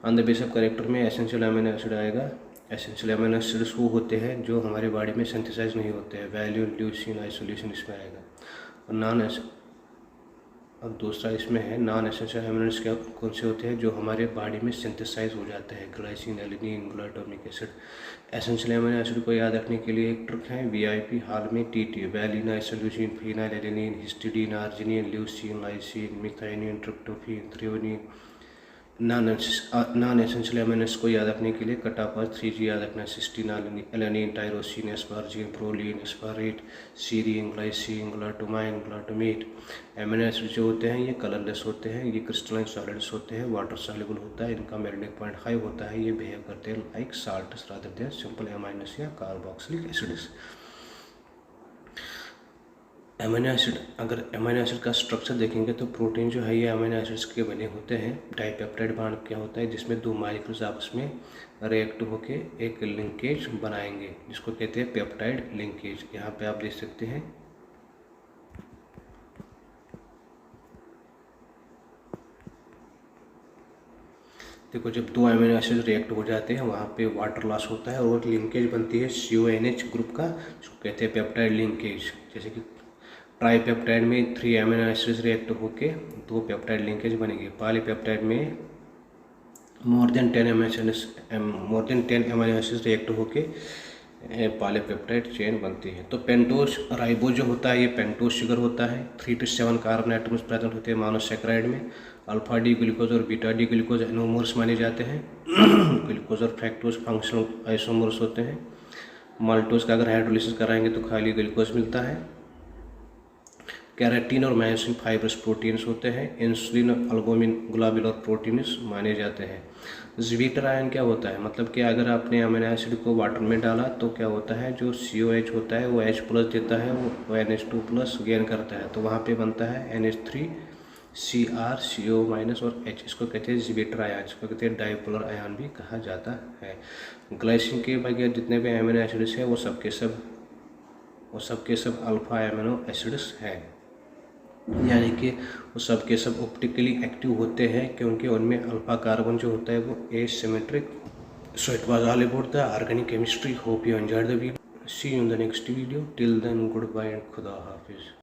On the base of character में एसेंशियल अमीनो एसिड आएगा। एसेंशियल अमीनो एसिड्स वो होते हैं जो हमारे बॉडी में सिंथेसाइज नहीं होते हैं, वैलिन, ल्यूसीन, आइसोल्यूसिन इसमें आएगा। और अब दूसरा इसमें है नॉन एसेंशियल अमीनो एसिड्स क्या कौन से होते हैं, जो हमारे बॉडी में सिंथेसाइज हो जाते हैं, glycine, alanine, glutamic acid. Essential amino acid को याद रखने के लिए एक ट्रिक है, VIP हाल में TT, valine, isoleucine, phenyl alanine, histidine, arginine, leucine, lysine, methionine, tryptophan, threonine. Non essential amino acids को याद रखने के लिए कटापास 3G याद रखना, cysteine, alanine, tyrosine, asparagine, proline, aspartate, serine, glycine, glutamine, glutamate. Amino acid जो होते हैं ये कलरलेस होते हैं, ये क्रिस्टलाइन सॉलिड्स होते हैं, वाटर सॉल्युबल होता है, इनका मेल्टिंग पॉइंट हाई होता है, ये बिहेव करते हैं like salts rather than simple aminos या कार्बोक्सिलिक एसिड्स। अमीनो एसिड, अगर अमीनो एसिड का स्ट्रक्चर देखेंगे तो प्रोटीन जो है ये अमीनो एसिड्स के बने होते हैं। डाइपेप्टाइड बॉन्ड क्या होता है, जिसमें 2 मॉलिक्यूल्स आपस में रिएक्ट होके एक लिंकेज बनाएंगे, जिसको कहते हैं पेप्टाइड लिंकेज। यहाँ पे आप देख सकते हैं देखो, जब 2 अमीनो एसिड रिएक्ट हो जाते हैं वहाँ पे वाटर लॉस होता है और लिंकेज बनती है CONH ग्रुप का, जिसको कहते हैं पेप्टाइड लिंकेज। जैसे कि ट्राईपेप्टाइड में 3 अमीनो एसिड्स रिएक्ट होके 2 पेप्टाइड लिंकेज बनेंगे। पॉलीपेप्टाइड में more than 10 amino acids react होके पॉलीपेप्टाइड चेन बनती है। तो पेंटोस राइबोज जो होता है ये पेंटोस शुगर होता है। 3 to 7 कार्बन एटम्स प्रेजेंट होते हैं मोनोसैकेराइड में। अल्फा डी ग्लूकोज और बीटा डी ग्लूकोज एनोमर्स माने जाते हैं। ग्लूकोज और फ्रैक्टोज फंक्शनल आइसोमर्स होते हैं। माल्टोज का अगर हाइड्रोलिसिस कराएंगे तो खाली ग्लूकोज मिलता है। कैरेटीन और मायोसिन फाइब्रस प्रोटीन्स होते हैं। इंसुलिन, अल्बुमिन, ग्लोबुलर प्रोटीन्स माने जाते हैं। ज़्विटर आयन क्या होता है, मतलब कि अगर आपने अमीनो एसिड को वाटर में डाला तो क्या होता है, जो COH होता है वो H+ देता है, वो NH2+ गेन करता है, तो वहाँ पे बनता है NH3 Cr CO- और H। इसको कहते हैं ज़्विटर आयन, इसको कहते हैं डाइपोलर आयन भी कहा जाता है। ग्लाइसिन के बगैर जितने भी अमीनो एसिड्स हैं वो सबके सब अल्फा अमीनो एसिड्स हैं, यानी कि वो सब के सब ऑप्टिकली एक्टिव होते हैं क्योंकि उनमें अल्फा कार्बन जो होता है वो asymmetric. So it was all about the organic chemistry. Hope you enjoyed the video. See you in the next video. Till then goodbye and खुदा हाफिज।